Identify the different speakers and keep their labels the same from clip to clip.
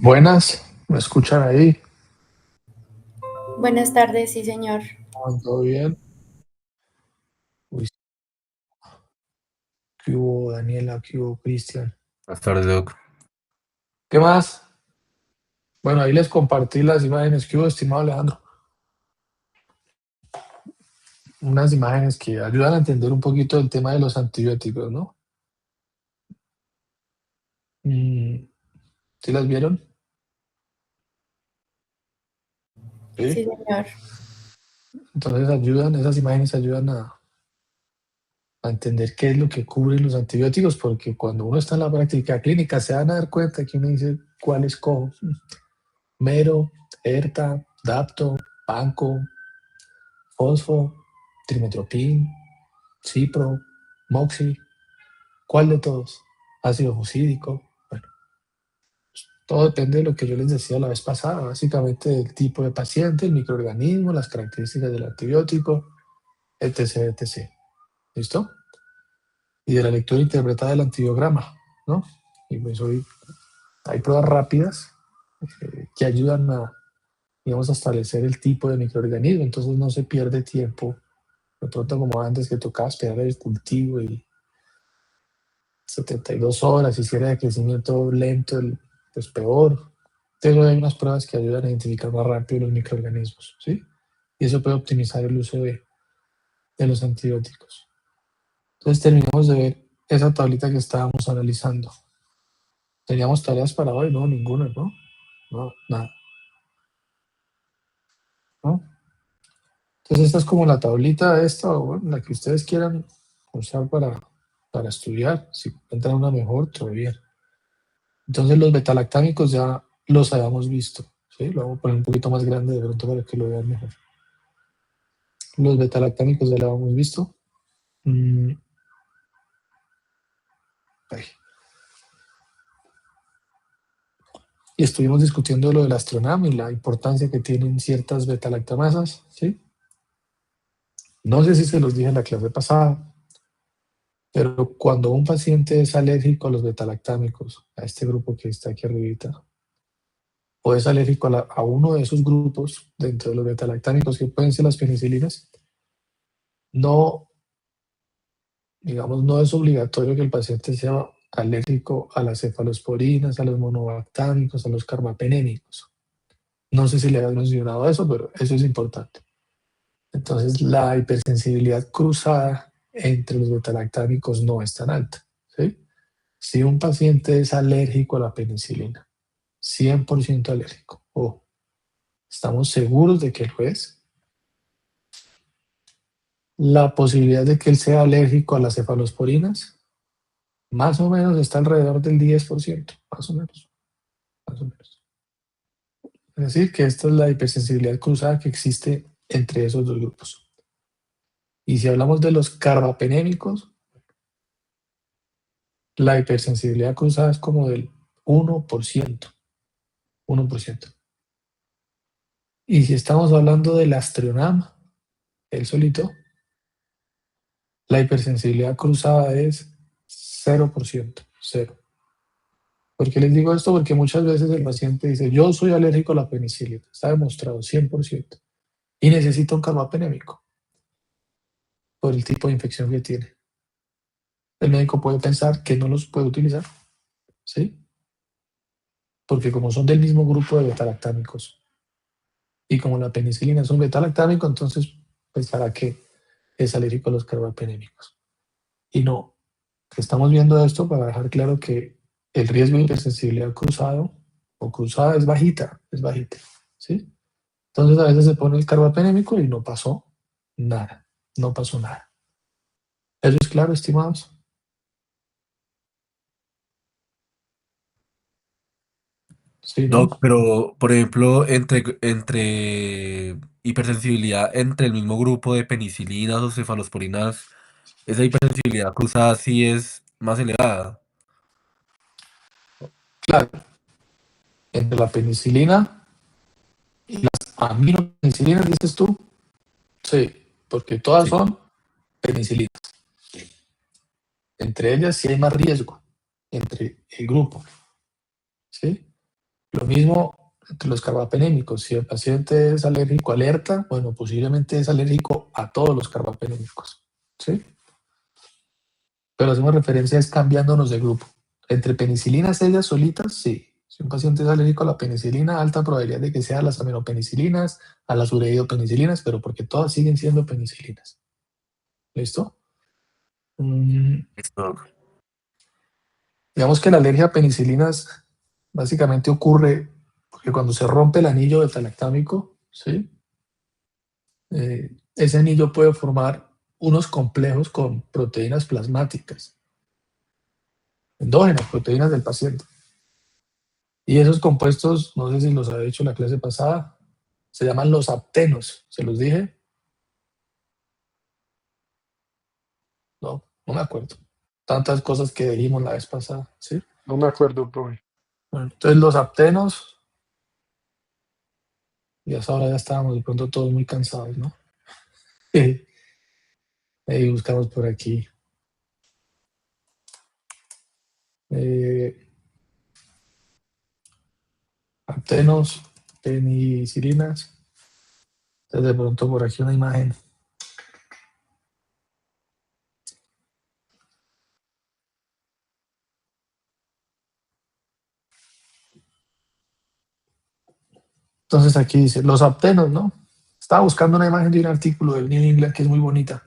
Speaker 1: Buenas, ¿me escuchan ahí?
Speaker 2: Buenas tardes, sí, señor.
Speaker 1: ¿Todo bien? Uy, ¿qué hubo, Daniela? ¿Qué hubo, Cristian?
Speaker 3: Buenas tardes, Doc.
Speaker 1: ¿Qué más? Bueno, ahí les compartí las imágenes que hubo, estimado Alejandro. Unas imágenes que ayudan a entender un poquito el tema de los antibióticos, ¿no? ¿Sí las vieron?
Speaker 2: Sí,
Speaker 1: Sí.
Speaker 2: señor.
Speaker 1: Entonces esas imágenes ayudan a entender qué es lo que cubren los antibióticos, porque cuando uno está en la práctica clínica se van a dar cuenta que uno dice cuál escojo. Mero, Erta, Dapto, Panco, Fosfo, Trimetoprim, Cipro, Moxi, ¿cuál de todos? Ácido fucídico. Bueno, todo depende de lo que yo les decía la vez pasada, básicamente del tipo de paciente, el microorganismo, las características del antibiótico, etc, etc. ¿Listo? Y de la lectura interpretada del antibiograma, ¿no? Y pues hoy hay pruebas rápidas que ayudan a, digamos, a establecer el tipo de microorganismo, entonces no se pierde tiempo, de pronto como antes que tocaba esperar el cultivo y 72 horas, y si era de crecimiento lento, pues peor. Entonces hay unas pruebas que ayudan a identificar más rápido los microorganismos, ¿sí? Y eso puede optimizar el uso de los antibióticos. Entonces terminamos de ver esa tablita que estábamos analizando. ¿Teníamos tareas para hoy? No, ninguna, ¿no? No, nada, ¿no? Entonces esta es como la tablita esta, o bueno, la que ustedes quieran usar para estudiar. Si encuentran una mejor, todo bien. Entonces los betalactámicos ya los habíamos visto, ¿sí? Lo vamos a poner un poquito más grande de pronto para que lo vean mejor. Los betalactámicos ya lo habíamos visto. Mm, ahí. Y estuvimos discutiendo lo del astronam y la importancia que tienen ciertas betalactamasas, ¿sí? No sé si se los dije en la clase pasada, pero cuando un paciente es alérgico a los betalactámicos, a este grupo que está aquí arribita, o es alérgico a uno de esos grupos dentro de los betalactámicos que pueden ser las penicilinas, no, digamos, no es obligatorio que el paciente sea alérgico a las cefalosporinas, a los monobactámicos, a los carbapenémicos. No sé si le habías mencionado eso, pero eso es importante. Entonces, la hipersensibilidad cruzada entre los betalactámicos no es tan alta, ¿sí? Si un paciente es alérgico a la penicilina, 100% alérgico, o estamos seguros de que lo es, la posibilidad de que él sea alérgico a las cefalosporinas, más o menos está alrededor del 10%, más o menos, más o menos. Es decir, que esta es la hipersensibilidad cruzada que existe entre esos dos grupos. Y si hablamos de los carbapenémicos, la hipersensibilidad cruzada es como del 1%, 1%. Y si estamos hablando del Astronam, el solito, la hipersensibilidad cruzada es 0%, cero. ¿Por qué les digo esto? Porque muchas veces el paciente dice, yo soy alérgico a la penicilina, está demostrado 100%, y necesita un carbapenémico por el tipo de infección que tiene. El médico puede pensar que no los puede utilizar, ¿sí? Porque como son del mismo grupo de betalactámicos, y como la penicilina es un betalactámico, entonces pensará que es alérgico a los carbapenémicos. Y no, estamos viendo esto para dejar claro que el riesgo de hipersensibilidad cruzado o cruzada es bajita, ¿sí? Entonces a veces se pone el carbapenémico y no pasó nada, no pasó nada. ¿Eso es claro, estimados? Sí, ¿no?
Speaker 3: Doc, pero por ejemplo, entre hipersensibilidad entre el mismo grupo de penicilinas o cefalosporinas, esa hipersensibilidad cruzada sí es más elevada.
Speaker 1: Claro, entre la penicilina y las aminopenicilinas, dices tú, sí, porque todas
Speaker 3: Sí.
Speaker 1: son penicilinas. Entre ellas sí hay más riesgo entre el grupo, ¿sí? Lo mismo entre los carbapenémicos. Si el paciente es alérgico a alerta, bueno, posiblemente es alérgico a todos los carbapenémicos, ¿sí? Pero hacemos referencia es cambiándonos de grupo. Entre penicilinas ellas solitas, sí. Si un paciente es alérgico a la penicilina, alta probabilidad de que sea a las aminopenicilinas, a las ureidopenicilinas, pero porque todas siguen siendo penicilinas. ¿Listo?
Speaker 3: Listo.
Speaker 1: Digamos que la alergia a penicilinas básicamente ocurre porque cuando se rompe el anillo beta-lactámico, ¿sí? Ese anillo puede formar unos complejos con proteínas plasmáticas, endógenas, proteínas del paciente. Y esos compuestos, no sé si los había dicho en la clase pasada, se llaman los aptenos. ¿Se los dije? No, no me acuerdo. Tantas cosas que dijimos la vez pasada, ¿sí?
Speaker 4: No me acuerdo, profe.
Speaker 1: Bueno, entonces los aptenos, y hasta ahora ya estábamos de pronto todos muy cansados, ¿no? Ahí buscamos por aquí. Aptenos, penicilinas. Entonces de pronto por aquí una imagen. Entonces aquí dice, los aptenos, ¿no? Estaba buscando una imagen de un artículo del New England que es muy bonita,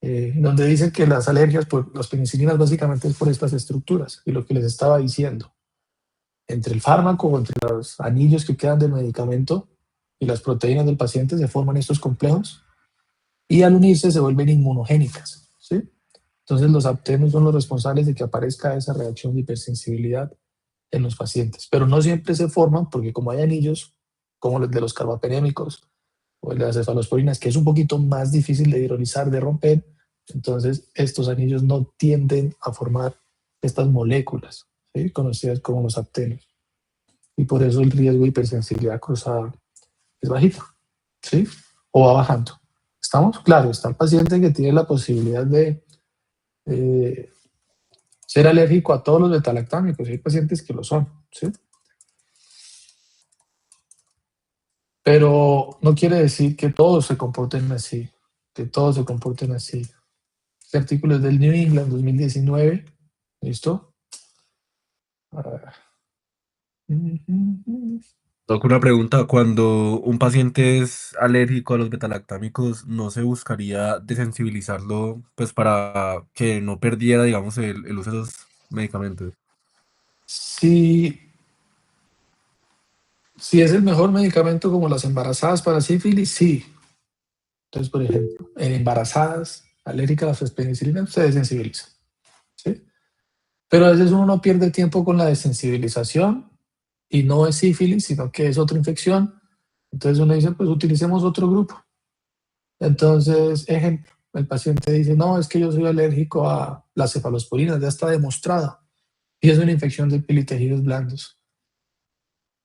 Speaker 1: donde dice que las alergias por las penicilinas básicamente es por estas estructuras, y lo que les estaba diciendo, entre el fármaco o entre los anillos que quedan del medicamento y las proteínas del paciente se forman estos complejos, y al unirse se vuelven inmunogénicas, ¿sí? Entonces los aptenos son los responsables de que aparezca esa reacción de hipersensibilidad en los pacientes, pero no siempre se forman porque como hay anillos, como los de los carbapenémicos o el de las cefalosporinas, que es un poquito más difícil de hidrolizar, de romper, entonces estos anillos no tienden a formar estas moléculas, ¿sí? Conocidas como los aptenos. Y por eso el riesgo de hipersensibilidad cruzada es bajito, ¿sí? O va bajando. ¿Estamos? Claro, está el paciente que tiene la posibilidad de ser alérgico a todos los betalactámicos. Hay pacientes que lo son, ¿sí? Pero no quiere decir que todos se comporten así, que todos se comporten así. Este artículo es del New England 2019, ¿listo?
Speaker 3: Toco una pregunta. Cuando un paciente es alérgico a los betalactámicos, ¿no se buscaría desensibilizarlo pues para que no perdiera, digamos, el uso de los medicamentos?
Speaker 1: Si es el mejor medicamento como las embarazadas para sífilis, sí. Entonces, por ejemplo, en embarazadas alérgicas a las penicilinas se desensibiliza, ¿sí? Pero a veces uno no pierde tiempo con la desensibilización y no es sífilis, sino que es otra infección. Entonces uno dice, pues utilicemos otro grupo. Entonces, ejemplo, el paciente dice, no, es que yo soy alérgico a las cefalosporinas, ya está demostrada. Y es una infección de piel y tejidos blandos.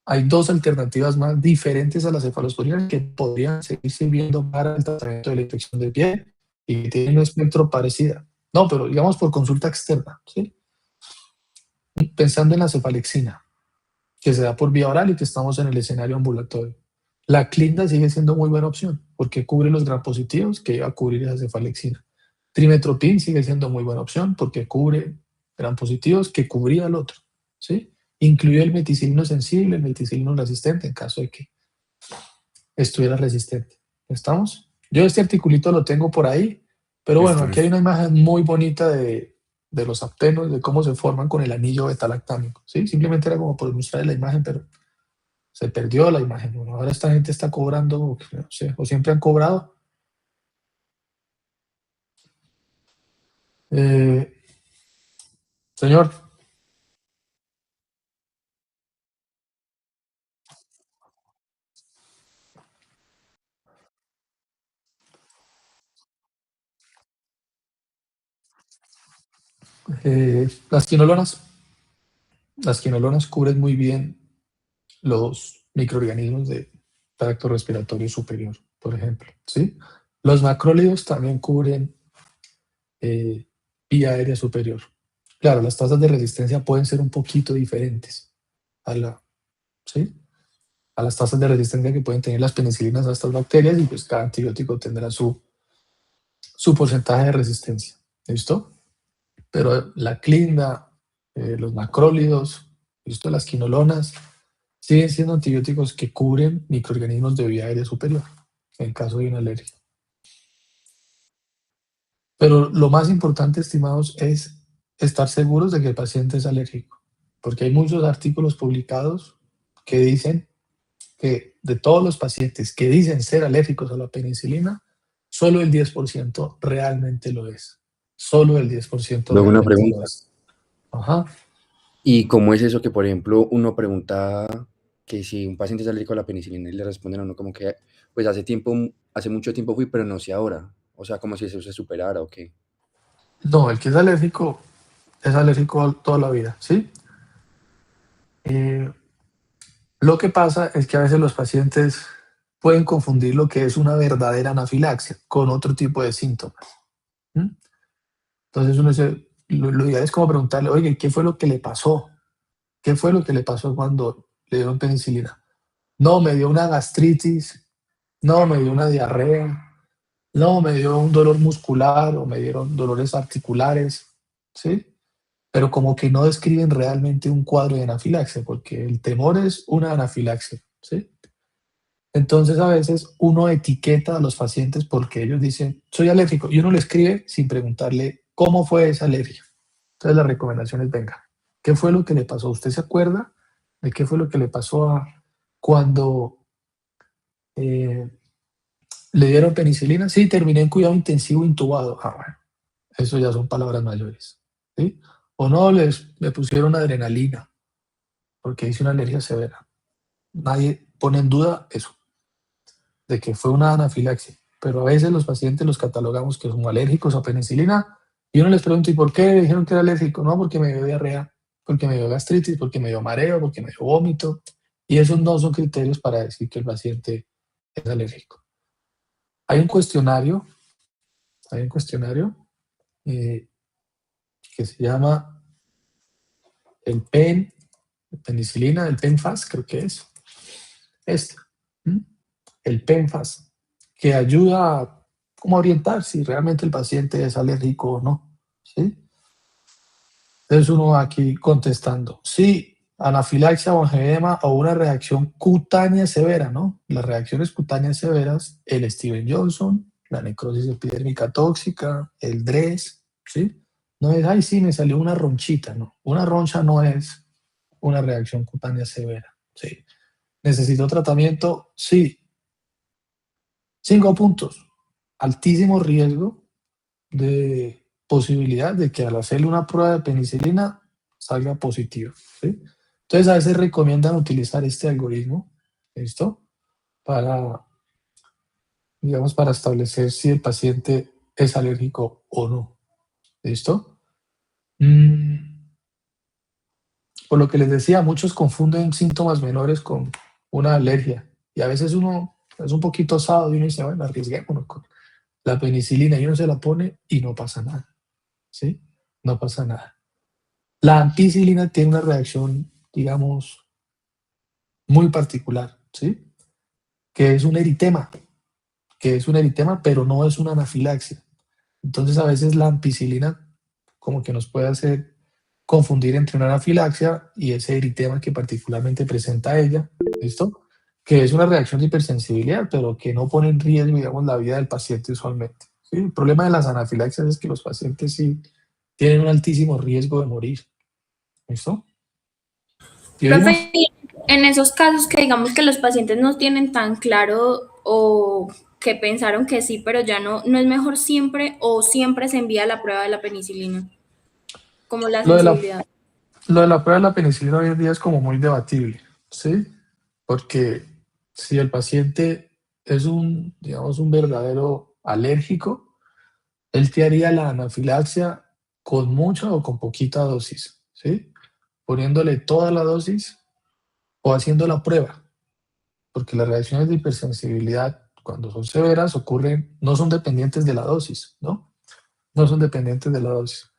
Speaker 1: Hay dos alternativas más diferentes a las cefalosporinas que podrían seguir sirviendo para el tratamiento de la infección de piel y que tienen un espectro parecido. No, pero digamos por consulta externa, ¿sí? Pensando en la cefalexina, que se da por vía oral y que estamos en el escenario ambulatorio. La clinda sigue siendo muy buena opción porque cubre los gram positivos que iba a cubrir esa cefalexina. Trimetoprim sigue siendo muy buena opción porque cubre gram positivos que cubría el otro, ¿sí? Incluye el meticilino sensible, el meticilino resistente en caso de que estuviera resistente. ¿Estamos? Yo este articulito lo tengo por ahí, pero bueno,
Speaker 3: Listo,
Speaker 1: aquí hay
Speaker 3: listo.
Speaker 1: una imagen muy bonita de los aptenos, de cómo se forman con el anillo betalactámico, ¿sí? Simplemente era como por mostrar la imagen, pero se perdió la imagen. Bueno, ahora esta gente está cobrando, no sé, o siempre han cobrado. Señor, las quinolonas. Las quinolonas cubren muy bien los microorganismos de tracto respiratorio superior, por ejemplo, ¿sí? Los macrólidos también cubren vía aérea superior. Claro, las tasas de resistencia pueden ser un poquito diferentes a la ¿sí? A las tasas de resistencia que pueden tener las penicilinas a estas bacterias, y pues cada antibiótico tendrá su porcentaje de resistencia. ¿Listo? Pero la clinda, los macrólidos, ¿listo? Las quinolonas, siguen siendo antibióticos que cubren microorganismos de vía aérea superior, en caso de una alergia. Pero lo más importante, estimados, es estar seguros de que el paciente es alérgico, porque hay muchos artículos publicados que dicen que de todos los pacientes que dicen ser alérgicos a la penicilina, solo el 10% realmente lo es. Solo el 10%
Speaker 4: Luego una
Speaker 1: realmente lo
Speaker 4: pregunta.
Speaker 1: es. Ajá.
Speaker 4: ¿Y cómo es eso que, por ejemplo, uno pregunta que si un paciente es alérgico a la penicilina y le responden a uno como que, pues hace mucho tiempo fui, pero no sé ahora? O sea, como si eso se superara o qué.
Speaker 1: No, el que es alérgico toda la vida, ¿sí? Lo que pasa es que a veces los pacientes pueden confundir lo que es una verdadera anafilaxia con otro tipo de síntomas. ¿Mm? Entonces uno dice, lo ideal es como preguntarle, oye, ¿qué fue lo que le pasó? ¿Qué fue lo que le pasó cuando le dieron penicilina? No, me dio una gastritis, no, me dio una diarrea, no, me dio un dolor muscular o me dieron dolores articulares, ¿sí? Pero como que no describen realmente un cuadro de anafilaxia, porque el temor es una anafilaxia, ¿sí? Entonces a veces uno etiqueta a los pacientes porque ellos dicen, soy alérgico, y uno le escribe sin preguntarle cómo fue esa alergia. Entonces la recomendación es, venga, ¿qué fue lo que le pasó? ¿Usted se acuerda de qué fue lo que le pasó cuando eh, le dieron penicilina? Sí, terminé en cuidado intensivo intubado. Ah, bueno, eso ya son palabras mayores, ¿sí? O no, me pusieron adrenalina porque hice una alergia severa. Nadie pone en duda eso, de que fue una anafilaxia. Pero a veces los pacientes los catalogamos que son alérgicos a penicilina y uno les pregunta, ¿y por qué me dijeron que era alérgico? No, porque me dio diarrea, porque me dio gastritis, porque me dio mareo, porque me dio vómito. Y esos no son criterios para decir que el paciente es alérgico. Hay un cuestionario, hay un cuestionario eh, que se llama el PEN, penicilina, el PENFAS, creo que es este, ¿m? El PENFAS, que ayuda a como orientar si realmente el paciente es alérgico o no, ¿sí? Entonces uno va aquí contestando, sí, anafilaxia o angioedema o una reacción cutánea severa, ¿no? Las reacciones cutáneas severas, el Steven Johnson, la necrosis epidérmica tóxica, el DRES, ¿sí? No es, ay, sí, me salió una ronchita, no. Una roncha no es una reacción cutánea severa, ¿sí? ¿Necesito tratamiento? Sí. 5 puntos. Altísimo riesgo de posibilidad de que al hacerle una prueba de penicilina salga positivo, ¿sí? Entonces a veces recomiendan utilizar este algoritmo, ¿listo? Para, digamos, para establecer si el paciente es alérgico o no, ¿listo? Por lo que les decía, muchos confunden síntomas menores con una alergia y a veces uno es un poquito osado y uno dice, bueno, arriesguémonos con la penicilina y uno se la pone y no pasa nada, ¿sí? No pasa nada. La ampicilina tiene una reacción, digamos, muy particular, ¿sí? Que es un eritema, pero no es una anafilaxia. Entonces, a veces la ampicilina como que nos puede hacer confundir entre una anafilaxia y ese eritema que particularmente presenta ella, ¿listo? Que es una reacción de hipersensibilidad, pero que no pone en riesgo, digamos, la vida del paciente usualmente, ¿sí? El problema de las anafilaxias es que los pacientes sí tienen un altísimo riesgo de morir, ¿listo? ¿Y oímos?
Speaker 2: Profe, en esos casos que digamos que los pacientes no tienen tan claro o que pensaron que sí, pero ya no es mejor siempre o siempre se envía la prueba de la penicilina, como la
Speaker 1: Lo de la,
Speaker 2: sensibilidad.
Speaker 1: lo de la prueba de la penicilina hoy en día es como muy debatible, ¿sí? Porque si el paciente es digamos, un verdadero alérgico, él te haría la anafilaxia con mucha o con poquita dosis, ¿sí? Poniéndole toda la dosis o haciendo la prueba, porque las reacciones de hipersensibilidad, cuando son severas, no son dependientes de la dosis, ¿no? No son dependientes de la dosis.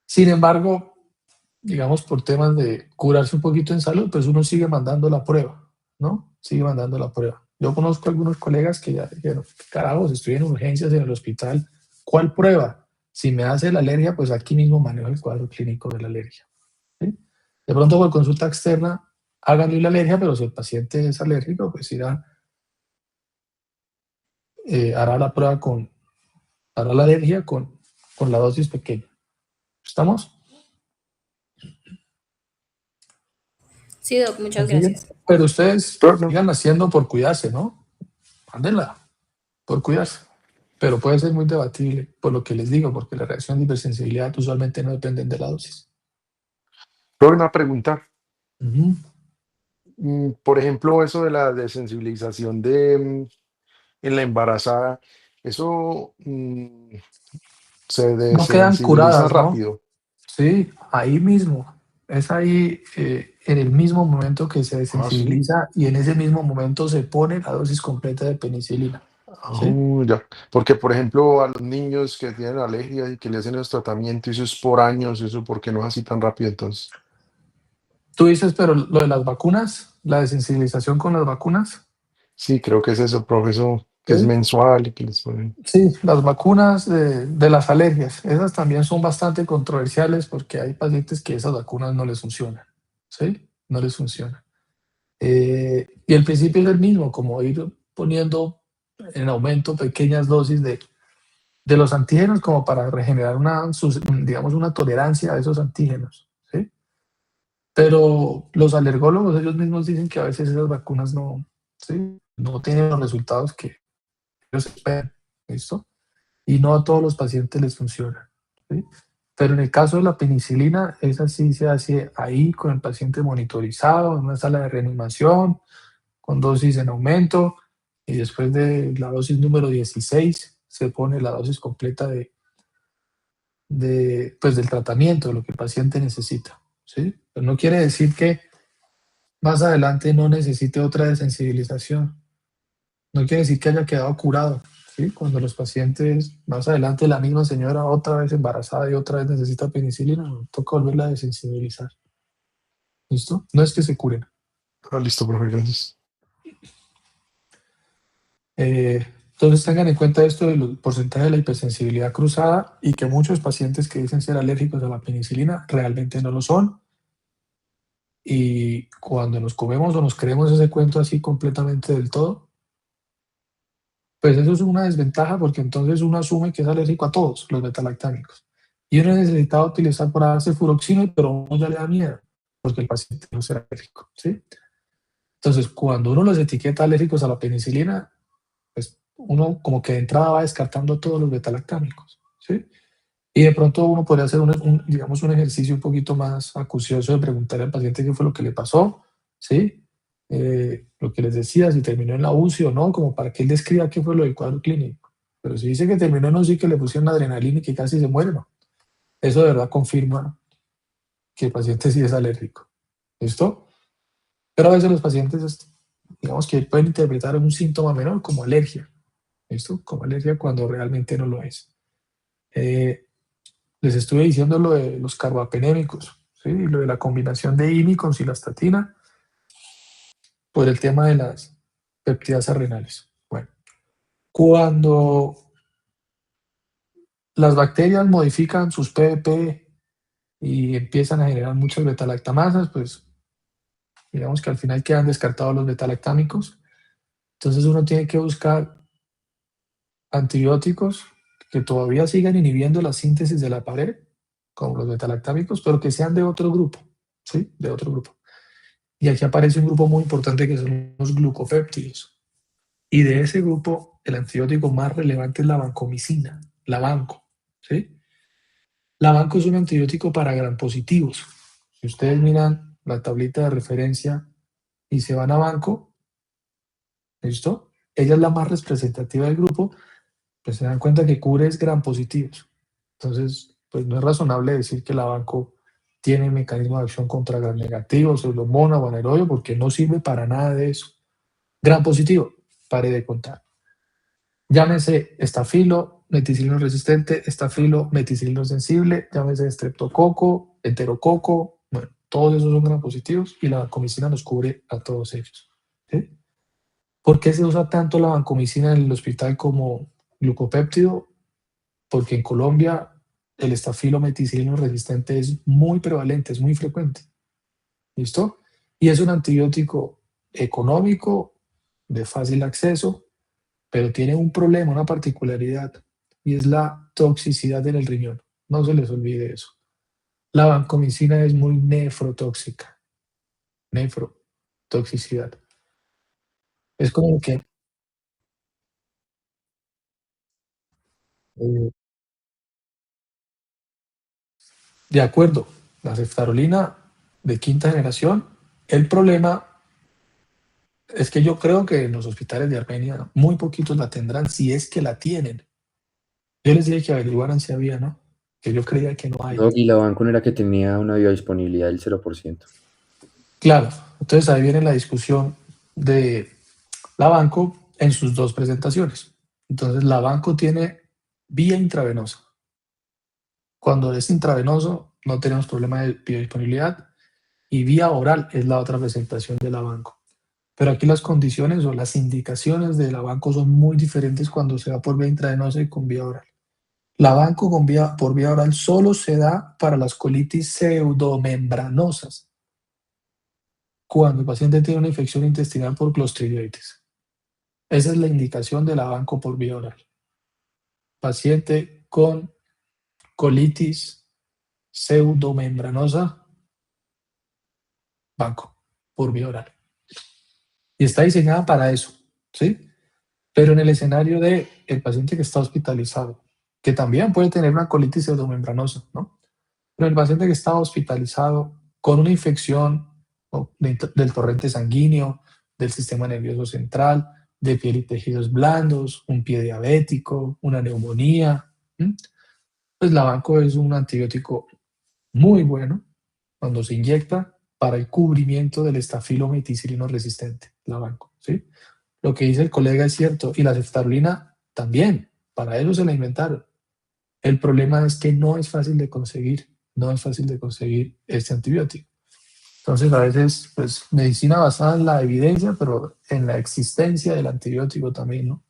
Speaker 1: Sin embargo, digamos, por temas de curarse un poquito en salud, pues uno sigue mandando la prueba, ¿no? Sigue mandando la prueba. Yo conozco algunos colegas que ya dijeron, carajos, estoy en urgencias en el hospital, ¿cuál prueba? Si me hace la alergia, pues aquí mismo manejo el cuadro clínico de la alergia, ¿sí? De pronto por consulta externa, háganle la alergia, pero si el paciente es alérgico, pues hará la prueba hará la alergia con la dosis pequeña. ¿Estamos?
Speaker 2: Sí, Doc, muchas
Speaker 1: ¿Consiguen?
Speaker 2: gracias.
Speaker 1: Pero ustedes
Speaker 4: Pero no.
Speaker 1: sigan haciendo por cuidarse, ¿no? Mándenla por cuidarse. Pero puede ser muy debatible, por lo que les digo, porque la reacción de hipersensibilidad usualmente no dependen de la dosis.
Speaker 5: Pero una pregunta,
Speaker 1: Ujú.
Speaker 5: por ejemplo, eso de la desensibilización en la embarazada, eso se
Speaker 1: No quedan
Speaker 5: desensibiliza
Speaker 1: curadas, ¿no?
Speaker 5: rápido.
Speaker 1: Sí, ahí mismo. Es ahí, en el mismo momento que se
Speaker 5: Ah, sí.
Speaker 1: desensibiliza y en ese mismo momento se pone la dosis completa de penicilina. ¿Sí?
Speaker 5: Ya. Porque, por ejemplo, a los niños que tienen alergia y que le hacen los tratamientos, eso es por años, eso porque no es así tan rápido entonces.
Speaker 1: Tú dices, pero lo de las vacunas, la desensibilización con las vacunas.
Speaker 5: Sí, creo que es eso, profesor, que es
Speaker 1: ¿Sí?
Speaker 5: mensual y que les ponen.
Speaker 1: Sí, las vacunas de las alergias, esas también son bastante controversiales porque hay pacientes que esas vacunas no les funcionan, ¿sí? No les funcionan. Y el principio es el mismo, como ir poniendo en aumento pequeñas dosis de los antígenos como para regenerar digamos, una tolerancia a esos antígenos, ¿sí? Pero los alergólogos ellos mismos dicen que a veces esas vacunas no, ¿sí? No tienen los resultados que ellos esperan, ¿listo? Y no a todos los pacientes les funciona, ¿sí? Pero en el caso de la penicilina, esa sí se hace ahí con el paciente monitorizado, en una sala de reanimación, con dosis en aumento, y después de la dosis número 16 se pone la dosis completa pues del tratamiento, de lo que el paciente necesita, ¿sí? Pero no quiere decir que más adelante no necesite otra desensibilización. No quiere decir que haya quedado curado, ¿sí? Cuando los pacientes, más adelante la misma señora otra vez embarazada y otra vez necesita penicilina, toca volverla a desensibilizar. ¿Listo? No es que se curen.
Speaker 5: Ah, listo, profe, gracias.
Speaker 1: Entonces tengan en cuenta esto del porcentaje de la hipersensibilidad cruzada y que muchos pacientes que dicen ser alérgicos a la penicilina realmente no lo son. Y cuando nos comemos o nos creemos ese cuento así completamente del todo, pues eso es una desventaja porque entonces uno asume que es alérgico a todos los betalactámicos. Y uno necesitaba utilizar para darse furoxino, pero a uno ya le da miedo porque el paciente no será alérgico, ¿sí? Entonces, cuando uno los etiqueta alérgicos a la penicilina, pues uno como que de entrada va descartando todos los betalactámicos, ¿sí? Y de pronto uno podría hacer digamos, un ejercicio un poquito más acucioso de preguntarle al paciente qué fue lo que le pasó, ¿sí? Lo que les decía, si terminó en la UCI o no, como para que él describa qué fue lo del cuadro clínico. Pero si dice que terminó en UCI, que le pusieron adrenalina y que casi se muere, no. Eso de verdad confirma que el paciente sí es alérgico. ¿Listo? Pero a veces los pacientes, digamos que pueden interpretar un síntoma menor como alergia. ¿Listo? Como alergia cuando realmente no lo es. Les estuve diciendo lo de los carbapenémicos, ¿sí? Lo de la combinación de IMI con cilastatina por el tema de las peptidasas renales. Bueno, cuando las bacterias modifican sus PDP y empiezan a generar muchas betalactamasas, pues digamos que al final quedan descartados los betalactámicos. Entonces uno tiene que buscar antibióticos que todavía sigan inhibiendo la síntesis de la pared, como los betalactámicos, pero que sean de otro grupo, ¿sí? De otro grupo. Y aquí aparece un grupo muy importante que son los glucopéptidos. Y de ese grupo, el antibiótico más relevante es la vancomicina, la vanco, ¿sí? La vanco es un antibiótico para gram positivos. Si ustedes miran la tablita de referencia y se van a vanco, ¿listo? Ella es la más representativa del grupo, pues se dan cuenta que cubre es gram positivos. Entonces, pues no es razonable decir que la vanco tiene mecanismo de acción contra gram negativos, pseudomonas o anaerobio, porque no sirve para nada de eso. Gram positivo, pare de contar. Llámese estafilo, meticilino resistente, estafilo, meticilino sensible, llámese estreptococo, enterococo, Todos esos son grampositivos y la vancomicina nos cubre a todos ellos. ¿Sí? ¿Por qué se usa tanto la vancomicina en el hospital como glucopéptido? Porque en Colombia el estafilometicilino resistente es muy prevalente, es muy frecuente. ¿Listo? Y es un antibiótico económico, de fácil acceso, pero tiene un problema, una particularidad, y es la toxicidad en el riñón. No se les olvide eso. La vancomicina es muy nefrotóxica. Nefrotoxicidad. Es como que de acuerdo, la ceftarolina de quinta generación, el problema es que yo creo que en los hospitales de Armenia muy poquitos la tendrán, si es que la tienen. Yo les dije que averiguaran si había, ¿no? Que yo creía que no hay.
Speaker 4: No, y la banco no era que tenía una biodisponibilidad del 0%.
Speaker 1: Claro, entonces ahí viene la discusión de la banco en sus dos presentaciones. Entonces la banco tiene vía intravenosa. Cuando es intravenoso no tenemos problema de biodisponibilidad y vía oral es la otra presentación de la banco. Pero aquí las condiciones o las indicaciones de la banco son muy diferentes cuando se va por vía intravenosa y con vía oral. La banco por vía oral solo se da para las colitis pseudomembranosas, cuando el paciente tiene una infección intestinal por clostridioides. Esa es la indicación de la banco por vía oral. Paciente con colitis pseudomembranosa, banco por vía oral. Y está diseñada para eso, ¿sí? Pero en el escenario de el paciente que está hospitalizado, que también puede tener una colitis pseudomembranosa, ¿no? Pero el paciente que está hospitalizado con una infección del torrente sanguíneo, del sistema nervioso central, de piel y tejidos blandos, un pie diabético, una neumonía, pues la banco es un antibiótico muy bueno cuando se inyecta para el cubrimiento del estafilometicilino resistente, la banco, ¿sí? Lo que dice el colega es cierto, y la ceftarolina también, para eso se la inventaron. El problema es que no es fácil de conseguir, no es fácil de conseguir este antibiótico. Entonces, a veces, pues, medicina basada en la evidencia, pero en la existencia del antibiótico también, ¿no?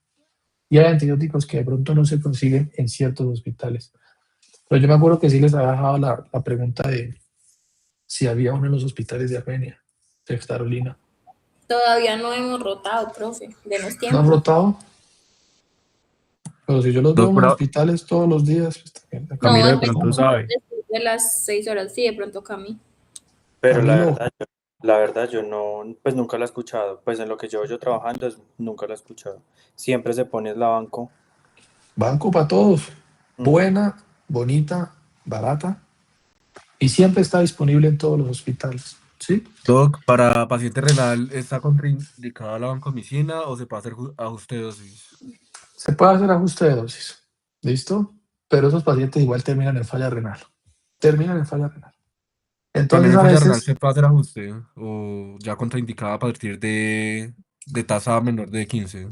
Speaker 1: Y hay antibióticos que de pronto no se consiguen en ciertos hospitales. Pero yo me acuerdo que sí les había dejado la pregunta de si había uno en los hospitales de Armenia, ceftarolina.
Speaker 2: Todavía no hemos rotado, profe. Denos
Speaker 1: ¿No
Speaker 2: tiempo.
Speaker 1: han rotado? Pero si yo los veo en los
Speaker 3: Doctora,
Speaker 1: hospitales todos los días, pues, también,
Speaker 2: No,
Speaker 3: Camilo de
Speaker 2: empezamos
Speaker 3: pronto sabe.
Speaker 2: después de las 6 horas. Sí, de pronto Cami.
Speaker 6: Pero
Speaker 1: Camilo,
Speaker 6: la verdad yo no, pues nunca la he escuchado. Pues en lo que yo trabajando nunca la he escuchado. Siempre se pone la banco.
Speaker 1: banco para todos. Buena, bonita, barata y siempre está disponible en todos los hospitales. ¿Sí?
Speaker 3: Doc, para paciente renal, ¿está contraindicada la vancomicina o se puede hacer ajuste de dosis?
Speaker 1: Se puede hacer ajuste de dosis. ¿Listo? Pero esos pacientes igual terminan en falla renal. Terminan en falla renal.
Speaker 3: También
Speaker 1: Entonces
Speaker 3: en
Speaker 1: a
Speaker 3: falla renal
Speaker 1: veces
Speaker 3: se puede hacer ajuste o ya contraindicada a partir de tasa menor de 15.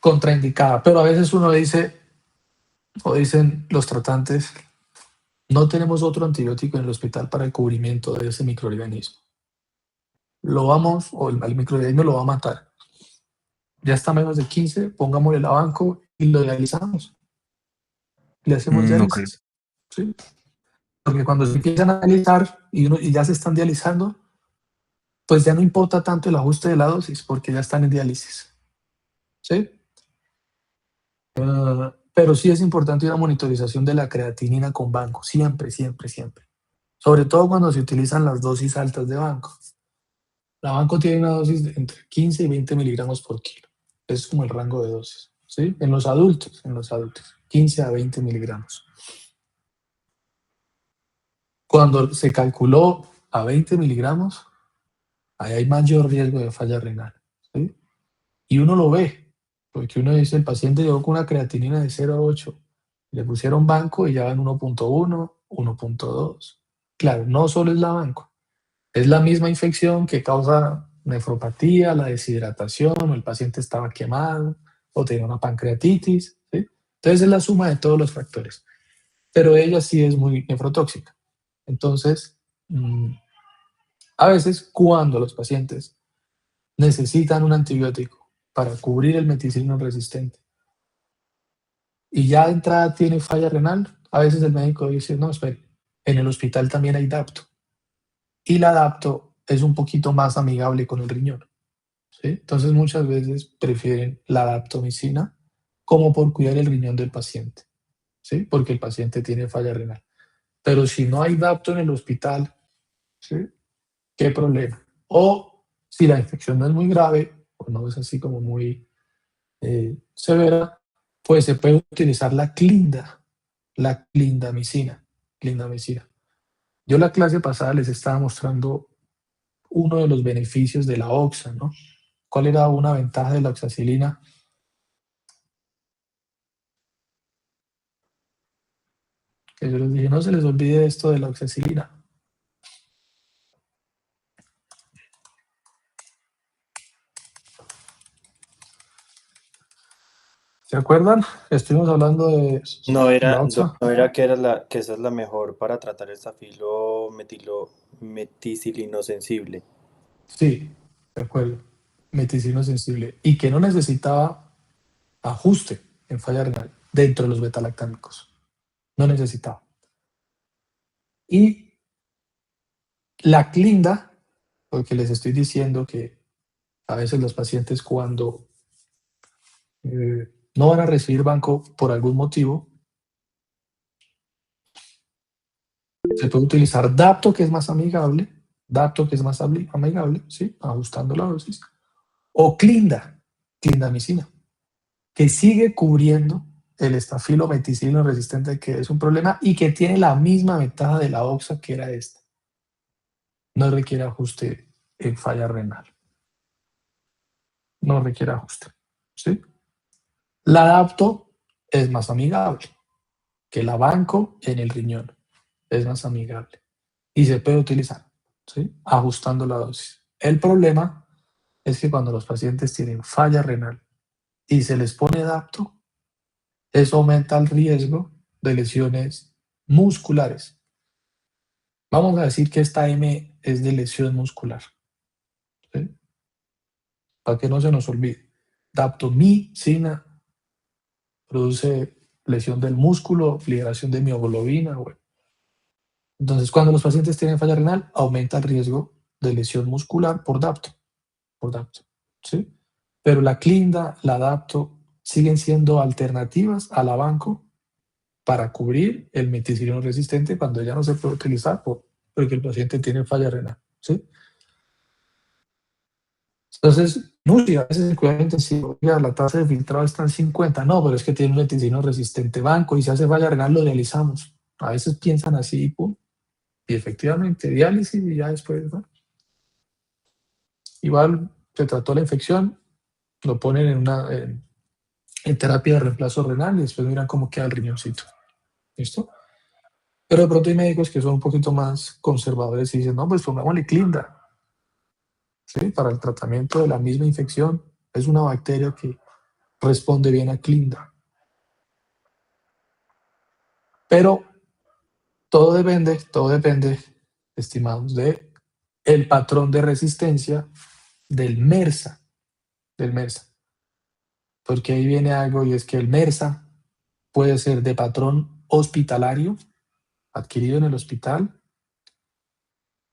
Speaker 1: contraindicada, pero a veces uno dice, o dicen los tratantes, no tenemos otro antibiótico en el hospital para el cubrimiento de ese microorganismo. Lo vamos, o el microorganismo lo va a matar. Ya está menos de 15, pongámosle la banco y lo dializamos. Le hacemos
Speaker 3: Ok.
Speaker 1: diálisis. ¿Sí? Porque cuando se empiezan a dializar y ya se están dializando, pues ya no importa tanto el ajuste de la dosis porque ya están en diálisis. ¿Sí? Pero sí es importante una monitorización de la creatinina con banco, siempre, siempre, siempre. Sobre todo cuando se utilizan las dosis altas de banco. La banco tiene una dosis de entre 15 y 20 miligramos por kilo. Es como el rango de dosis, ¿sí? En los adultos, 15 a 20 miligramos. Cuando se calculó a 20 miligramos, ahí hay mayor riesgo de falla renal, ¿sí? Y uno lo ve, porque uno dice, el paciente llegó con una creatinina de 0,8, le pusieron banco y ya van 1,1, 1,2. Claro, no solo es la banco, es la misma infección que causa nefropatía, la deshidratación, o el paciente estaba quemado, o tenía una pancreatitis, ¿sí? Entonces es la suma de todos los factores, pero ella sí es muy nefrotóxica. Entonces, A veces, cuando los pacientes necesitan un antibiótico para cubrir el meticilino resistente y ya de entrada tiene falla renal, a veces el médico dice, no, espere, en el hospital también hay Dapto. Y la Dapto es un poquito más amigable con el riñón, ¿sí? Entonces muchas veces prefieren la daptomicina como por cuidar el riñón del paciente, ¿sí? Porque el paciente tiene falla renal. Pero si no hay Dapto en el hospital, ¿sí? ¿Qué problema? O si la infección no es muy grave o no es así como muy severa, pues se puede utilizar la clindamicina. Yo la clase pasada les estaba mostrando uno de los beneficios de la oxa, ¿no? ¿Cuál era una ventaja de la oxacilina? Que yo les dije, no se les olvide esto de la oxacilina. ¿Se acuerdan? Estuvimos hablando de
Speaker 6: No
Speaker 1: la
Speaker 6: era,
Speaker 1: oxa.
Speaker 6: no era que esa es la mejor para tratar el estafilo meticilino sensible.
Speaker 1: Sí, de acuerdo. Meticilino sensible. Y que no necesitaba ajuste en falla renal dentro de los betalactámicos. No necesitaba. Y la clinda, porque les estoy diciendo que a veces los pacientes cuando no van a recibir banco por algún motivo, se puede utilizar Dapto, que es más amigable, ¿sí? Ajustando la dosis, o clindamicina, que sigue cubriendo el estafilo meticilino resistente, que es un problema y que tiene la misma ventaja de la oxa que era esta. No requiere ajuste en falla renal. No requiere ajuste, ¿sí? La Dapto es más amigable que la banco en el riñón. Es más amigable y se puede utilizar, ¿sí? Ajustando la dosis. El problema es que cuando los pacientes tienen falla renal y se les pone Dapto, eso aumenta el riesgo de lesiones musculares. Vamos a decir que esta M es de lesión muscular, ¿sí? Para que no se nos olvide. Daptomicina produce lesión del músculo, liberación de mioglobina. Bueno. Entonces, cuando los pacientes tienen falla renal, aumenta el riesgo de lesión muscular por Dapto, ¿sí? Pero la clinda, la Dapto, siguen siendo alternativas a la banco para cubrir el meticilino resistente cuando ya no se puede utilizar porque el paciente tiene falla renal, ¿sí? Entonces, no, si a veces el cuidado intensivo, ya la tasa de filtrado está en 50, no, pero es que tiene un meticilino resistente banco y si hace falla renal lo dializamos. A veces piensan así, pum, y efectivamente, diálisis y ya después, ¿no? Igual se trató la infección, lo ponen en terapia de reemplazo renal y después miran cómo queda el riñoncito. ¿Listo? Pero de pronto hay médicos que son un poquito más conservadores y dicen, no, pues pongámosle clinda, ¿sí? Para el tratamiento de la misma infección. Es una bacteria que responde bien a clinda. Pero todo depende, estimados, de el patrón de resistencia del MRSA, Porque ahí viene algo y es que el MRSA puede ser de patrón hospitalario, adquirido en el hospital,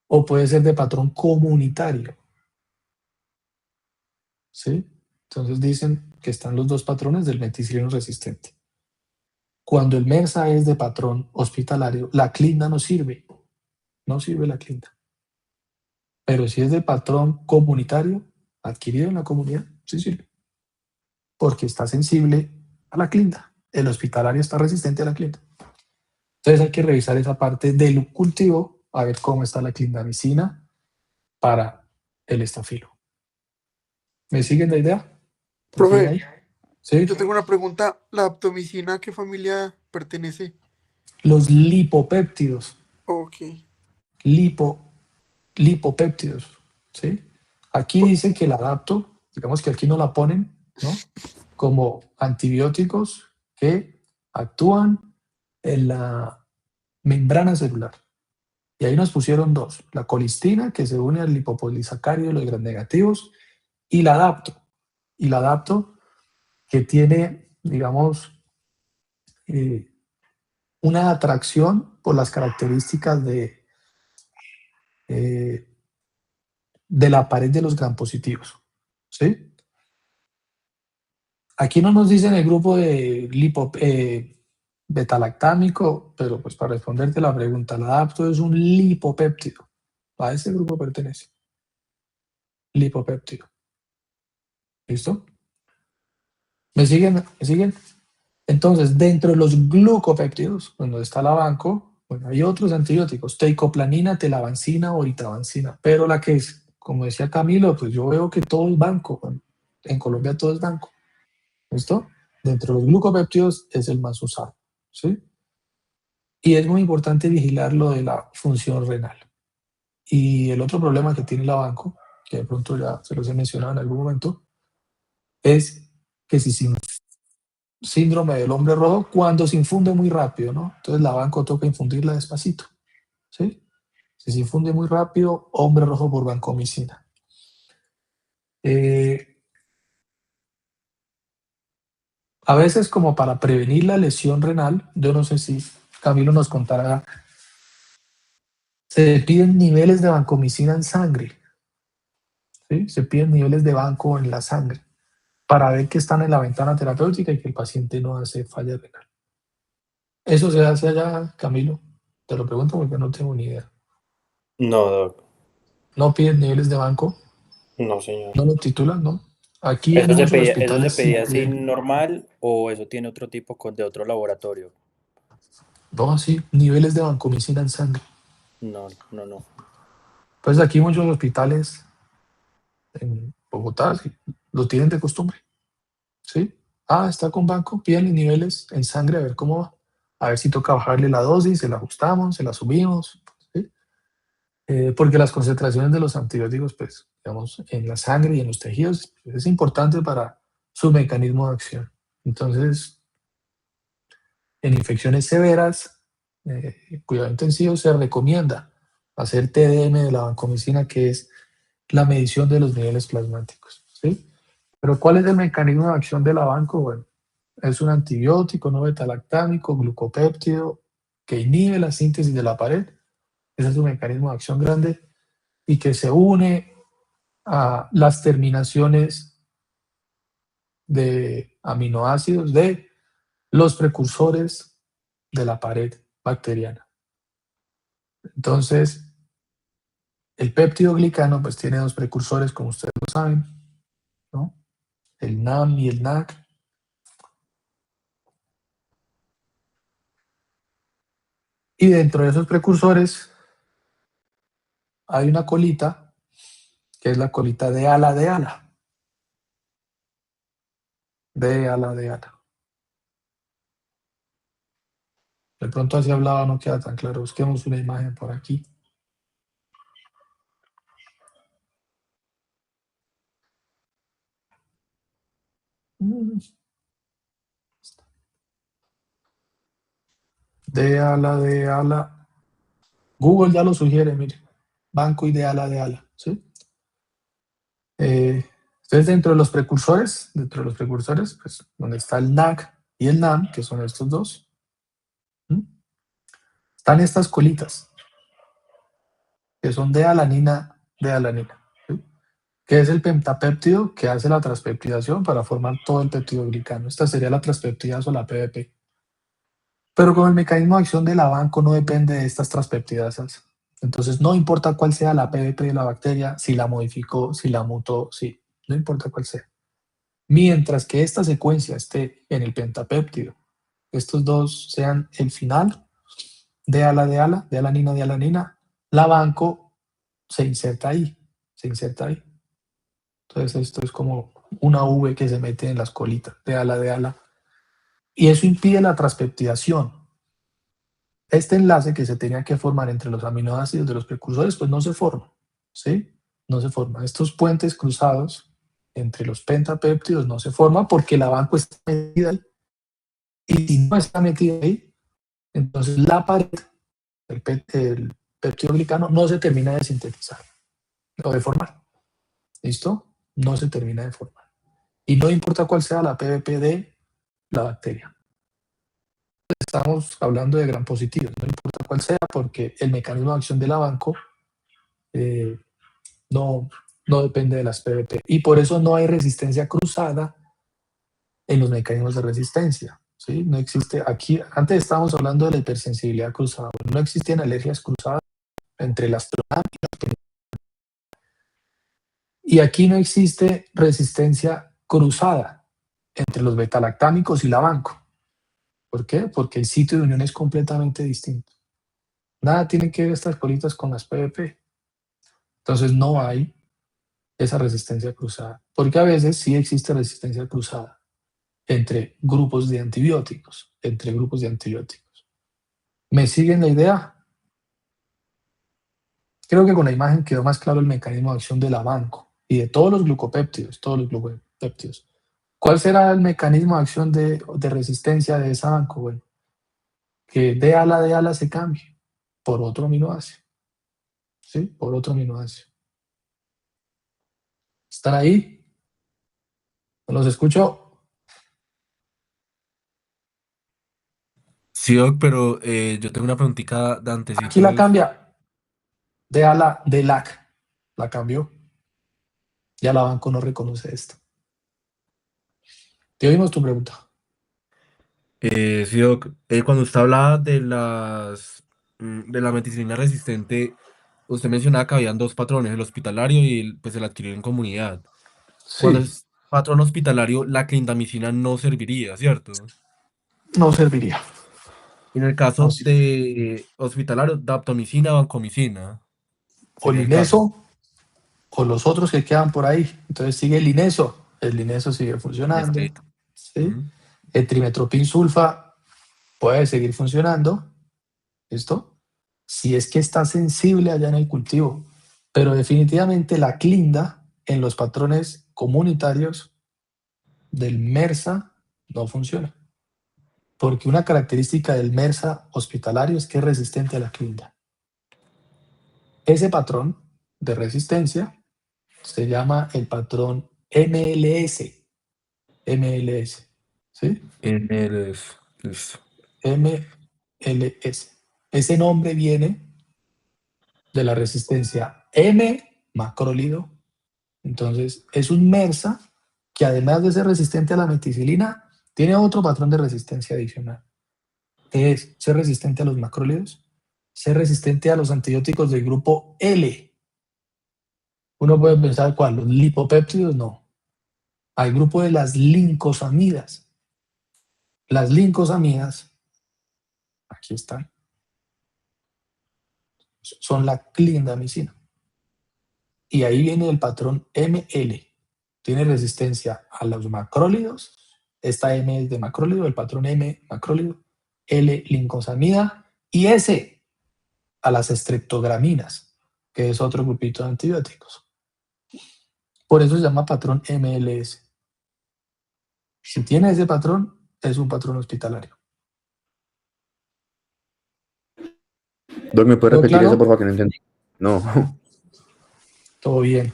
Speaker 1: o puede ser de patrón comunitario, ¿sí? Entonces dicen que están los dos patrones del meticilino resistente. Cuando el MRSA es de patrón hospitalario, la clinda no sirve la clinda. Pero si es de patrón comunitario, adquirido en la comunidad, sí sirve, porque está sensible a la clinda. El hospitalario está resistente a la clinda. Entonces hay que revisar esa parte del cultivo, a ver cómo está la clindamicina para el estafilo. ¿Me siguen la idea?
Speaker 7: Profe,
Speaker 1: ahí? ¿Sí?
Speaker 7: yo tengo una pregunta. ¿La aptomicina a qué familia pertenece?
Speaker 1: Los lipopéptidos.
Speaker 7: Ok.
Speaker 1: Lipopéptidos. ¿Sí? Aquí dicen que la adapto, digamos que aquí no la ponen, ¿no? Como antibióticos que actúan en la membrana celular. Y ahí nos pusieron dos, la colistina, que se une al lipopolisacárido de los gram negativos, y la adapto. Y la adapto que tiene, digamos, una atracción por las características de la pared de los gram positivos. ¿Sí? Aquí no nos dicen el grupo de betalactámico, pero pues para responderte la pregunta, el adapto es un lipopéptido. A ese grupo pertenece. Lipopéptido. ¿Listo? ¿Me siguen? ¿Me siguen? Entonces, dentro de los glucopéptidos, donde está la banco, bueno, hay otros antibióticos, teicoplanina, telavancina o ritravancina, pero la que es, como decía Camilo, pues yo veo que todo es banco. Bueno, en Colombia todo es banco. ¿Listo? Dentro de los glucopéptidos es el más usado. ¿Sí? Y es muy importante vigilar lo de la función renal. Y el otro problema que tiene la banco, que de pronto ya se los he mencionado en algún momento, es que si síndrome del hombre rojo, cuando se infunde muy rápido, ¿no? Entonces la banco toca infundirla despacito, ¿sí? Si se infunde muy rápido, hombre rojo por vancomicina. A veces como para prevenir la lesión renal, yo no sé si Camilo nos contará, se piden niveles de vancomicina en sangre, ¿sí? Se piden niveles de banco en la sangre para ver que están en la ventana terapéutica y que el paciente no hace falla renal. ¿Eso se hace allá, Camilo? Te lo pregunto porque no tengo ni idea.
Speaker 6: No, doc.
Speaker 1: ¿No piden niveles de banco?
Speaker 6: No, señor.
Speaker 1: ¿No lo titulan? ¿No? Aquí en
Speaker 6: ¿Eso se
Speaker 1: muchos
Speaker 6: pedía,
Speaker 1: hospitales sí
Speaker 6: así
Speaker 1: piden.
Speaker 6: normal o eso tiene otro tipo de otro laboratorio?
Speaker 1: No, sí, niveles de vancomicina en sangre.
Speaker 6: No, no, no.
Speaker 1: Pues aquí muchos hospitales en Bogotá sí, lo tienen de costumbre. ¿Sí? Ah, está con banco, pídanle niveles en sangre a ver cómo va. A ver si toca bajarle la dosis, se la ajustamos, se la subimos. ¿Sí? Porque las concentraciones de los antibióticos, pues, digamos, en la sangre y en los tejidos es importante para su mecanismo de acción. Entonces, en infecciones severas, cuidado intensivo, se recomienda hacer TDM de la vancomicina, que es la medición de los niveles plasmáticos. ¿Sí? Pero ¿cuál es el mecanismo de acción de la banco? Bueno, es un antibiótico no betalactámico, glucopéptido, que inhibe la síntesis de la pared. Ese es un mecanismo de acción grande y que se une a las terminaciones de aminoácidos de los precursores de la pared bacteriana. Entonces, el péptido glicano pues tiene dos precursores, como ustedes lo saben, ¿no? El NAM y el NAC. Y dentro de esos precursores hay una colita, que es la colita de ala de ala. De ala de ala. De pronto así hablaba no queda tan claro. Busquemos una imagen por aquí. De ala. Google ya lo sugiere, mire. Banco y de ala, ¿sí? Entonces, dentro de los precursores, pues, donde está el NAC y el NAM, que son estos dos, están estas colitas, que son de alanina, ¿sí? Que es el pentapéptido que hace la transpeptidación para formar todo el péptido glicano. Esta sería la transpeptidasa o la PBP. Pero como el mecanismo de acción de la banco no depende de estas transpeptidasas, entonces no importa cuál sea la PBP de la bacteria, si la modificó, si la mutó, sí, no importa cuál sea. Mientras que esta secuencia esté en el pentapéptido, estos dos sean el final de alanina, la banco se inserta ahí, Entonces esto es como una V que se mete en las colitas de ala. Y eso impide la transpeptidación. Este enlace que se tenía que formar entre los aminoácidos de los precursores, pues no se forma, ¿sí? No se forma. Estos puentes cruzados entre los pentapéptidos no se forman porque la banco está metida ahí. Y si no está metida ahí, entonces la pared, peptidoglicano no se termina de sintetizar o de formar. ¿Listo? No se termina de formar. Y no importa cuál sea la PVP de la bacteria. Estamos hablando de gram positivos, no importa cuál sea, porque el mecanismo de acción de la banco no depende de las PVP. Y por eso no hay resistencia cruzada en los mecanismos de resistencia. ¿Sí? No existe aquí, antes estábamos hablando de la hipersensibilidad cruzada. No existen alergias cruzadas entre las astronauta y la penicilina. Y aquí no existe resistencia cruzada entre los betalactámicos y la banco. ¿Por qué? Porque el sitio de unión es completamente distinto. Nada tiene que ver estas colitas con las PVP. Entonces no hay esa resistencia cruzada. Porque a veces sí existe resistencia cruzada entre grupos de antibióticos. ¿Me siguen la idea? Creo que con la imagen quedó más claro el mecanismo de acción de la banco y de todos los glucopéptidos. ¿Cuál será el mecanismo de acción de resistencia de esa banco? Bueno, que D ala se cambie por otro aminoácido. ¿Sí? Por otro aminoácido. ¿Están ahí? ¿No los escucho?
Speaker 3: Sí, Doc, pero yo tengo una preguntita de
Speaker 1: Aquí la
Speaker 3: antecitos.
Speaker 1: cambia. De LAC. La cambió. Ya la banco no reconoce esto. Te oímos tu pregunta.
Speaker 3: Sí, Doc, cuando usted hablaba de de la meticilina resistente, usted mencionaba que habían dos patrones, el hospitalario y pues, el adquirido en comunidad. Cuando
Speaker 1: Sí,
Speaker 3: es patrón hospitalario, la clindamicina no serviría, ¿cierto?
Speaker 1: no serviría.
Speaker 3: Y en el
Speaker 1: No,
Speaker 3: caso
Speaker 1: sí.
Speaker 3: de hospitalario, daptomicina, vancomicina,
Speaker 1: O
Speaker 3: sería el caso.
Speaker 1: Lineso o los otros que quedan por ahí. Entonces sigue el Lineso. El Lineso sigue funcionando.
Speaker 3: Este,
Speaker 1: ¿Sí?
Speaker 3: ujú.
Speaker 1: El trimetropin sulfa puede seguir funcionando. ¿Listo? Si es que está sensible allá en el cultivo. Pero definitivamente la clinda en los patrones comunitarios del MERSA no funciona. Porque una característica del MERSA hospitalario es que es resistente a la clinda. Ese patrón de resistencia se llama el patrón MLS. MLS. ¿Sí?
Speaker 3: Listo.
Speaker 1: MLS. Ese nombre viene de la resistencia M macrólido. Entonces, es un MERSA que además de ser resistente a la meticilina, tiene otro patrón de resistencia adicional. Es ser resistente a los macrólidos, ser resistente a los antibióticos del grupo L. Uno puede pensar, ¿cuál? ¿Los lipopéptidos? No. Al grupo de las lincosamidas. Las lincosamidas, aquí están, son la clindamicina. Y ahí viene el patrón ML. Tiene resistencia a los macrólidos. Esta M es de macrólido, el patrón M macrólido, L lincosamida y S a las estreptograminas, que es otro grupito de antibióticos. Por eso se llama patrón MLS. Si tiene ese patrón, es un patrón hospitalario.
Speaker 4: Doc, ¿me puede
Speaker 1: ¿Todo
Speaker 4: repetir eso,
Speaker 1: claro?
Speaker 4: por favor, que no entendí? No.
Speaker 1: Todo bien.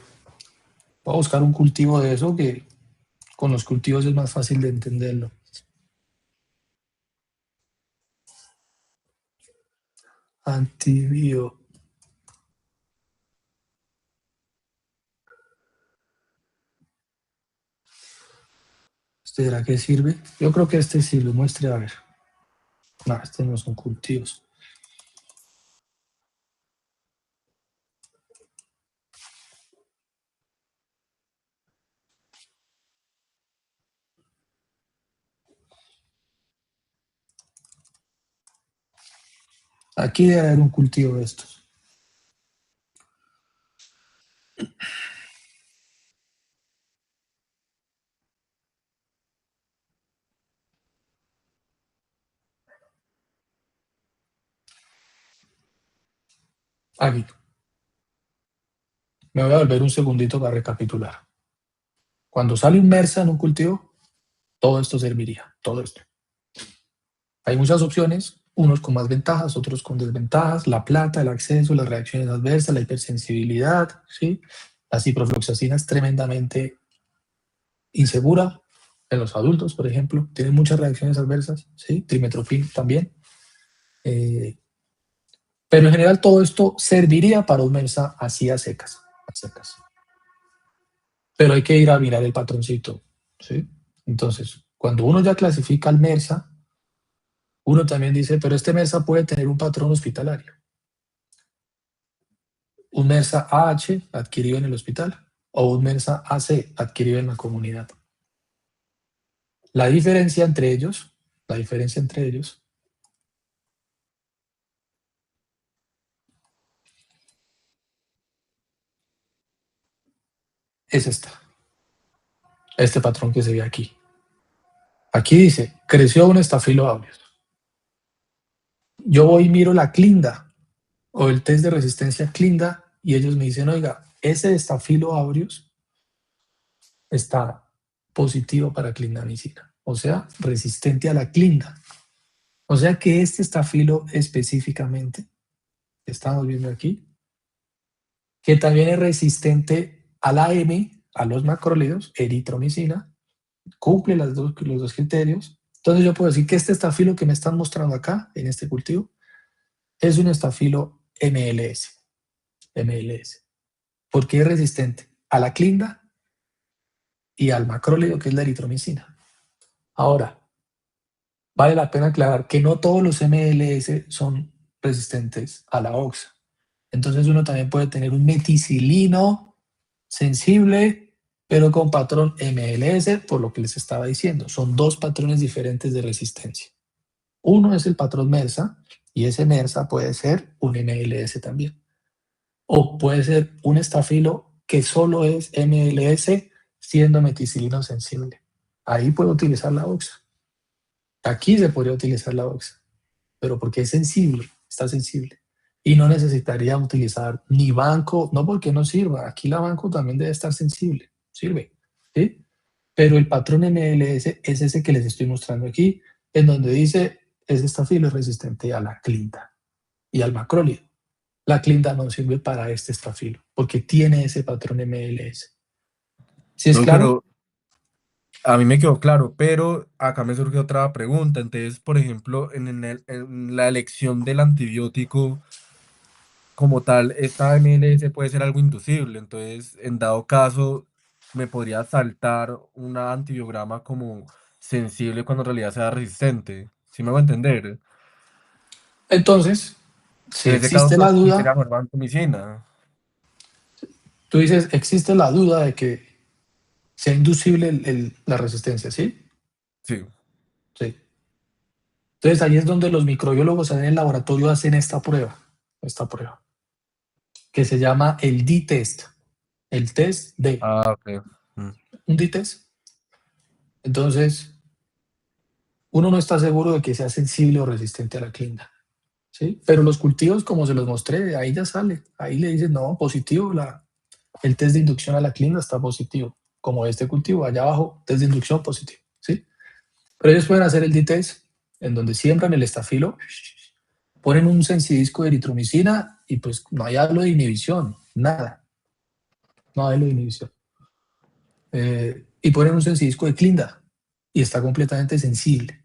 Speaker 1: Voy a buscar un cultivo de eso que con los cultivos es más fácil de entenderlo. Antibio. ¿Será que sirve? Yo creo que este sirve. Muestre a ver. No, este no son cultivos. Aquí debe haber un cultivo de estos. Aquí. Me voy a volver un segundito para recapitular. Cuando sale un MERSA en un cultivo, todo esto serviría. Todo esto. Hay muchas opciones. unos con más ventajas, otros con desventajas, la plata, el acceso, las reacciones adversas, la hipersensibilidad, ¿sí? La ciprofloxacina es tremendamente insegura en los adultos, por ejemplo, tiene muchas reacciones adversas, ¿sí? Trimethoprim también. Pero en general todo esto serviría para un MERSA así a secas, a secas. Pero hay que ir a mirar el patroncito, ¿sí? Entonces, cuando uno ya clasifica al MERSA, uno también dice, pero este MERSA puede tener un patrón hospitalario. Un MERSA AH adquirido en el hospital o un MERSA AC adquirido en la comunidad. La diferencia entre ellos es este patrón que se ve aquí. Aquí dice, creció un Staphylo aureus. Yo voy y miro la clinda o el test de resistencia clinda y ellos me dicen, oiga, ese Staphylo aureus está positivo para clindamicina, o sea, resistente a la clinda. O sea que este estafilo específicamente, que estamos viendo aquí, que también es resistente a la M, a los macrólidos, eritromicina, cumple los dos criterios. Entonces yo puedo decir que este estafilo que me están mostrando acá, en este cultivo, es un estafilo MLS. MLS. Porque es resistente a la clinda y al macrólido, que es la eritromicina. Ahora, vale la pena aclarar que no todos los MLS son resistentes a la OXA. Entonces uno también puede tener un meticilino sensible, pero con patrón MLS, por lo que les estaba diciendo. Son dos patrones diferentes de resistencia. Uno es el patrón MERSA, y ese MERSA puede ser un MLS también. O puede ser un estafilo que solo es MLS siendo meticilino sensible. Ahí puedo utilizar la OXA. Aquí se podría utilizar la OXA, pero porque es sensible, está sensible. Y no necesitaría utilizar ni banco, no porque no sirva. Aquí la banco también debe estar sensible, sirve, ¿sí? Pero el patrón MLS es ese que les estoy mostrando aquí, en donde dice, ese estafilo es resistente a la clinda y al macrólido. La clinda no sirve para este estafilo, porque tiene ese patrón MLS. ¿Sí es
Speaker 3: No,
Speaker 1: claro?
Speaker 3: pero a mí me quedó claro, pero acá me surge otra pregunta. Entonces, por ejemplo, en la elección del antibiótico como tal, esta MLS puede ser algo inducible. Entonces, en dado caso, me podría saltar un antibiograma como sensible cuando en realidad sea resistente. ¿Sí me voy a entender?
Speaker 1: Entonces, si
Speaker 3: En ese caso,
Speaker 1: existe la
Speaker 3: sí sería
Speaker 1: duda,
Speaker 3: mejor vancomicina.
Speaker 1: tú dices, existe la duda de que sea inducible la resistencia, ¿sí?
Speaker 3: Sí.
Speaker 1: Sí. Entonces ahí es donde los microbiólogos en el laboratorio hacen esta prueba, que se llama el D-test, el test D,
Speaker 3: Ah, ok. Mm.
Speaker 1: un D-test. Entonces, uno no está seguro de que sea sensible o resistente a la clinda, ¿sí? Pero los cultivos, como se los mostré, ahí ya sale, ahí le dicen, no, positivo, el test de inducción a la clinda está positivo, como este cultivo, allá abajo, test de inducción positivo, ¿sí? Pero ellos pueden hacer el D-test, en donde siembran el estafilo, ponen un sensidisco de eritromicina y pues no hay algo de inhibición, nada. No hay algo de inhibición. Y ponen un sensidisco de clinda y está completamente sensible.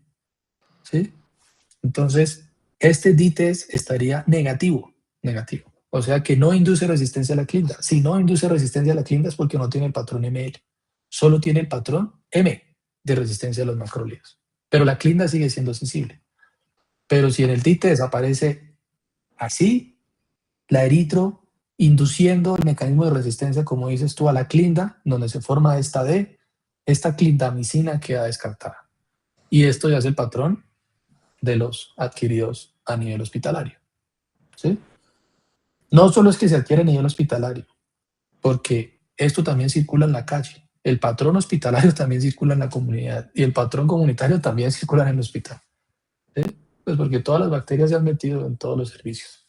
Speaker 1: ¿Sí? Entonces, este D-test estaría negativo. O sea que no induce resistencia a la clinda. Si no induce resistencia a la clinda es porque no tiene el patrón ML. Solo tiene el patrón M de resistencia a los macrólidos. Pero la clinda sigue siendo sensible. Pero si en el D-test aparece así, la eritro induciendo el mecanismo de resistencia, como dices tú, a la clinda, donde se forma esta D, esta clindamicina queda descartada. Y esto ya es el patrón de los adquiridos a nivel hospitalario. ¿Sí? No solo es que se adquiere a nivel hospitalario, porque esto también circula en la calle. El patrón hospitalario también circula en la comunidad y el patrón comunitario también circula en el hospital. ¿Sí? Pues porque todas las bacterias se han metido en todos los servicios.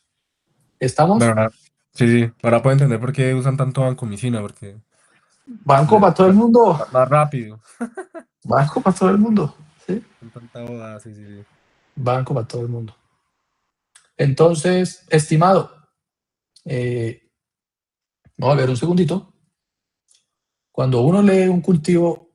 Speaker 1: ¿Estamos?
Speaker 3: Bueno, sí, sí. Ahora puedo entender por qué usan tanto vancomicina, porque
Speaker 1: Banco para todo el mundo.
Speaker 3: más rápido.
Speaker 1: Banco para todo el mundo. ¿Sí?
Speaker 3: Con tanta boda, sí, sí, sí.
Speaker 1: Banco para todo el mundo. Entonces, estimado, vamos a ver un segundito. Cuando uno lee un cultivo,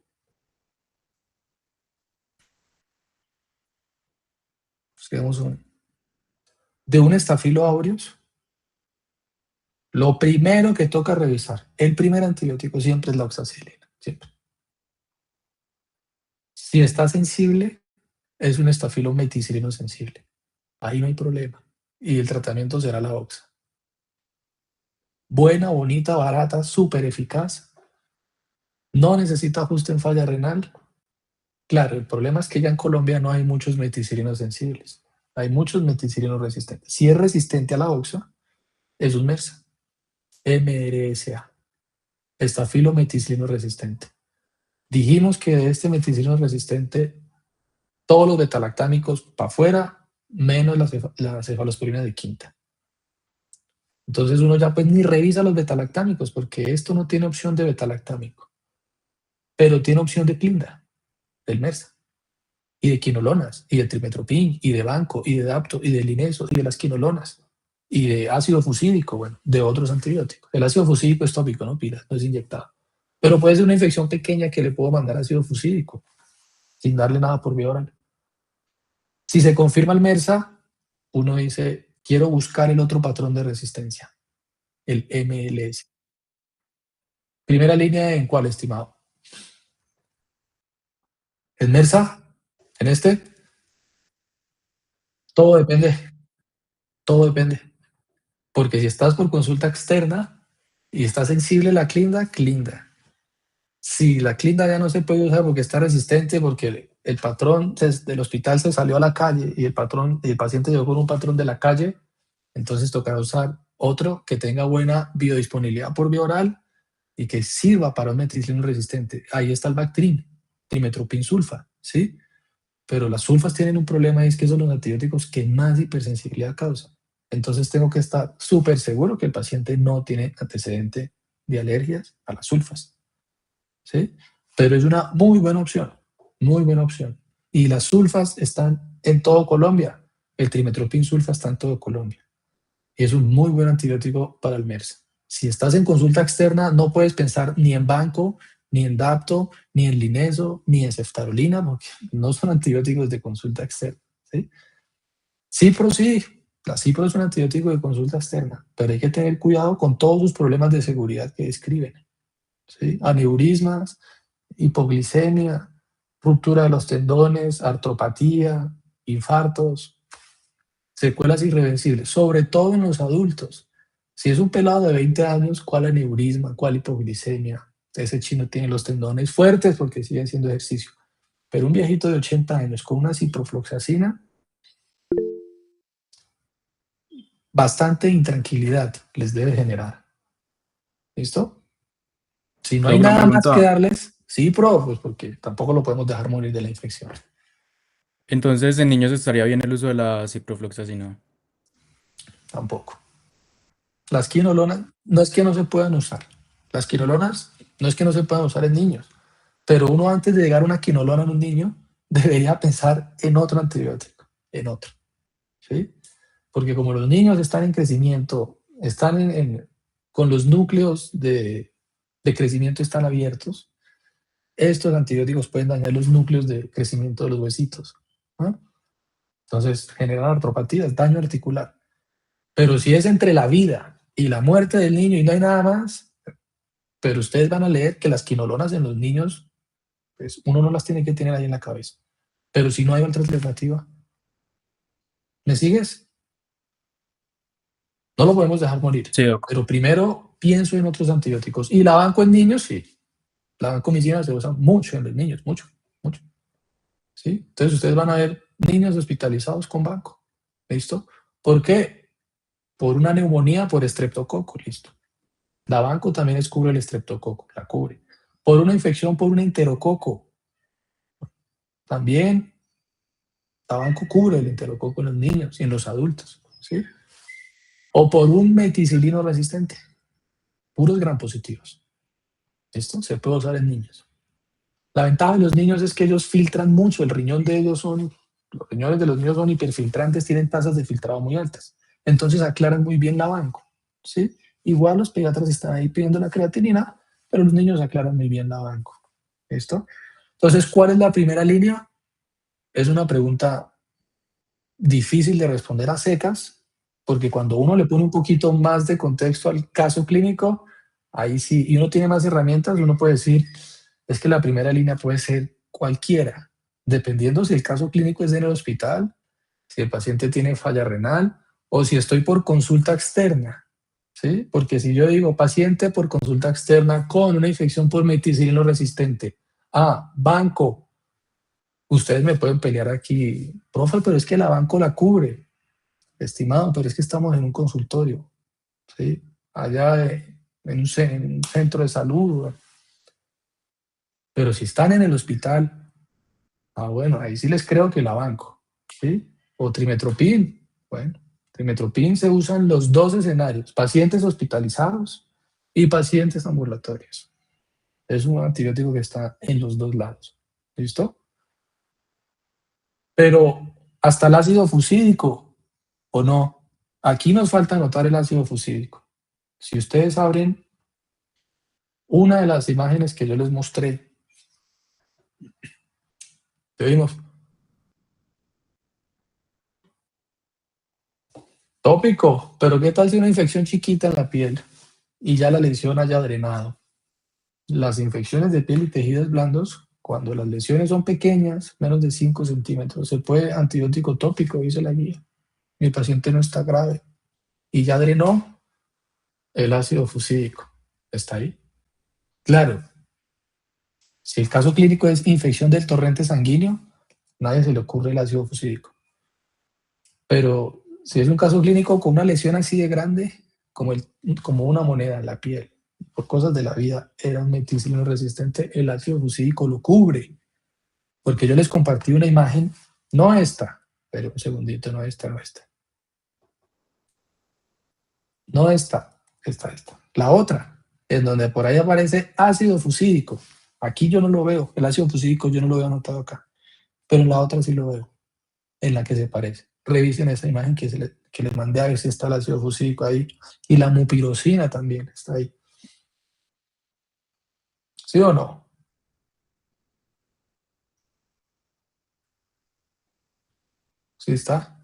Speaker 1: de un Staphylo aureus, lo primero que toca revisar, el primer antibiótico siempre es la oxacilina, siempre. Si está sensible, es un Staphylo meticilino sensible. Ahí no hay problema. Y el tratamiento será la oxa. Buena, bonita, barata, súper eficaz. No necesita ajuste en falla renal. Claro, el problema es que ya en Colombia no hay muchos meticilinos sensibles. Hay muchos meticilinos resistentes. Si es resistente a la oxa, es un MRSA. MRSA. Staphylo meticilino resistente. Dijimos que de este meticilino resistente, todos los betalactámicos para afuera, menos la cefalosporina de quinta. Entonces uno ya pues ni revisa los betalactámicos porque esto no tiene opción de betalactámico, pero tiene opción de clinda, del MRSA, y de quinolonas, y de trimetoprim, y de banco, y de dapto, y de lineso, y de las quinolonas, y de ácido fusídico, bueno, de otros antibióticos. El ácido fusídico es tópico, no pila, no es inyectado. Pero puede ser una infección pequeña que le puedo mandar ácido fusídico, sin darle nada por vía oral. Si se confirma el MRSA, uno dice, quiero buscar el otro patrón de resistencia, el MLS. Primera línea, ¿en cuál, estimado? ¿En MRSA? ¿En este? Todo depende. Todo depende. Porque si estás por consulta externa y está sensible la clinda, clinda. Si la clinda ya no se puede usar porque está resistente, porque el patrón del hospital se salió a la calle y el paciente llegó con un patrón de la calle, entonces tocará usar otro que tenga buena biodisponibilidad por vía oral y que sirva para un meticilino resistente. Ahí está el Bactrim, trimetoprim sulfa, ¿sí? Pero las sulfas tienen un problema y es que son los antibióticos que más hipersensibilidad causan. Entonces tengo que estar súper seguro que el paciente no tiene antecedente de alergias a las sulfas, ¿sí? Pero es una muy buena opción, muy buena opción. Y las sulfas están en todo Colombia. El trimetoprim sulfa está en todo Colombia. Y es un muy buen antibiótico para el MRSA. Si estás en consulta externa, no puedes pensar ni en banco, ni en dapto, ni en lineso, ni en ceftarolina, porque no son antibióticos de consulta externa, ¿sí? Cipro sí, la Cipro es un antibiótico de consulta externa, pero hay que tener cuidado con todos sus problemas de seguridad que describen, ¿sí? Aneurismas, hipoglicemia, ruptura de los tendones, artropatía, infartos, secuelas irreversibles, sobre todo en los adultos. Si es un pelado de 20 años, ¿cuál aneurisma? ¿Cuál hipoglicemia? Ese chino tiene los tendones fuertes porque sigue haciendo ejercicio. Pero un viejito de 80 años con una ciprofloxacina, bastante intranquilidad les debe generar. ¿Listo? Si no hay
Speaker 8: Una
Speaker 1: nada más que
Speaker 8: pregunta.
Speaker 1: darles, sí, pues porque tampoco lo podemos dejar morir de la infección.
Speaker 8: Entonces, en niños estaría bien el uso de la ciprofloxacina.
Speaker 1: Tampoco. Las quinolonas no es que no se puedan usar. Las quinolonas no es que no se puedan usar en niños. Pero uno antes de llegar a una quinolona en un niño debería pensar en otro antibiótico, en otro, ¿sí? Porque como los niños están en crecimiento, están con los núcleos de crecimiento están abiertos, estos antibióticos pueden dañar los núcleos de crecimiento de los huesitos, ¿no? Entonces generan artropatías, daño articular. Pero si es entre la vida y la muerte del niño y no hay nada más, pero ustedes van a leer que las quinolonas en los niños, pues uno no las tiene que tener ahí en la cabeza. Pero si no hay otra alternativa, ¿me sigues? No lo podemos dejar morir.
Speaker 8: Sí, doc.
Speaker 1: Pero primero pienso en otros antibióticos. Y la banco en niños, sí. La vancomicina se usa mucho en los niños, mucho, mucho. ¿Sí? Entonces ustedes van a ver niños hospitalizados con banco. ¿Listo? ¿Por qué? Por una neumonía por estreptococo, listo. La banco también cubre el estreptococo, la cubre. Por una infección por un enterococo, también la banco cubre el enterococo en los niños y en los adultos, ¿sí? O por un meticilino resistente, puros gram positivos. ¿Listo? Se puede usar en niños. La ventaja de los niños es que ellos filtran mucho, el riñón de ellos son Los riñones de los niños son hiperfiltrantes, tienen tasas de filtrado muy altas. Entonces aclaran muy bien la banco, ¿sí? Igual los pediatras están ahí pidiendo la creatinina, pero los niños aclaran muy bien la banco. ¿Listo? Entonces, ¿cuál es la primera línea? Es una pregunta difícil de responder a secas, porque cuando uno le pone un poquito más de contexto al caso clínico, ahí sí, y uno tiene más herramientas, uno puede decir, es que la primera línea puede ser cualquiera, dependiendo si el caso clínico es en el hospital, si el paciente tiene falla renal o si estoy por consulta externa, ¿sí? Porque si yo digo paciente por consulta externa con una infección por meticilino resistente, banco, ustedes me pueden pelear aquí, profe, pero es que la banco la cubre, estimado, pero es que estamos en un consultorio, ¿sí? Allá en un centro de salud, pero si están en el hospital, bueno, ahí sí les creo que la banco, ¿sí? O trimetoprim, bueno, trimetoprim se usa en los dos escenarios, pacientes hospitalizados y pacientes ambulatorios. Es un antibiótico que está en los dos lados, ¿listo? Pero hasta el ácido fusídico, ¿o no? Aquí nos falta anotar el ácido fusídico. Si ustedes abren una de las imágenes que yo les mostré, te vimos. Tópico, pero ¿qué tal si una infección chiquita en la piel y ya la lesión haya drenado? Las infecciones de piel y tejidos blandos, cuando las lesiones son pequeñas, menos de 5 centímetros, se puede antibiótico tópico, dice la guía. Mi paciente no está grave y ya drenó, el ácido fusídico. ¿Está ahí? Claro, si el caso clínico es infección del torrente sanguíneo, nadie se le ocurre el ácido fusídico. Pero si es un caso clínico con una lesión así de grande, como una moneda en la piel, por cosas de la vida, era un meticilino resistente, el ácido fusídico lo cubre. Porque yo les compartí una imagen, no esta, pero un segundito, no esta. No esta. La otra, en donde por ahí aparece ácido fusídico. Aquí yo no lo veo, el ácido fusídico yo no lo veo anotado acá, pero en la otra sí lo veo, en la que se parece. Revisen esa imagen que les mandé a ver si está el ácido fusídico ahí. Y la mupirocina también está ahí. ¿Sí o no? ¿Sí está?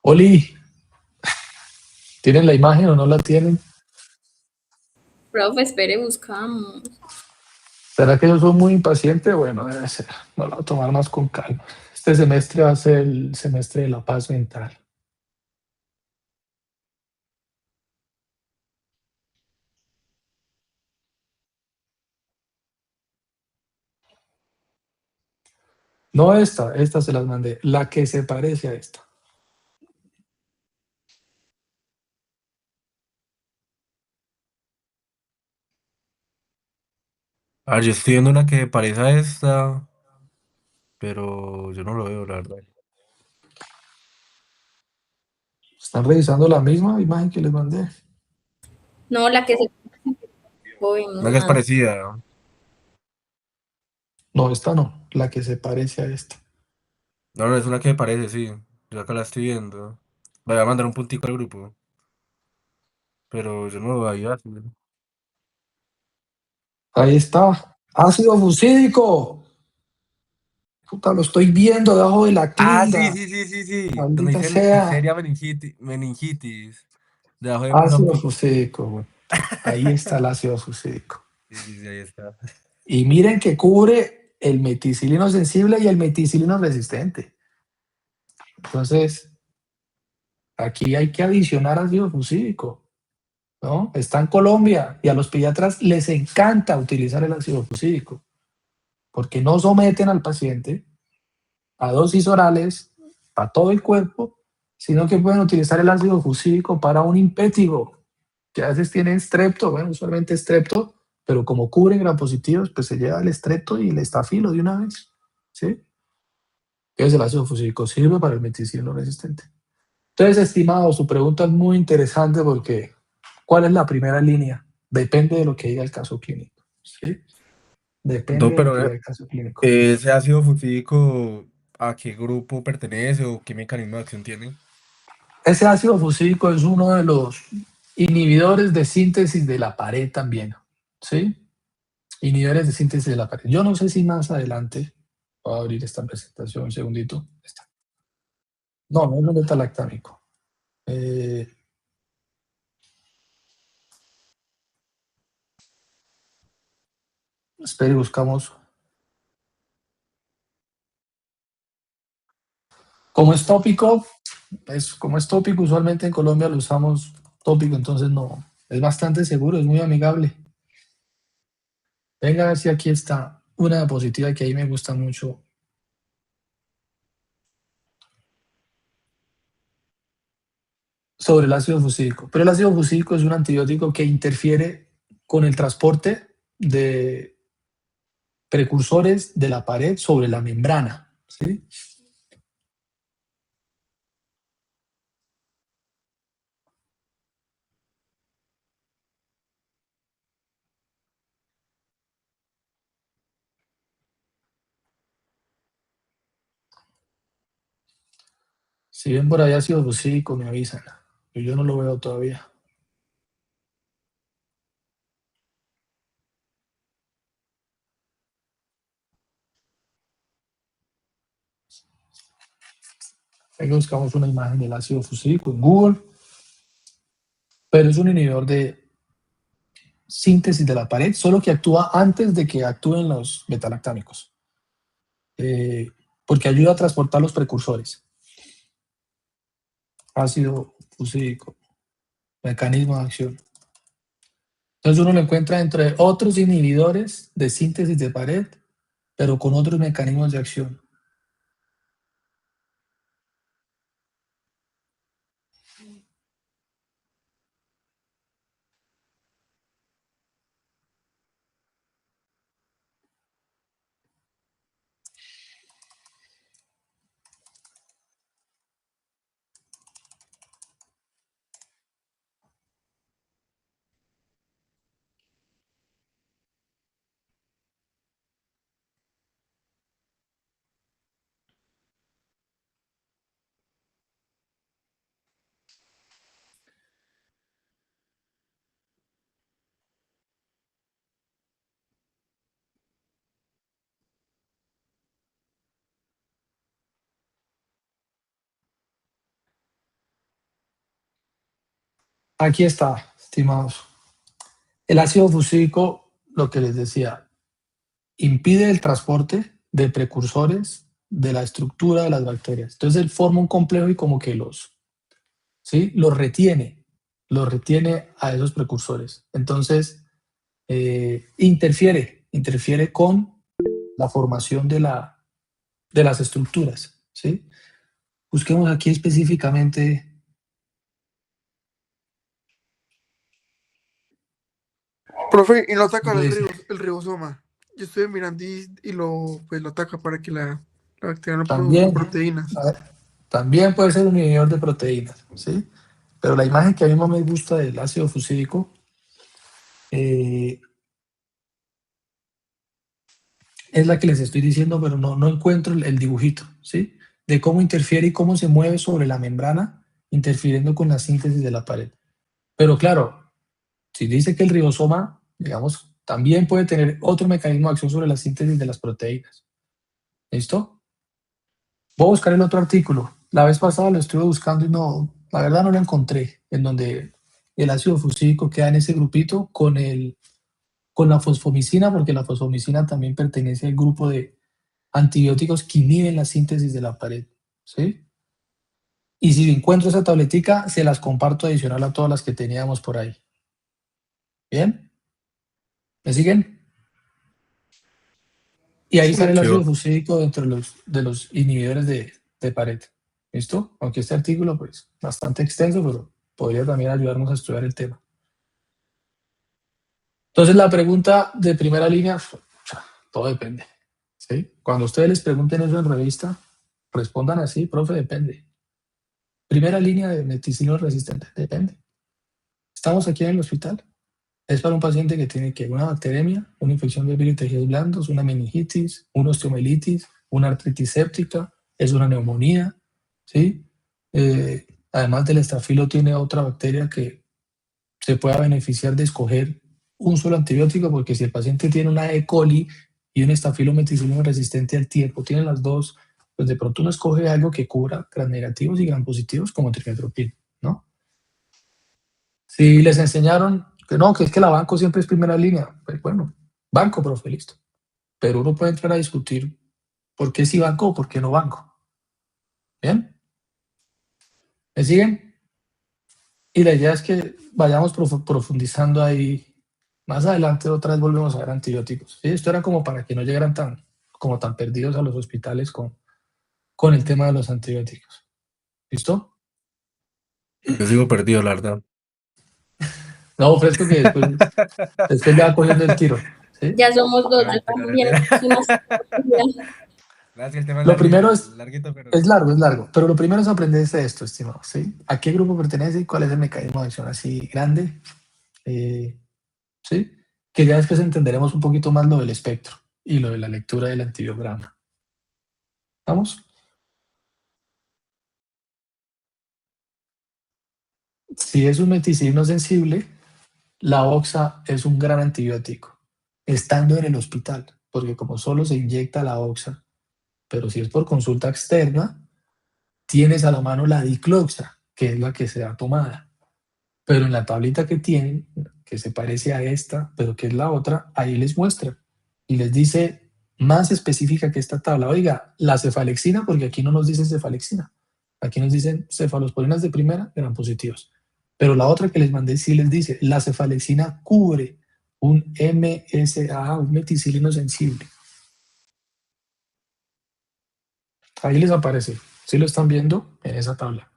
Speaker 1: Oli, ¿tienen la imagen o no la tienen?
Speaker 2: Profe, espere, buscamos.
Speaker 1: ¿Será que yo soy muy impaciente? Bueno, debe ser. No lo voy a tomar más con calma. Este semestre va a ser el semestre de la paz mental. No esta se las mandé, la que se parece a esta.
Speaker 3: A ver, yo estoy viendo una que parece a esta, pero yo no lo veo, la verdad.
Speaker 1: ¿Están revisando la misma imagen que les mandé?
Speaker 2: No, la que se...
Speaker 3: Una que es parecida.
Speaker 1: No, esta no, la que se parece a esta.
Speaker 3: No, es una que me parece, sí. Yo acá la estoy viendo. Voy a mandar un puntico al grupo, pero yo no lo veo ahí.
Speaker 1: Ahí está. Ácido fusídico. Puta, lo estoy viendo debajo de la
Speaker 3: Sí,
Speaker 1: clínica.
Speaker 3: sí. Donde
Speaker 1: Maldita
Speaker 3: dice
Speaker 1: sea.
Speaker 3: listeria meningitis. Debajo de
Speaker 1: Ácido fusídico, güey. Ahí está el ácido fusídico.
Speaker 3: Sí, ahí está.
Speaker 1: Y miren que cubre el meticilino sensible y el meticilino resistente. Entonces, aquí hay que adicionar ácido fusídico, ¿no? Está en Colombia y a los pediatras les encanta utilizar el ácido fusídico porque no someten al paciente a dosis orales para todo el cuerpo, sino que pueden utilizar el ácido fusídico para un impétigo, que a veces tiene estrepto, bueno, usualmente estrepto, pero como cubren grampositivos, pues se lleva el estrepto y el estafilo de una vez, ¿sí? Entonces el ácido fusídico sirve para el meticilino resistente. Entonces, estimado, su pregunta es muy interesante porque ¿cuál es la primera línea? Depende de lo que diga el caso clínico, ¿sí? Depende
Speaker 3: No,
Speaker 1: de lo que
Speaker 3: pero
Speaker 1: diga el caso clínico.
Speaker 3: ese ácido futídico, ¿a qué grupo pertenece o qué mecanismo de acción tiene?
Speaker 1: Ese ácido fusílico es uno de los inhibidores de síntesis de la pared también, ¿sí? Inhibidores de síntesis de la pared. Yo no sé si más adelante, voy a abrir esta presentación un segundito. No, no es un beta-lactámico. Espere, buscamos. Como es tópico, usualmente en Colombia lo usamos tópico, entonces no, es bastante seguro, es muy amigable. Venga a ver si aquí está una diapositiva que ahí me gusta mucho. Sobre el ácido fusílico. Pero el ácido fusílico es un antibiótico que interfiere con el transporte de precursores de la pared sobre la membrana, ¿sí? Si ven por ahí ácido fusílico, me avisan. Yo no lo veo todavía. Ahí buscamos una imagen del ácido fusílico en Google, pero es un inhibidor de síntesis de la pared, solo que actúa antes de que actúen los betalactámicos, porque ayuda a transportar los precursores. Ácido fusílico, mecanismo de acción. Entonces uno lo encuentra entre otros inhibidores de síntesis de pared, pero con otros mecanismos de acción. Aquí está, estimados. El ácido fusílico, lo que les decía, impide el transporte de precursores de la estructura de las bacterias. Entonces él forma un complejo y como que ¿sí? Los retiene a esos precursores. Entonces interfiere con la formación de las estructuras, ¿sí? Busquemos aquí específicamente.
Speaker 7: Profe, y lo ataca
Speaker 1: ¿Qué dice?
Speaker 7: el ribosoma. Yo estoy mirando y pues lo ataca para que la bacteria no produzca
Speaker 1: También,
Speaker 7: proteínas.
Speaker 1: a ver, también puede ser un inhibidor de proteínas, ¿sí? Pero la imagen que a mí más me gusta del ácido fusílico es la que les estoy diciendo, pero no encuentro el dibujito, ¿sí? De cómo interfiere y cómo se mueve sobre la membrana, interfiriendo con la síntesis de la pared. Pero claro, si dice que el ribosoma, digamos, también puede tener otro mecanismo de acción sobre la síntesis de las proteínas. ¿Listo? Voy a buscar el otro artículo. La vez pasada lo estuve buscando y no, la verdad no lo encontré, en donde el ácido fusílico queda en ese grupito con la fosfomicina, porque la fosfomicina también pertenece al grupo de antibióticos que inhiben la síntesis de la pared, ¿sí? Y si encuentro esa tabletica, se las comparto adicional a todas las que teníamos por ahí. ¿Bien? ¿Me siguen? Y ahí sale el
Speaker 3: Sí,
Speaker 1: ácido fusílico dentro de los inhibidores de pared. ¿Listo? Aunque este artículo, pues, bastante extenso, pero podría también ayudarnos a estudiar el tema. Entonces, la pregunta de primera línea, todo depende, ¿sí? Cuando ustedes les pregunten eso en revista, respondan así, profe, depende. Primera línea de meticilino resistente, depende. Estamos aquí en el hospital, Es para un paciente que tiene que una bacteremia, una infección de virus y tejidos blandos, una meningitis, una osteomielitis, una artritis séptica, es una neumonía, ¿sí? Además del estafilo tiene otra bacteria que se pueda beneficiar de escoger un solo antibiótico, porque si el paciente tiene una E. coli y un estafilo meticilino resistente al tiempo, tiene las dos, pues de pronto uno escoge algo que cubra gram negativos y gram positivos como trimethoprim, ¿no? Si les enseñaron que no, que es que la banco siempre es primera línea, pues bueno, banco, profe, listo. Pero uno puede entrar a discutir por qué sí banco o por qué no banco. ¿Bien? ¿Me siguen? Y la idea es que vayamos profundizando ahí. Más adelante otra vez volvemos a ver antibióticos. ¿Sí? Esto era como para que no llegaran tan perdidos a los hospitales con el tema de los antibióticos. ¿Listo?
Speaker 3: Yo sigo perdido, la verdad.
Speaker 1: No, ofrezco que después ya va cogiendo el tiro. ¿Sí?
Speaker 2: Ya somos dos, yo
Speaker 3: Mentira,
Speaker 2: también.
Speaker 3: mentira. Gracias, el tema es
Speaker 1: Lo primero
Speaker 3: larguito, pero...
Speaker 1: es largo, pero lo primero es aprenderse esto, estimado, ¿sí? ¿A qué grupo pertenece y cuál es el mecanismo de acción así grande? ¿Sí? Que ya después entenderemos un poquito más lo del espectro y lo de la lectura del antibiograma. ¿Vamos? Si es un meticilino sensible, la oxa es un gran antibiótico, estando en el hospital, porque como solo se inyecta la oxa, pero si es por consulta externa, tienes a la mano la dicloxa, que es la que se da tomada. Pero en la tablita que tienen, que se parece a esta, pero que es la otra, ahí les muestra y les dice más específica que esta tabla. Oiga, la cefalexina, porque aquí no nos dicen cefalexina, aquí nos dicen cefalosporinas de primera, eran positivos. Pero la otra que les mandé sí les dice, la cefalexina cubre un MSA, un meticilino sensible. Ahí les aparece, ¿sí lo están viendo en esa tabla?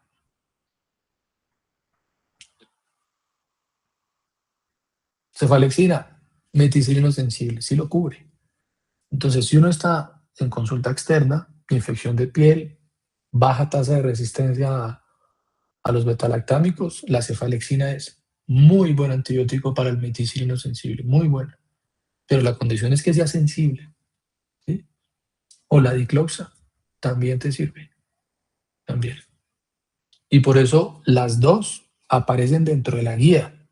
Speaker 1: Cefalexina, meticilino sensible, sí lo cubre. Entonces, si uno está en consulta externa, infección de piel, baja tasa de resistencia a los betalactámicos, la cefalexina es muy buen antibiótico para el meticilino sensible, muy bueno. Pero la condición es que sea sensible, ¿sí? O la dicloxa también te sirve, también. Y por eso las dos aparecen dentro de la guía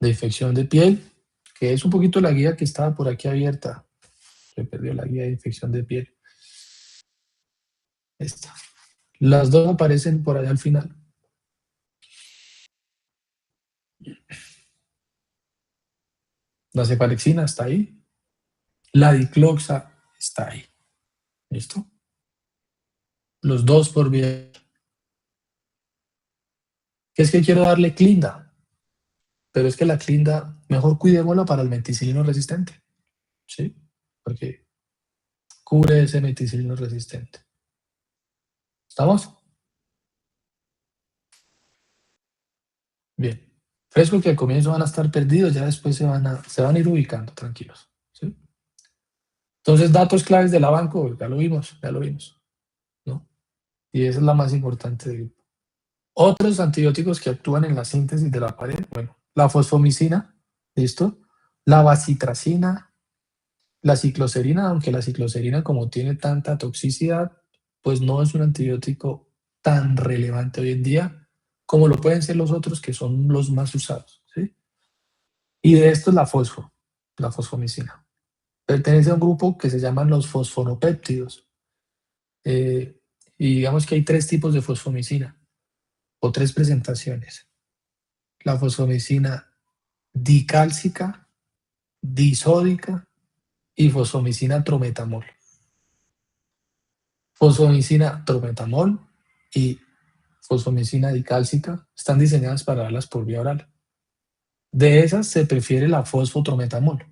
Speaker 1: de infección de piel, que es un poquito la guía que estaba por aquí abierta. Se perdió la guía de infección de piel. Esta. Las dos aparecen por allá al final. La cefalexina está ahí. La dicloxa está ahí. ¿Listo? Los dos por vía. ¿Qué es que quiero darle clinda? Pero es que la clinda, mejor cuidémosla para el meticilino resistente. ¿Sí? Porque cubre ese meticilino resistente. ¿Estamos? Bien. Fresco que al comienzo van a estar perdidos, ya después se van a ir ubicando, tranquilos. ¿Sí? Entonces, datos claves de la banco, ya lo vimos, ¿no? Y esa es la más importante. Otros antibióticos que actúan en la síntesis de la pared, bueno, la fosfomicina, ¿listo? La bacitracina, la cicloserina, aunque la cicloserina como tiene tanta toxicidad, pues no es un antibiótico tan relevante hoy en día como lo pueden ser los otros que son los más usados, ¿sí? Y de esto es la fosfomicina. Pertenece a un grupo que se llaman los fosfonopéptidos. Y digamos que hay tres tipos de fosfomicina o tres presentaciones. La fosfomicina dicálcica, disódica y fosfomicina trometamol. Fosfomicina trometamol y fosfomicina dicálcica están diseñadas para darlas por vía oral. De esas se prefiere la fosfotrometamol,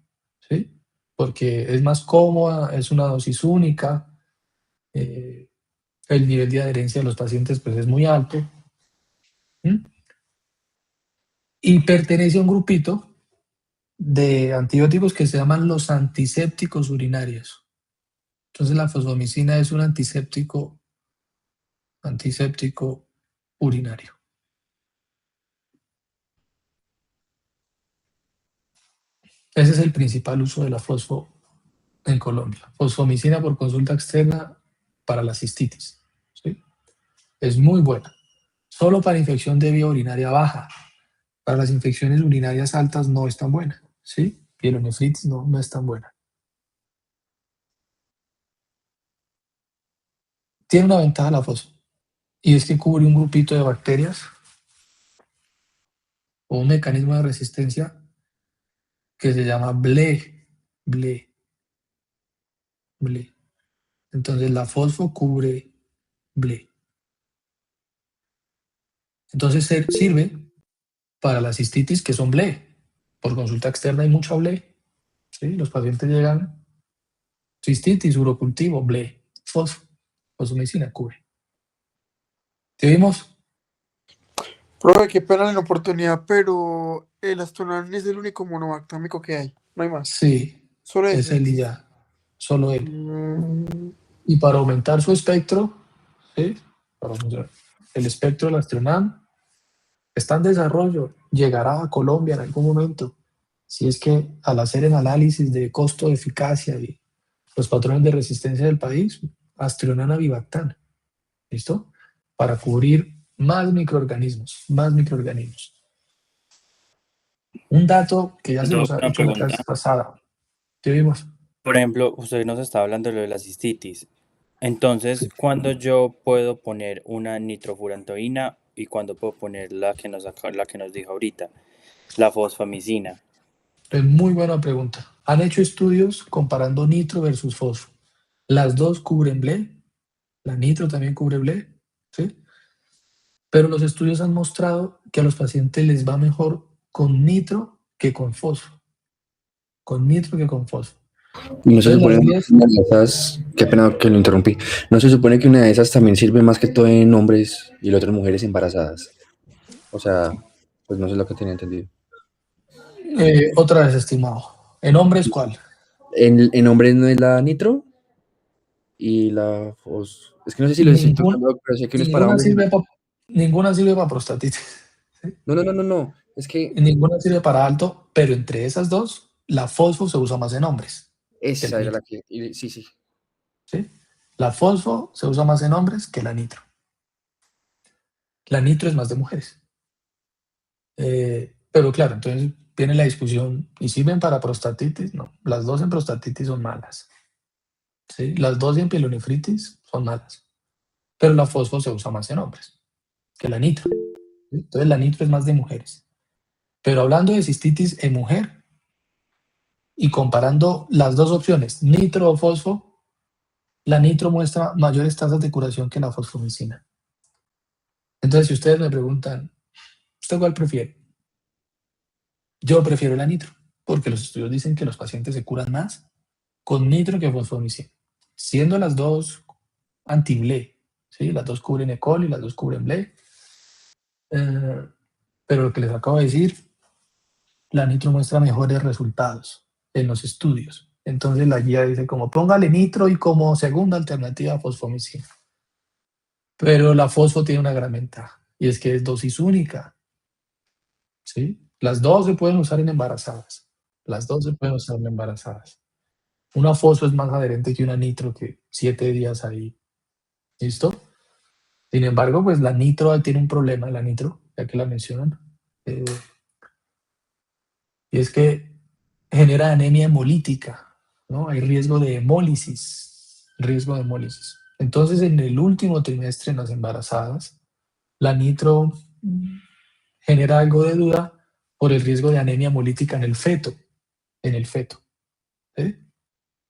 Speaker 1: ¿sí? Porque es más cómoda, es una dosis única, el nivel de adherencia de los pacientes pues, es muy alto. Y pertenece a un grupito de antibióticos que se llaman los antisépticos urinarios. Entonces la fosfomicina es un antiséptico urinario. Ese es el principal uso de la fosfo en Colombia. Fosfomicina por consulta externa para la cistitis. ¿Sí? Es muy buena. Solo para infección de vía urinaria baja. Para las infecciones urinarias altas no es tan buena. ¿Sí? Pielonefritis no es tan buena. Tiene una ventaja la fosfo, y es que cubre un grupito de bacterias o un mecanismo de resistencia que se llama BLE. BLE. BLE. Entonces la fosfo cubre BLE. Entonces sirve para la cistitis, que son BLE. Por consulta externa hay mucha BLE. ¿Sí? Los pacientes llegan, cistitis, urocultivo, BLE, fosfomicina cubre. ¿Te vimos?
Speaker 7: Profe, qué pena la inoportunidad, pero el Astronan es el único monobactámico que hay. No hay más.
Speaker 1: Sí,
Speaker 7: Solo
Speaker 1: es
Speaker 7: ese.
Speaker 1: él y ya. Solo él.
Speaker 7: Mm,
Speaker 1: Y para aumentar su espectro, ¿sí? Para aumentar el espectro del Astronam, está en desarrollo, llegará a Colombia en algún momento. Si es que al hacer el análisis de costo de eficacia y los patrones de resistencia del país, Astronam Avibactam, ¿listo? Para cubrir más microorganismos, más microorganismos. Un dato que ya se
Speaker 6: Tengo
Speaker 1: nos ha
Speaker 6: una
Speaker 1: hecho en la
Speaker 6: pregunta.
Speaker 1: clase pasada. ¿Te vimos?
Speaker 6: Por ejemplo, usted nos estaba hablando de lo de la cistitis. Entonces,
Speaker 1: Sí.
Speaker 6: ¿cuándo yo puedo poner una nitrofurantoína y cuándo puedo poner la que nos dijo ahorita, la fosfamicina?
Speaker 1: Es muy buena pregunta. Han hecho estudios comparando nitro versus fosfo. Las dos cubren BLE, la nitro también cubre BLE, ¿sí? Pero los estudios han mostrado que a los pacientes les va mejor con nitro que con fosfo. Con nitro que con fosfo.
Speaker 4: Y no se
Speaker 1: Entonces
Speaker 4: supone
Speaker 1: las
Speaker 4: que
Speaker 1: guías,
Speaker 4: una de esas, qué pena que lo interrumpí, no se supone que una de esas también sirve más que todo en hombres y la otra en mujeres embarazadas. O sea, pues no sé lo que tenía entendido.
Speaker 1: otra vez estimado. ¿En hombres cuál?
Speaker 4: En hombres no es la nitro y es que no sé si lo estoy
Speaker 1: Ningún,
Speaker 4: tocando, pero sé que uno es para
Speaker 1: ninguna
Speaker 4: hombres.
Speaker 1: sirve para ninguna sirve para prostatitis. ¿Sí?
Speaker 4: No. Es que
Speaker 1: Ninguna sirve para alto, pero entre esas dos, la fosfo se usa más en hombres que la
Speaker 4: esa era la
Speaker 1: nitro.
Speaker 4: que. Sí.
Speaker 1: ¿Sí? La fosfo se usa más en hombres que la nitro. La nitro es más de mujeres. Pero claro, entonces viene la discusión, ¿y sirven para prostatitis? No, las dos en prostatitis son malas. ¿Sí? Las dos en pielonefritis son malas. Pero la fosfo se usa más en hombres que la nitro. ¿Sí? Entonces la nitro es más de mujeres. Pero hablando de cistitis en mujer y comparando las dos opciones, nitro o fosfo, la nitro muestra mayores tasas de curación que la fosfomicina. Entonces, si ustedes me preguntan, ¿usted cuál prefiere? Yo prefiero la nitro, porque los estudios dicen que los pacientes se curan más con nitro que fosfomicina, siendo las dos anti-BLE, ¿sí? Las dos cubren E. coli, las dos cubren BLE, pero lo que les acabo de decir, la nitro muestra mejores resultados en los estudios. Entonces la guía dice como póngale nitro y como segunda alternativa fosfomicina. Pero la fosfo tiene una gran ventaja, y es que es dosis única, ¿sí? Las dos se pueden usar en embarazadas. Las dos se pueden usar en embarazadas. Una fosfo es más adherente que una nitro, que 7 días ahí. ¿Listo? Sin embargo, pues la nitro tiene un problema, la nitro, ya que la mencionan. Y es que genera anemia hemolítica, ¿no? Hay riesgo de hemólisis, riesgo de hemólisis. Entonces, en el último trimestre en las embarazadas, la nitro genera algo de duda por el riesgo de anemia hemolítica en el feto, en el feto. ¿Sí?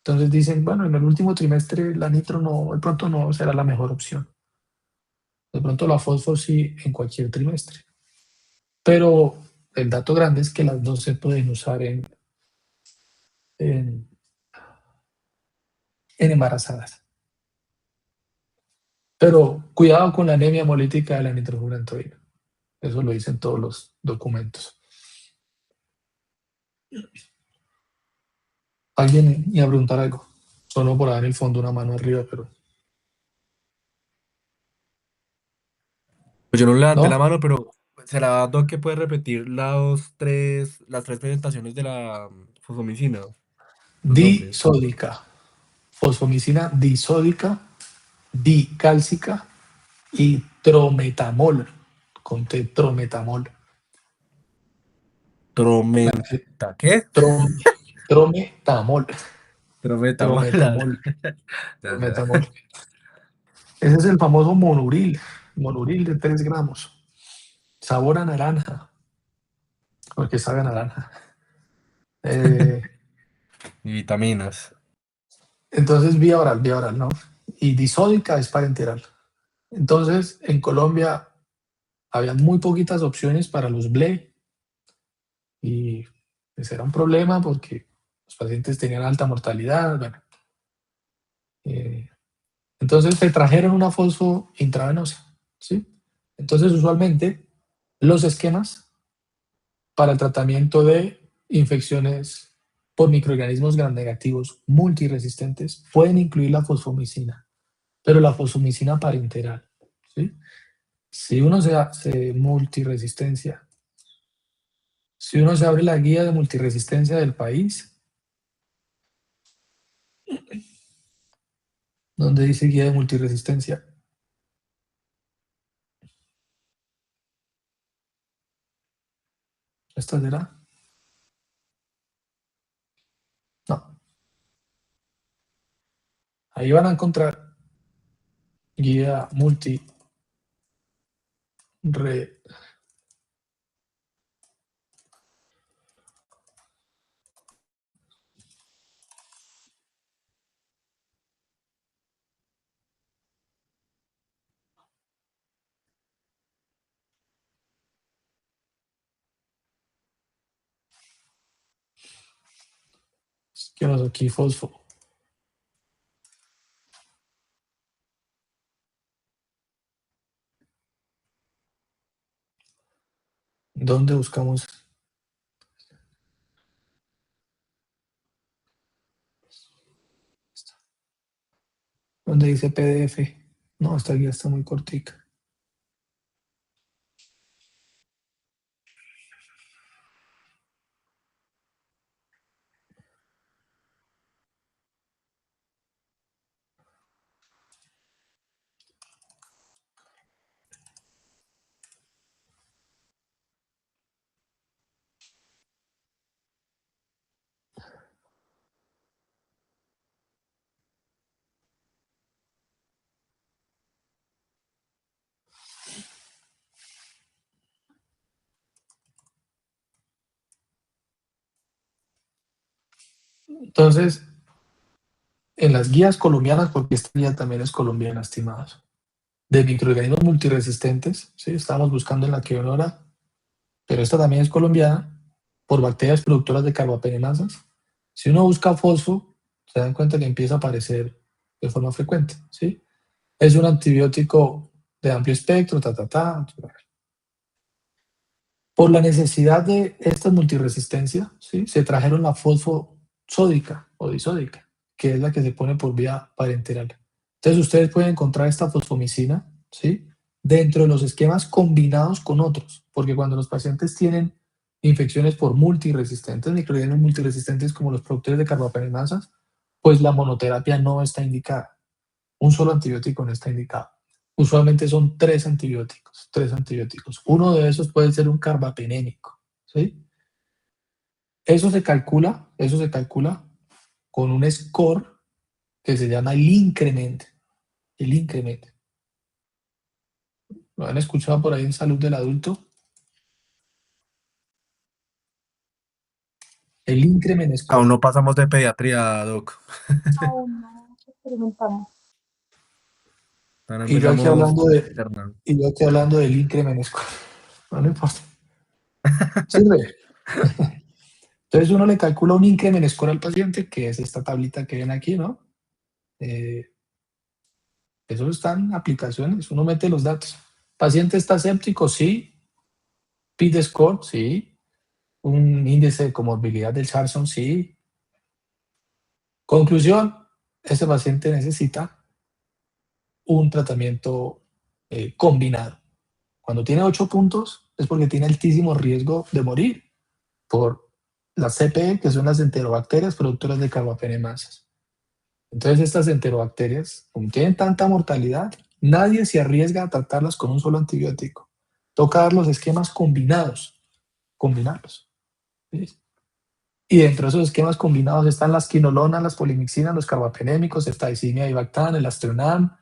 Speaker 1: Entonces dicen, bueno, en el último trimestre la nitro no, de pronto no será la mejor opción. De pronto la fosfo sí en cualquier trimestre. Pero el dato grande es que las dos se pueden usar en, en embarazadas. Pero cuidado con la anemia hemolítica de la nitrofurantoína. Eso lo dicen todos los documentos. ¿Alguien iba a preguntar algo? Solo por ahí en el fondo una mano arriba, pero
Speaker 3: Pues yo no levanté la
Speaker 1: ¿no?
Speaker 3: mano, pero ¿será, Doc, que puede repetir las tres presentaciones de la fosfomicina. Los nombres.
Speaker 1: Disódica, fosfomicina disódica, dicálcica y trometamol, con T, trometamol.
Speaker 3: Tromenta, ¿qué?
Speaker 1: Trometamol,
Speaker 3: Trometamol.
Speaker 1: trometamol,
Speaker 3: Ya, ya.
Speaker 1: trometamol. Ese es el famoso monuril de 3 gramos. Sabor a naranja, porque sabe a naranja.
Speaker 3: Y vitaminas.
Speaker 1: Entonces, vía oral, ¿no? Y disódica es parenteral. Entonces, en Colombia había muy poquitas opciones para los BLE y ese era un problema porque los pacientes tenían alta mortalidad. Bueno, entonces se trajeron una fosfo intravenosa, ¿sí? Entonces, usualmente, los esquemas para el tratamiento de infecciones por microorganismos gram negativos multiresistentes pueden incluir la fosfomicina, pero la fosfomicina parenteral, ¿sí? Si uno se hace multiresistencia, si uno se abre la guía de multiresistencia del país, donde dice guía de multiresistencia, ¿esta será? No. Ahí van a encontrar guía multi ¿qué más aquí? Fosfo. ¿Dónde buscamos? ¿Dónde dice PDF? No, esta guía está muy cortica. Entonces, en las guías colombianas, porque esta guía también es colombiana, estimados, de microorganismos multiresistentes, ¿sí? Estábamos buscando en la que honora, pero esta también es colombiana, por bacterias productoras de carbapenemasas. Si uno busca fosfo, se dan cuenta que empieza a aparecer de forma frecuente, ¿sí? Es un antibiótico de amplio espectro, Por la necesidad de esta multiresistencia, ¿sí? Se trajeron la fosfosódica o disódica, que es la que se pone por vía parenteral. Entonces ustedes pueden encontrar esta fosfomicina, ¿sí? Dentro de los esquemas combinados con otros, porque cuando los pacientes tienen infecciones por multiresistentes, microorganismos multiresistentes como los productores de carbapenemasas, pues la monoterapia no está indicada. Un solo antibiótico no está indicado. Usualmente son 3 antibióticos. Uno de esos puede ser un carbapenémico, ¿sí? Eso se calcula con un score que se llama el increment. El increment. ¿Lo han escuchado por ahí en salud del adulto? El increment score.
Speaker 3: Aún no pasamos de pediatría, Doc.
Speaker 2: Aún no experimentamos.
Speaker 3: Ahora
Speaker 1: Y yo aquí
Speaker 3: empezamos
Speaker 1: hablando del increment score. No importa. Sirve. Entonces uno le calcula un increment score al paciente, que es esta tablita que ven aquí, ¿no? Eso está en aplicaciones, uno mete los datos. ¿Paciente está séptico? Sí. PID score, sí. Un índice de comorbilidad del Charson, sí. Conclusión, ese paciente necesita un tratamiento combinado. Cuando tiene 8 puntos es porque tiene altísimo riesgo de morir por las CPE, que son las enterobacterias productoras de carbapenemasas. Entonces estas enterobacterias, como tienen tanta mortalidad, nadie se arriesga a tratarlas con un solo antibiótico. Toca dar los esquemas combinados, combinarlos. ¿Sí? Y dentro de esos esquemas combinados están las quinolonas, las polimixinas, los carbapenémicos, ceftaiximia y bactam, el astronam.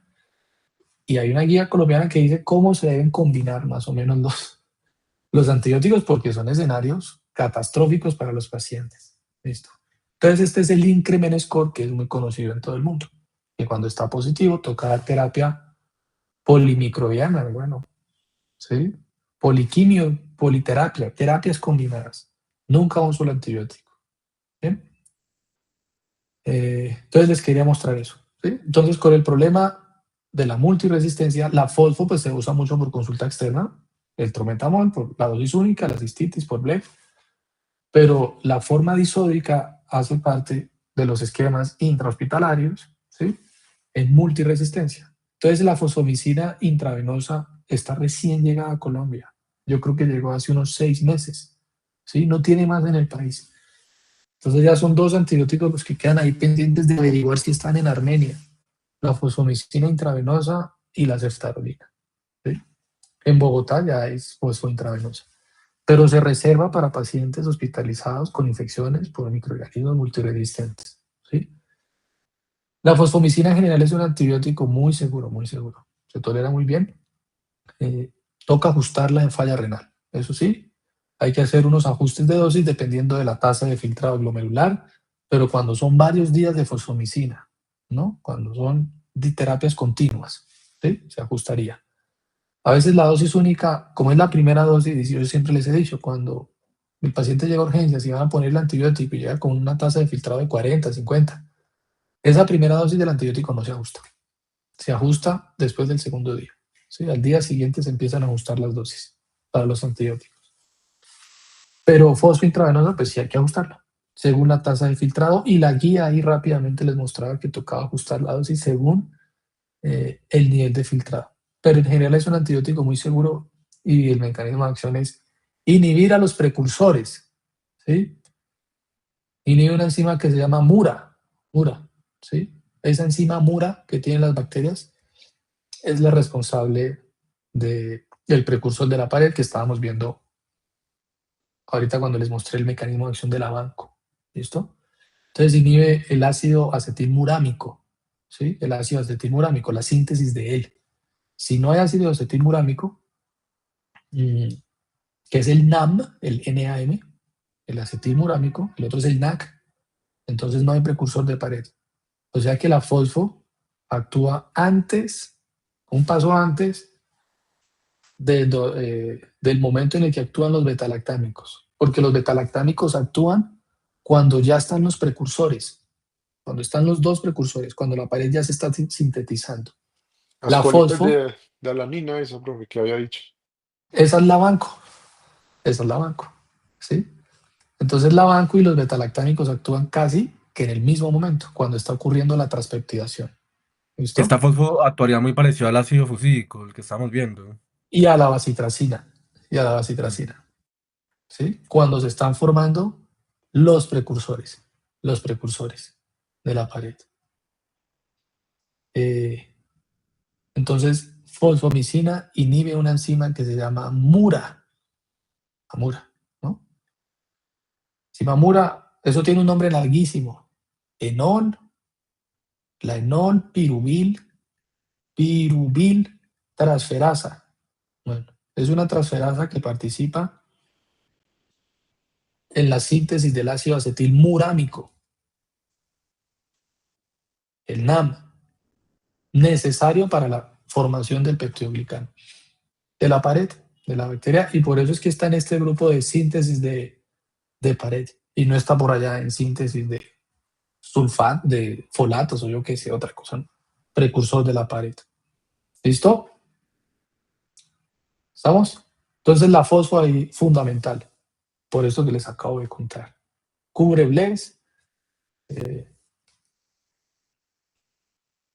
Speaker 1: Y hay una guía colombiana que dice cómo se deben combinar más o menos los antibióticos, porque son escenarios catastróficos para los pacientes. ¿Listo? Entonces este es el Incremen Score, que es muy conocido en todo el mundo, que cuando está positivo toca dar terapia polimicrobiana, bueno, ¿sí? Poliquimio, politerapia, terapias combinadas, nunca un solo antibiótico. ¿Bien? Entonces les quería mostrar eso. ¿Sí? Entonces con el problema de la multiresistencia, la fosfo pues se usa mucho por consulta externa, el trometamol por la dosis única, la cistitis por BLEF, pero la forma disódica hace parte de los esquemas intrahospitalarios, ¿sí? En multiresistencia. Entonces la fosfomicina intravenosa está recién llegada a Colombia. Yo creo que llegó hace unos 6 meses, ¿sí? No tiene más en el país. Entonces ya son 2 antibióticos los que quedan ahí pendientes de averiguar si están en Armenia. La fosfomicina intravenosa y la ceftarolina, ¿sí? En Bogotá ya es fosfo intravenosa, pero se reserva para pacientes hospitalizados con infecciones por microorganismos multiresistentes, ¿sí? La fosfomicina en general es un antibiótico muy seguro, se tolera muy bien. Toca ajustarla en falla renal, eso sí, hay que hacer unos ajustes de dosis dependiendo de la tasa de filtrado glomerular, pero cuando son varios días de fosfomicina, ¿no? Cuando son terapias continuas, ¿sí? Se ajustaría. A veces la dosis única, como es la primera dosis, yo siempre les he dicho, cuando el paciente llega a urgencias y van a poner el antibiótico y llega con una tasa de filtrado de 40, 50, esa primera dosis del antibiótico no se ajusta. Se ajusta después del segundo día. ¿Sí? Al día siguiente se empiezan a ajustar las dosis para los antibióticos. Pero fosfo intravenoso, pues sí hay que ajustarla, según la tasa de filtrado, y la guía ahí rápidamente les mostraba que tocaba ajustar la dosis según el nivel de filtrado. Pero en general es un antibiótico muy seguro y el mecanismo de acción es inhibir a los precursores, ¿sí? Inhibe una enzima que se llama MURA, ¿sí? Esa enzima MURA que tienen las bacterias es la responsable del precursor de la pared que estábamos viendo ahorita cuando les mostré el mecanismo de acción de la banco. ¿Listo? Entonces inhibe el ácido acetilmurámico, ¿sí? El ácido acetilmurámico, la síntesis de él. Si no hay ácido acetilmurámico, que es el NAM, el NAM, el acetilmurámico, el otro es el NAC, entonces no hay precursor de pared. O sea que la fosfo actúa antes, un paso antes del momento en el que actúan los betalactámicos, porque los betalactámicos actúan cuando ya están los precursores, cuando están los 2 precursores, cuando la pared ya se está sintetizando.
Speaker 5: Las
Speaker 1: La
Speaker 5: colitas
Speaker 1: fosfo,
Speaker 5: de alanina, esa, profe, que había dicho.
Speaker 1: esa es la banco, ¿sí? Entonces la banco y los betalactámicos actúan casi que en el mismo momento, cuando está ocurriendo la transpeptidación. ¿Listo?
Speaker 3: Esta fosfo actuaría muy parecido al ácido fusídico, el que estamos viendo.
Speaker 1: Y a la bacitracina,
Speaker 3: Mm.
Speaker 1: ¿sí? Cuando se están formando los precursores de la pared. Entonces, fosfomicina inhibe una enzima que se llama MURA, ¿no? Enzima MURA, eso tiene un nombre larguísimo. La enol pirubil transferasa. Bueno, es una transferasa que participa en la síntesis del ácido acetilmurámico, el NAM, necesario para la formación del peptidoglicano de la pared, de la bacteria, y por eso es que está en este grupo de síntesis de pared y no está por allá en síntesis de de folatos o yo qué sé, otra cosa, ¿no? Precursor de la pared. ¿Listo? ¿Estamos? Entonces la fosfo ahí fundamental, por eso que les acabo de contar. Cubre blebs,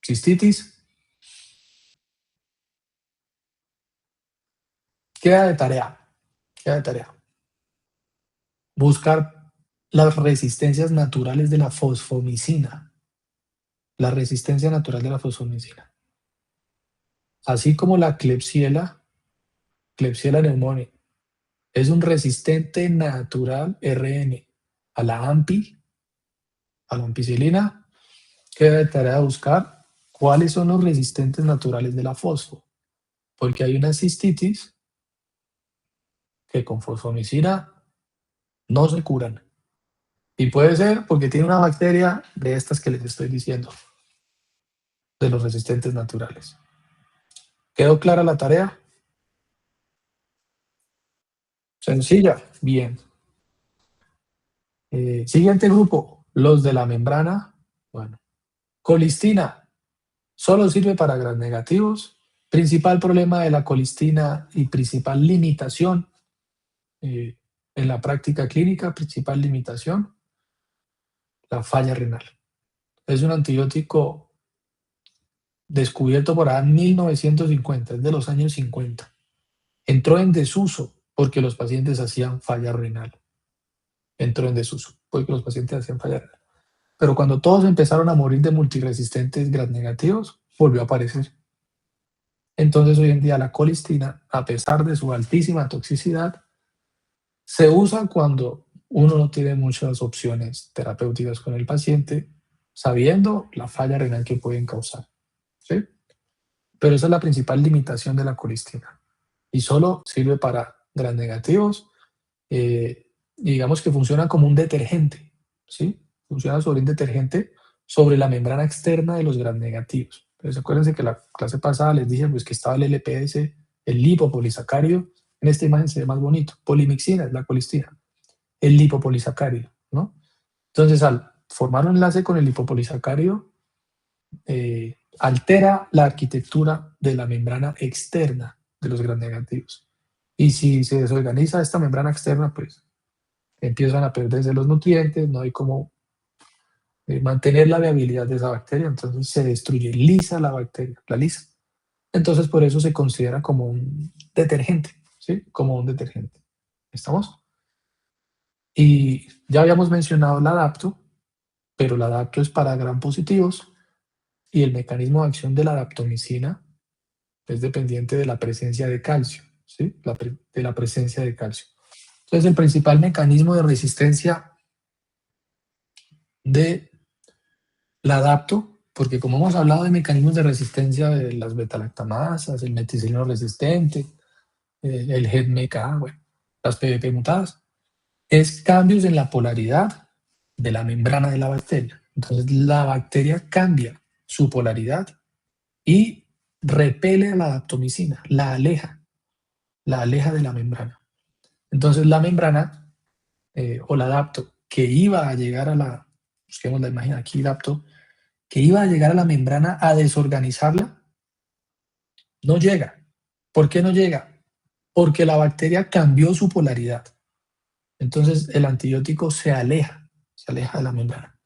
Speaker 1: cistitis. Queda de tarea. Buscar las resistencias naturales de la fosfomicina. La resistencia natural de la fosfomicina. Así como la Klebsiella pneumoniae, es un resistente natural RN a la ampicilina, que debe tarea de buscar cuáles son los resistentes naturales de la fosfo, porque hay una cistitis que con fosfomicina no se curan. Y puede ser porque tiene una bacteria de estas que les estoy diciendo, de los resistentes naturales. ¿Quedó clara la tarea? Sencilla, bien. Siguiente grupo, los de la membrana. Bueno, colistina, solo sirve para gram negativos. Principal problema de la colistina y principal limitación en la práctica clínica, principal limitación, la falla renal. Es un antibiótico descubierto por ahí en 1950, es de los años 50. Entró en desuso porque los pacientes hacían falla renal. Entró en desuso porque los pacientes hacían falla renal. Pero cuando todos empezaron a morir de multiresistentes gram negativos, volvió a aparecer. Entonces hoy en día la colistina, a pesar de su altísima toxicidad, se usa cuando uno no tiene muchas opciones terapéuticas con el paciente, sabiendo la falla renal que pueden causar, ¿sí? Pero esa es la principal limitación de la colistina. Y solo sirve para gram negativos, y digamos que funciona como un detergente, ¿sí? Funciona sobre un detergente sobre la membrana externa de los gram negativos. Entonces acuérdense que la clase pasada les dije pues, que estaba el LPS, el lipopolisacárido. En esta imagen se ve más bonito. Polimixina es la colistina. El lipopolisacárido, ¿no? Entonces al formar un enlace con el lipopolisacárido, altera la arquitectura de la membrana externa de los gram negativos. Y si se desorganiza esta membrana externa, pues empiezan a perderse los nutrientes, no hay como mantener la viabilidad de esa bacteria, entonces se destruye, lisa la bacteria, la lisa. Entonces por eso se considera como un detergente, ¿sí? Como un detergente. ¿Estamos? Y ya habíamos mencionado el adapto, pero el adapto es para gram positivos y el mecanismo de acción de la adaptomicina es dependiente de la presencia de calcio, ¿sí? De la presencia de calcio. Entonces el principal mecanismo de resistencia de la adapto, porque como hemos hablado de mecanismos de resistencia de las betalactamasas, el meticilino resistente, el GET-MK, bueno, las PBP mutadas, es cambios en la polaridad de la membrana de la bacteria. Entonces la bacteria cambia su polaridad y repele a la adaptomicina, la aleja de la membrana. Entonces la membrana o la adapto que iba a llegar a la, busquemos la imagen aquí, adapto, que iba a llegar a la membrana a desorganizarla, no llega. ¿Por qué no llega? Porque la bacteria cambió su polaridad. Entonces el antibiótico se aleja de la membrana.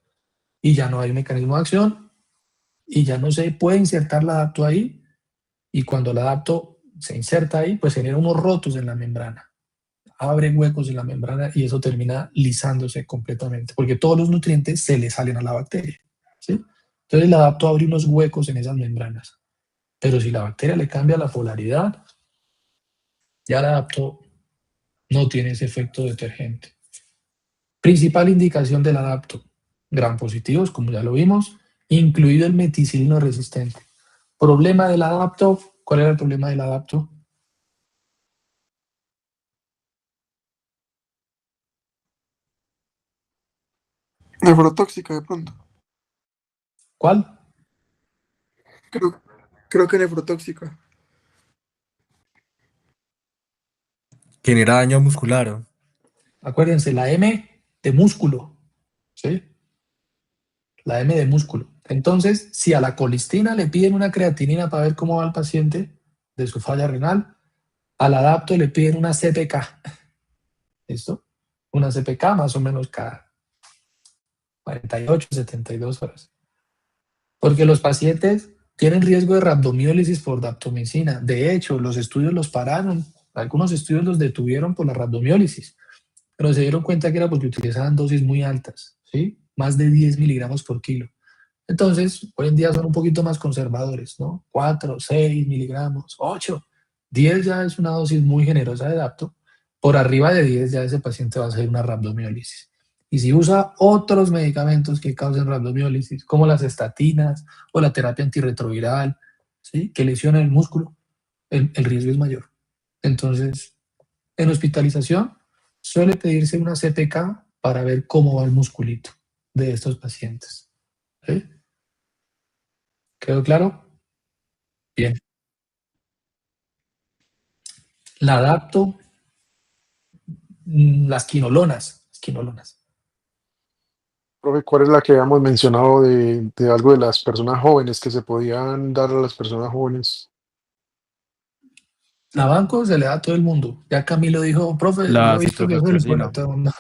Speaker 1: Y ya no hay mecanismo de acción y ya no se puede insertar el adapto ahí. Y cuando el adapto se inserta ahí, pues genera unos rotos en la membrana. Abre huecos en la membrana y eso termina lisándose completamente. Porque todos los nutrientes se le salen a la bacteria, ¿sí? Entonces el adapto abre unos huecos en esas membranas. Pero si la bacteria le cambia la polaridad, ya el adapto no tiene ese efecto detergente. Principal indicación del adapto, gram positivos, como ya lo vimos, incluido el meticilino resistente. Problema del adapto, ¿cuál era el problema del adapto?
Speaker 7: Nefrotóxica de pronto.
Speaker 1: ¿Cuál?
Speaker 7: Creo que nefrotóxica.
Speaker 3: Genera daño muscular.
Speaker 1: Acuérdense, la M de músculo, ¿sí? La M de músculo. Entonces, si a la colistina le piden una creatinina para ver cómo va el paciente de su falla renal, al adapto le piden una CPK. ¿Listo? Una CPK más o menos cada 48, 72 horas. Porque los pacientes tienen riesgo de rhabdomiólisis por daptomicina. De hecho, los estudios los pararon. Algunos estudios los detuvieron por la rhabdomiólisis. pero se dieron cuenta que era porque utilizaban dosis muy altas, ¿sí? Más de 10 miligramos por kilo. Entonces, hoy en día son un poquito más conservadores, ¿no? 4, 6 miligramos, 8, 10 ya es una dosis muy generosa de Dapto. Por arriba de 10 ya ese paciente va a hacer una rhabdomiólisis. Y si usa otros medicamentos que causen rhabdomiólisis, como las estatinas o la terapia antirretroviral, ¿sí? Que lesionan el músculo, el riesgo es mayor. Entonces, en hospitalización suele pedirse una CPK para ver cómo va el musculito de estos pacientes. ¿Sí? ¿Quedó claro? Bien. La adapto, las quinolonas.
Speaker 5: Profe, ¿cuál es la que habíamos mencionado de algo de las personas jóvenes que se podían dar a las personas jóvenes?
Speaker 1: La banco se le da a todo el mundo. Ya Camilo dijo, profe, yo
Speaker 8: La
Speaker 1: he visto que eso le pone a
Speaker 8: ciprofloxacina.
Speaker 1: todo el mundo.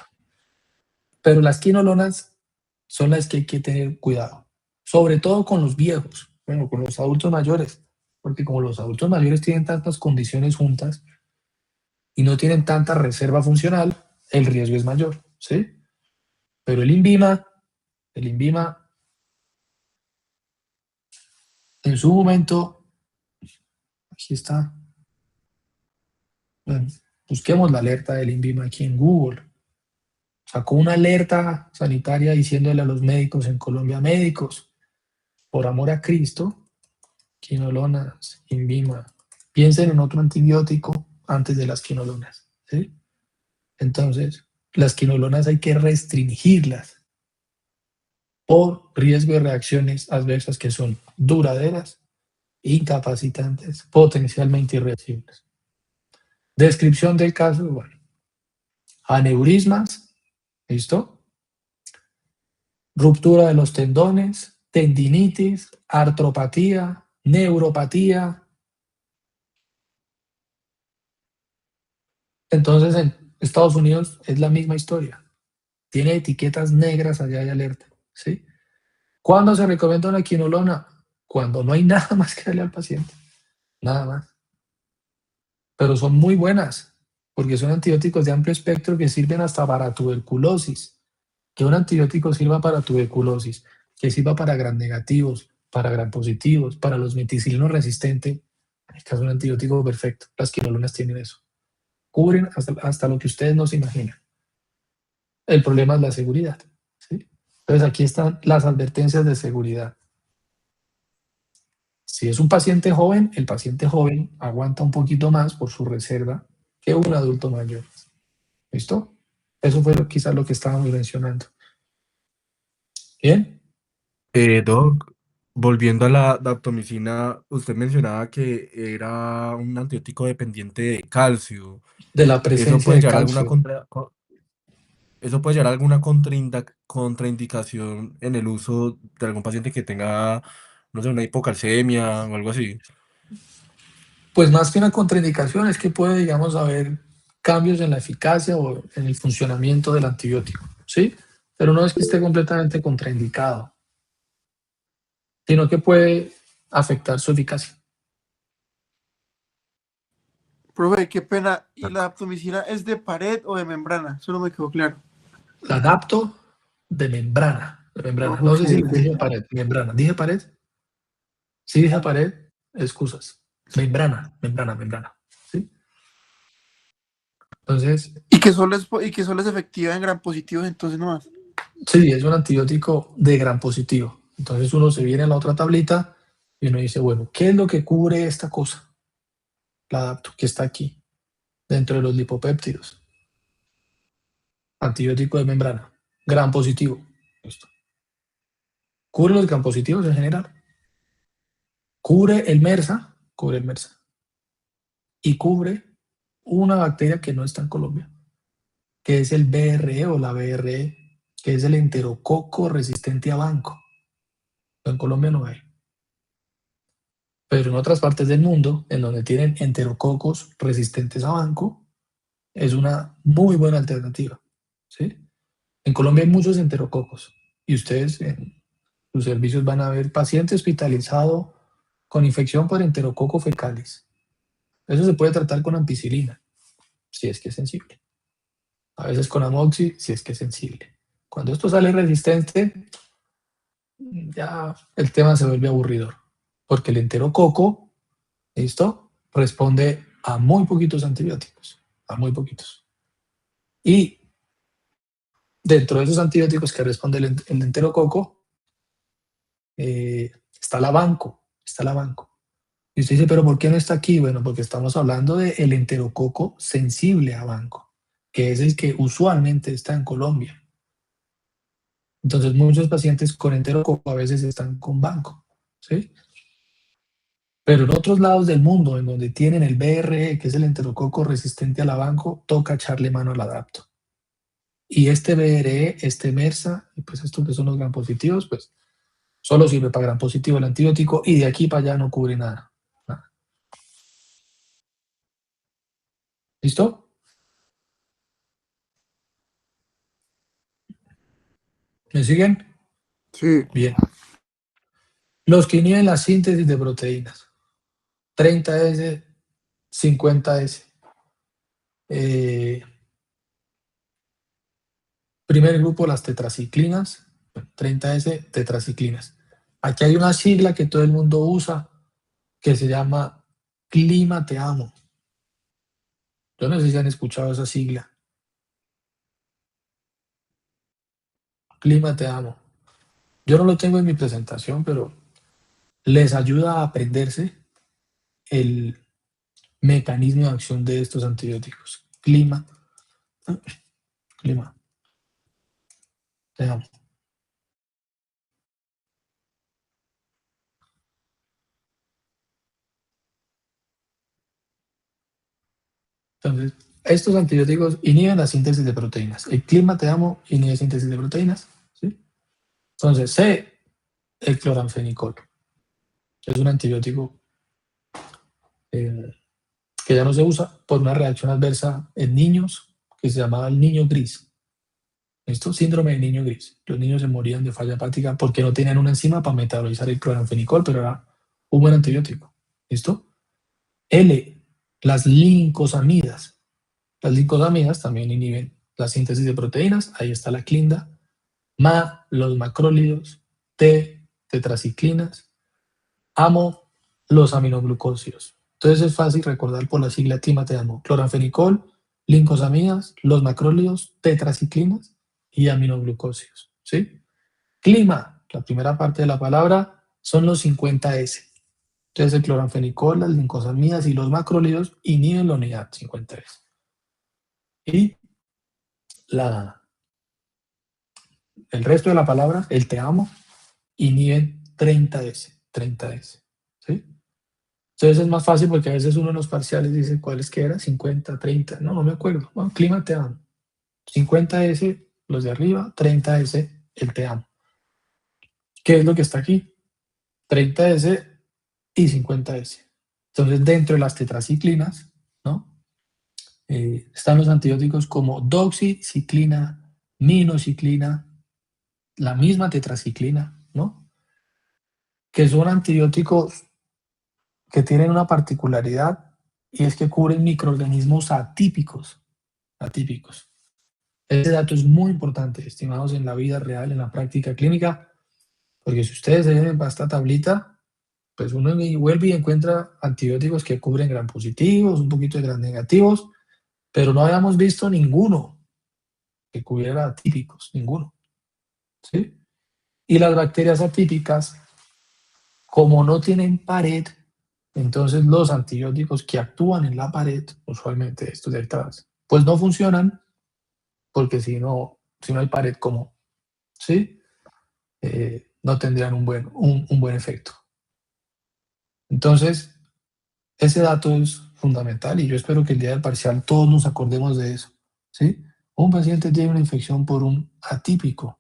Speaker 1: Pero las quinolonas son las que hay que tener cuidado. Sobre todo con los viejos, bueno, con los adultos mayores. Porque como los adultos mayores tienen tantas condiciones juntas y no tienen tanta reserva funcional, el riesgo es mayor, ¿sí? Pero el INVIMA en su momento, aquí está, bueno, busquemos la alerta del INVIMA aquí en Google. Sacó una alerta sanitaria diciéndole a los médicos en Colombia, médicos, por amor a Cristo, quinolonas, INVIMA, piensen en otro antibiótico antes de las quinolonas, ¿sí? Entonces, las quinolonas hay que restringirlas por riesgo de reacciones adversas que son duraderas, incapacitantes, potencialmente irreversibles. Descripción del caso, bueno, aneurismas, ¿listo? Ruptura de los tendones, tendinitis, artropatía, neuropatía. Entonces, en Estados Unidos es la misma historia. Tiene etiquetas negras allá de alerta, ¿sí? ¿Cuándo se recomienda una quinolona? Cuando no hay nada más que darle al paciente. Nada más. Pero son muy buenas, porque son antibióticos de amplio espectro que sirven hasta para tuberculosis. Que un antibiótico sirva para tuberculosis, que sirva para gram negativos, para gram positivos, para los meticilinos resistentes, este es un antibiótico perfecto. Las quinolonas tienen eso. Cubren hasta lo que ustedes no se imaginan. El problema es la seguridad, ¿sí? Entonces aquí están las advertencias de seguridad. Si es un paciente joven, el paciente joven aguanta un poquito más por su reserva que un adulto mayor. ¿Listo? Eso fue quizás lo que estábamos mencionando. ¿Bien?
Speaker 3: Doc, volviendo a la daptomicina, usted mencionaba que era un antibiótico dependiente de calcio.
Speaker 1: De la
Speaker 3: ¿Eso
Speaker 1: presencia
Speaker 3: puede
Speaker 1: de
Speaker 3: llevar a alguna
Speaker 1: calcio.
Speaker 3: eso puede llevar a alguna contraindicación en el uso de algún paciente que tenga, no sé, una hipocalcemia o algo así?
Speaker 1: Pues más que una contraindicación es que puede, digamos, haber cambios en la eficacia o en el funcionamiento del antibiótico, ¿sí? Pero no es que esté completamente contraindicado, sino que puede afectar su eficacia.
Speaker 7: Profe, qué pena. ¿Y la daptomicina es de pared o de membrana? Eso no me quedó claro.
Speaker 1: La adapto de membrana. No
Speaker 7: Ok,
Speaker 1: sé si
Speaker 7: ok.
Speaker 1: dije pared, membrana. ¿Dije pared? Sí dije pared, excusas. Membrana. ¿Sí? Entonces,
Speaker 7: Y que solo es efectiva en gram positivos, entonces nomás.
Speaker 1: sí, es un antibiótico de gram positivo. Entonces uno se viene a la otra tablita y uno dice, bueno, ¿qué es lo que cubre esta cosa? La adapto, que está aquí, dentro de los lipopéptidos. Antibiótico de membrana, gram positivo. Listo. Cubre los gram positivos en general. Cubre el MRSA. Y cubre una bacteria que no está en Colombia, que es el BRE o la BRE, que es el enterococo resistente a banco. En Colombia no hay. Pero en otras partes del mundo, en donde tienen enterococos resistentes a banco, es una muy buena alternativa, ¿sí? En Colombia hay muchos enterococos y ustedes en sus servicios van a ver paciente hospitalizado con infección por enterococo fecalis. Eso se puede tratar con ampicilina, si es que es sensible. A veces con amoxi, si es que es sensible. Cuando esto sale resistente, ya el tema se vuelve aburridor, porque el enterococo, ¿listo?, responde a muy poquitos antibióticos, a muy poquitos. Y dentro de esos antibióticos que responde el enterococo, está la banco, Y usted dice, ¿pero por qué no está aquí? Bueno, porque estamos hablando del enterococo sensible a banco, que es el que usualmente está en Colombia. Entonces, muchos pacientes con enterococo a veces están con banco, ¿sí? Pero en otros lados del mundo, en donde tienen el BRE, que es el enterococo resistente a la banco, toca echarle mano al adapto. Y este BRE, este MERSA, y pues estos que son los gram positivos, pues solo sirve para gram positivo el antibiótico y de aquí para allá no cubre nada. Nada. ¿Listo? ¿Me siguen?
Speaker 7: Sí.
Speaker 1: Bien. Los que inhiben la síntesis de proteínas. 30S, 50S. Primer grupo, las tetraciclinas. 30S, tetraciclinas. Aquí hay una sigla que todo el mundo usa que se llama Clima Te Amo. Yo no sé si han escuchado esa sigla. Clima Te Amo. Yo no lo tengo en mi presentación, pero les ayuda a aprenderse el mecanismo de acción de estos antibióticos. Clima Te Amo. Entonces, estos antibióticos inhiben la síntesis de proteínas. El Clima Te Amo inhibe síntesis de proteínas, ¿sí? Entonces, C, el cloranfenicol. Es un antibiótico que ya no se usa por una reacción adversa en niños que se llamaba el niño gris. ¿Listo? Síndrome de niño gris. Los niños se morían de falla hepática porque no tenían una enzima para metabolizar el cloranfenicol, pero era un buen antibiótico. ¿Listo? L, las lincosamidas. Las lincosamidas también inhiben la síntesis de proteínas. Ahí está la clinda. MA, los macrólidos. T, tetraciclinas. AMO, los aminoglucósidos. Entonces es fácil recordar por la sigla Clima Te Amo. Cloranfenicol, lincosamidas, los macrólidos, tetraciclinas y aminoglucósidos. ¿Sí? Clima, la primera parte de la palabra, son los 50S. Entonces el cloranfenicol, las lincosamidas y los macrólidos inhiben la unidad 50S. Y el resto de la palabra, el Te Amo, inhiben 30S. 30S. ¿Sí? Entonces es más fácil porque a veces uno en los parciales dice cuáles que era, 50, 30, no me acuerdo. Bueno, Clima Te Amo. 50S, los de arriba, 30S, el Te Amo. ¿Qué es lo que está aquí? 30S y 50S. Entonces dentro de las tetraciclinas, ¿no? Están los antibióticos como doxiciclina, minociclina, la misma tetraciclina, ¿no? Que son antibióticos que tienen una particularidad y es que cubren microorganismos atípicos. Ese dato es muy importante, estimados, en la vida real, en la práctica clínica, porque si ustedes se ven para esta tablita, pues uno vuelve y encuentra antibióticos que cubren gram positivos, un poquito de gram negativos, pero no habíamos visto ninguno que cubriera atípicos, ninguno. ¿Sí? Y las bacterias atípicas, como no tienen pared, entonces los antibióticos que actúan en la pared, usualmente estos de detrás, pues no funcionan, porque si no hay pared, como, ¿sí? No tendrían un buen efecto. Entonces, ese dato es fundamental y yo espero que el día del parcial todos nos acordemos de eso, ¿sí? Un paciente tiene una infección por un atípico.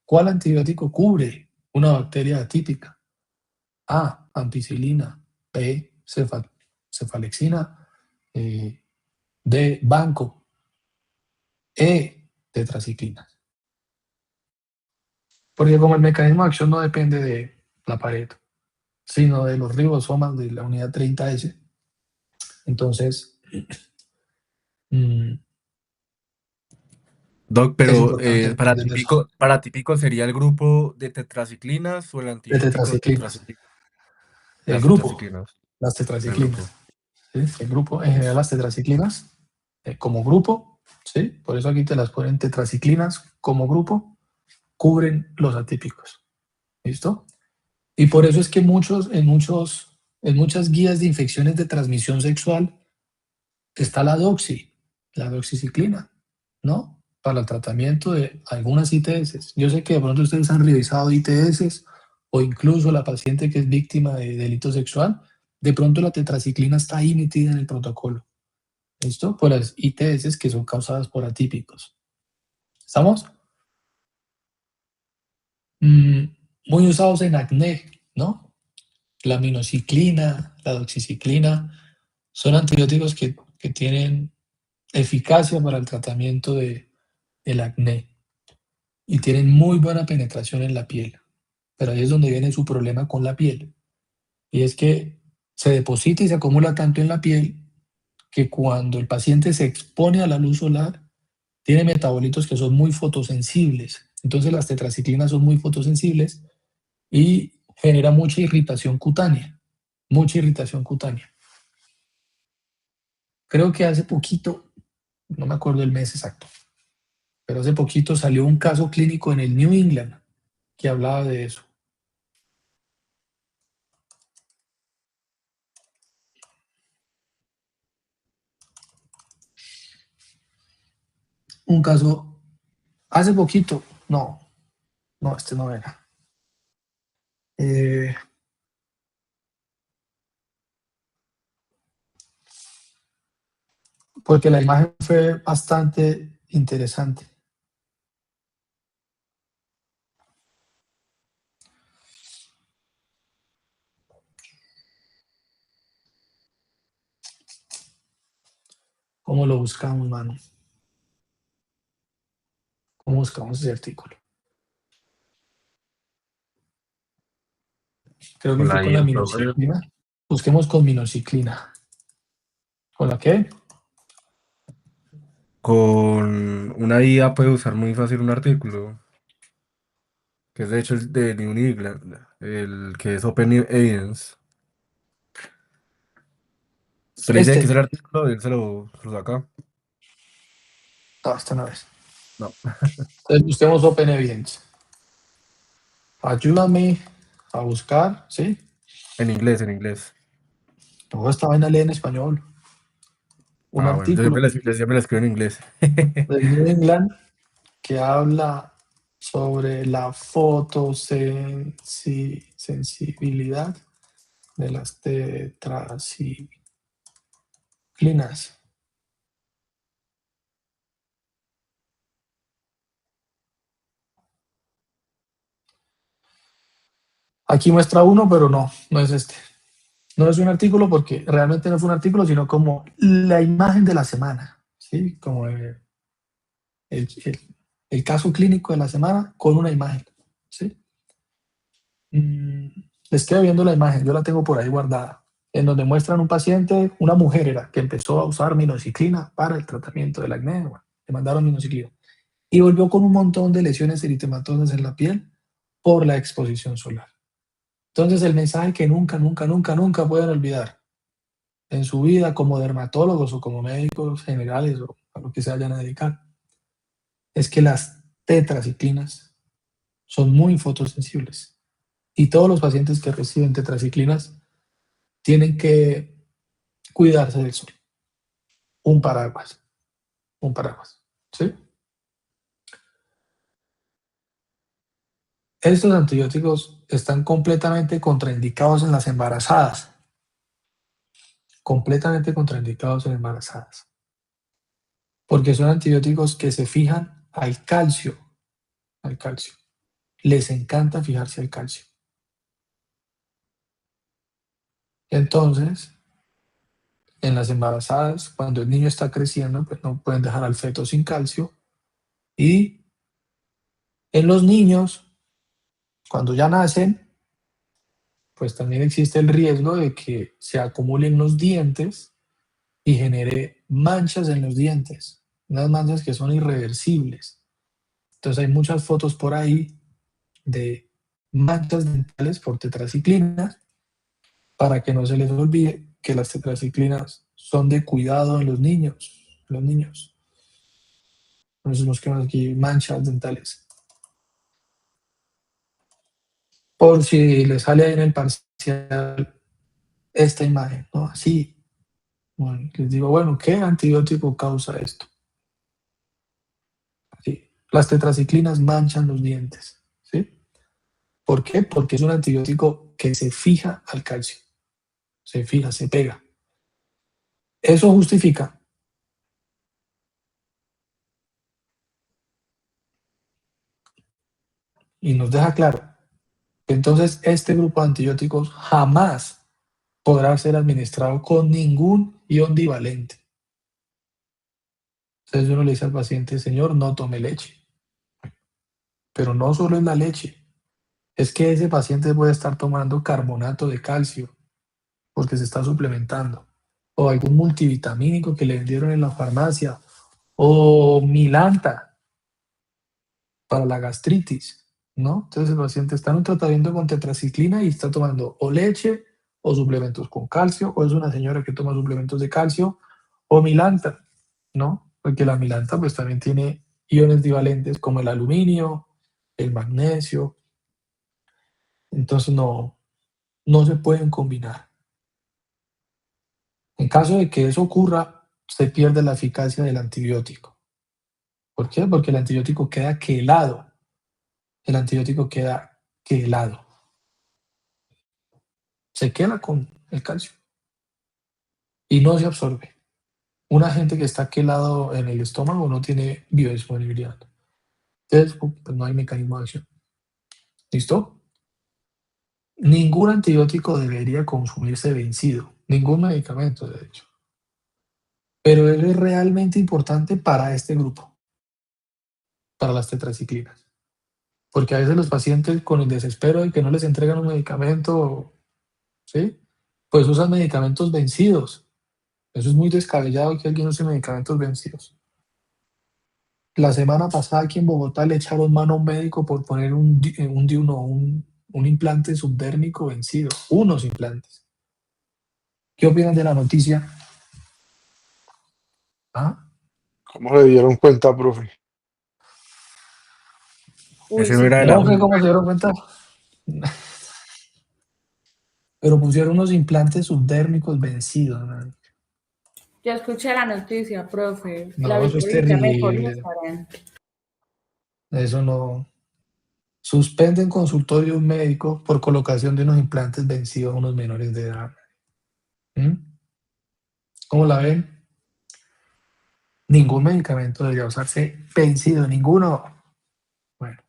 Speaker 1: ¿Cuál antibiótico cubre una bacteria atípica? A, ampicilina. B, cefalexina. D, banco. E, tetraciclinas. Porque como el mecanismo de acción no depende de la pared, sino de los ribosomas de la unidad 30S, entonces
Speaker 3: Doc,
Speaker 1: Es
Speaker 3: pero
Speaker 1: importante entender eso.
Speaker 3: para típico sería el grupo de tetraciclinas o el
Speaker 1: De
Speaker 3: antibiótico
Speaker 1: tetraciclinas.
Speaker 3: tetraciclinas.
Speaker 1: El
Speaker 3: Las
Speaker 1: grupo,
Speaker 3: tetraciclinas,
Speaker 1: las
Speaker 3: el
Speaker 1: tetraciclinas.
Speaker 3: grupo.
Speaker 1: ¿Sí? El grupo, en general, las tetraciclinas como grupo, ¿sí? Por eso aquí te las ponen tetraciclinas como grupo, cubren los atípicos. ¿Listo? Y por eso es que en muchas guías de infecciones de transmisión sexual está la doxiciclina, ¿no? Para el tratamiento de algunas ITS. Yo sé que de pronto ustedes han revisado ITS o incluso la paciente que es víctima de delito sexual, de pronto la tetraciclina está ahí metida en el protocolo. ¿Listo? Por las ITS que son causadas por atípicos. ¿Estamos? Muy usados en acné, ¿no? La minoxiclina, la doxiciclina, son antibióticos que tienen eficacia para el tratamiento del acné y tienen muy buena penetración en la piel. Pero ahí es donde viene su problema con la piel. Y es que se deposita y se acumula tanto en la piel que cuando el paciente se expone a la luz solar, tiene metabolitos que son muy fotosensibles. Entonces las tetraciclinas son muy fotosensibles y genera mucha irritación cutánea. Mucha irritación cutánea. Creo que hace poquito, no me acuerdo el mes exacto, pero hace poquito salió un caso clínico en el New England que hablaba de eso. Un caso, hace poquito, no, este no era. Porque la imagen fue bastante interesante. ¿Cómo lo buscamos, mano? ¿Cómo buscamos ese artículo? Creo que
Speaker 3: Con
Speaker 1: fue
Speaker 3: la
Speaker 1: con la
Speaker 3: IA, profe.
Speaker 1: minoxiclina. Busquemos con minoxiclina. ¿Con la qué?
Speaker 3: Con una IA puede usar muy fácil un artículo, que es de hecho el de New England, el que es Open Evidence. Usted le dice que es
Speaker 1: Este.
Speaker 3: el artículo y él se lo saca.
Speaker 1: No, este no es.
Speaker 3: No,
Speaker 1: Entonces busquemos Open Evidence. Ayúdame a buscar, ¿sí?
Speaker 3: en inglés, en inglés.
Speaker 1: Toda esta vaina lee en español. Un
Speaker 3: Ah, bueno, yo
Speaker 1: artículo
Speaker 3: siempre la escribo en inglés.
Speaker 1: del New England que habla sobre la fotosensibilidad de las tetraciclinas. Aquí muestra uno, pero no es este. No es un artículo porque realmente no fue un artículo, sino como la imagen de la semana, ¿sí? Como el, el caso clínico de la semana con una imagen, ¿sí? Les quedo viendo la imagen, yo la tengo por ahí guardada, en donde muestran un paciente, una mujer era, que empezó a usar minoxiclina para el tratamiento del acné, bueno, le mandaron minoxiclina, y volvió con un montón de lesiones eritematosas en la piel por la exposición solar. Entonces el mensaje que nunca, nunca, nunca, nunca pueden olvidar en su vida como dermatólogos o como médicos generales o a lo que se vayan a dedicar, es que las tetraciclinas son muy fotosensibles. Y todos los pacientes que reciben tetraciclinas tienen que cuidarse del sol. Un paraguas, ¿sí? Estos antibióticos están completamente contraindicados en las embarazadas. Completamente contraindicados en embarazadas. Porque son antibióticos que se fijan al calcio. Al calcio. Les encanta fijarse al calcio. Entonces, en las embarazadas, cuando el niño está creciendo, pues no pueden dejar al feto sin calcio. Y en los niños, cuando ya nacen, pues también existe el riesgo de que se acumulen los dientes y genere manchas en los dientes, unas manchas que son irreversibles. Entonces hay muchas fotos por ahí de manchas dentales por tetraciclinas, para que no se les olvide que las tetraciclinas son de cuidado en los niños. Entonces nos quedan aquí manchas dentales. Por si les sale ahí en el parcial esta imagen, ¿no? Así. Bueno, les digo, bueno, ¿qué antibiótico causa esto? Así. Las tetraciclinas manchan los dientes, ¿sí? ¿Por qué? Porque es un antibiótico que se fija al calcio. Se fija, se pega. Eso justifica y nos deja claro que entonces este grupo de antibióticos jamás podrá ser administrado con ningún ion divalente. Entonces uno le dice al paciente, señor, no tome leche. Pero no solo es la leche, es que ese paciente puede estar tomando carbonato de calcio porque se está suplementando, o algún multivitamínico que le vendieron en la farmacia, o Milanta para la gastritis, ¿no? Entonces el paciente está en un tratamiento con tetraciclina y está tomando o leche o suplementos con calcio, o es una señora que toma suplementos de calcio, o Milanta, ¿no? Porque la Milanta pues también tiene iones divalentes como el aluminio, el magnesio, entonces no se pueden combinar. En caso de que eso ocurra, se pierde la eficacia del antibiótico. ¿Por qué? Porque el antibiótico queda quelado. El antibiótico queda quelado. Se queda con el calcio y no se absorbe. Un agente que está quelado en el estómago no tiene biodisponibilidad. Entonces, pues no hay mecanismo de acción. ¿Listo? Ningún antibiótico debería consumirse vencido. Ningún medicamento, de hecho. Pero es realmente importante para este grupo, para las tetraciclinas. Porque a veces los pacientes, con el desespero de que no les entregan un medicamento, ¿sí? Pues usan medicamentos vencidos. Eso es muy descabellado que alguien use medicamentos vencidos. La semana pasada aquí en Bogotá le echaron mano a un médico por poner un implante subdérmico vencido. Unos implantes. ¿Qué opinan de la noticia? ¿Ah?
Speaker 5: ¿Cómo se dieron cuenta, profe?
Speaker 2: Uy,
Speaker 3: Ese no
Speaker 2: sí,
Speaker 3: era de la
Speaker 1: ¿Cómo que
Speaker 3: UNI.
Speaker 1: cómo se dieron cuenta? Pero pusieron unos implantes subdérmicos vencidos, man.
Speaker 2: yo escuché la noticia, profe. La
Speaker 1: No,
Speaker 2: vi
Speaker 1: eso es
Speaker 2: por internet, por
Speaker 1: terrible.
Speaker 2: Instagram.
Speaker 1: Eso no. Suspenden consultorio un médico por colocación de unos implantes vencidos a unos menores de edad. ¿Mm? ¿Cómo la ven? Ningún medicamento debería usarse vencido, ninguno. Bueno,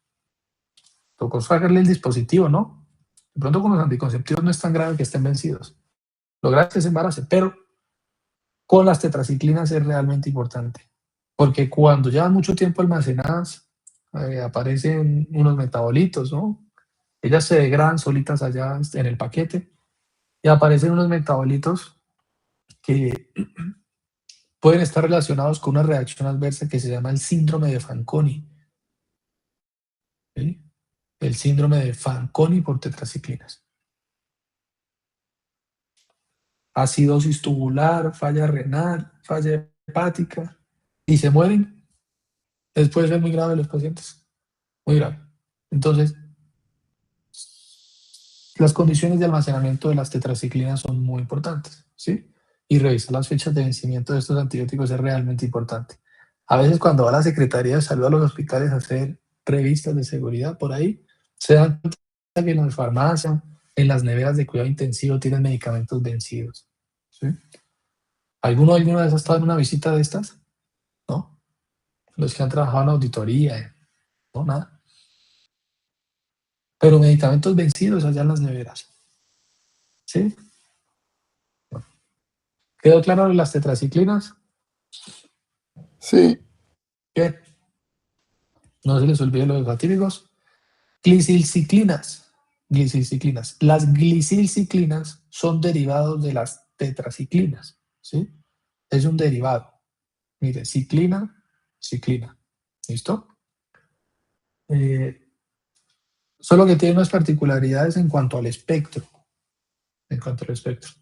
Speaker 1: tocó sacarle el dispositivo, ¿no? De pronto con los anticonceptivos no es tan grave que estén vencidos. Lo grave es que se embarace, pero con las tetraciclinas es realmente importante. Porque cuando llevan mucho tiempo almacenadas, aparecen unos metabolitos, ¿no? Ellas se degradan solitas allá en el paquete y aparecen unos metabolitos que pueden estar relacionados con una reacción adversa que se llama el síndrome de Fanconi. ¿Sí? El síndrome de Fanconi por tetraciclinas. Acidosis tubular, falla renal, falla hepática, y se mueren. Puede ser muy grave en los pacientes. Muy grave. Entonces, las condiciones de almacenamiento de las tetraciclinas son muy importantes, ¿sí? Y revisar las fechas de vencimiento de estos antibióticos es realmente importante. A veces cuando va la Secretaría de Salud a los hospitales a hacer revistas de seguridad por ahí, se dan cuenta que en las farmacias, en las neveras de cuidado intensivo tienen medicamentos vencidos, ¿sí? ¿Alguna vez ha estado en una visita de estas? ¿No? Los que han trabajado en auditoría, no, nada. Pero medicamentos vencidos allá en las neveras, ¿sí? ¿Quedó claro las tetraciclinas?
Speaker 7: Sí.
Speaker 1: Bien. No se les olvide los fatídicos. Glicilciclinas. Glicilciclinas. Las glicilciclinas son derivados de las tetraciclinas, ¿sí? Es un derivado. Mire, ciclina, ciclina. ¿Listo? Solo que tiene unas particularidades en cuanto al espectro. En cuanto al espectro.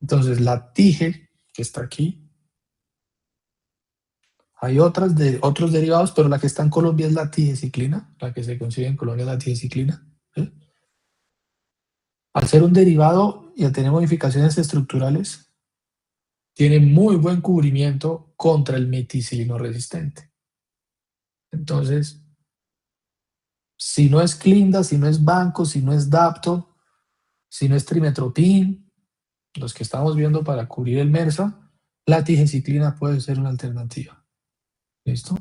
Speaker 1: Entonces, la TIGE, que está aquí, hay otros derivados, pero la que está en Colombia es la tigeciclina, la que se consigue en Colombia es la tigeciclina. ¿Sí? Al ser un derivado y al tener modificaciones estructurales, tiene muy buen cubrimiento contra el meticilino resistente. Entonces, si no es Clinda, si no es Banco, si no es Dapto, si no es Trimetoprim, los que estamos viendo para cubrir el MERSA, la tigeciclina puede ser una alternativa. ¿Listo?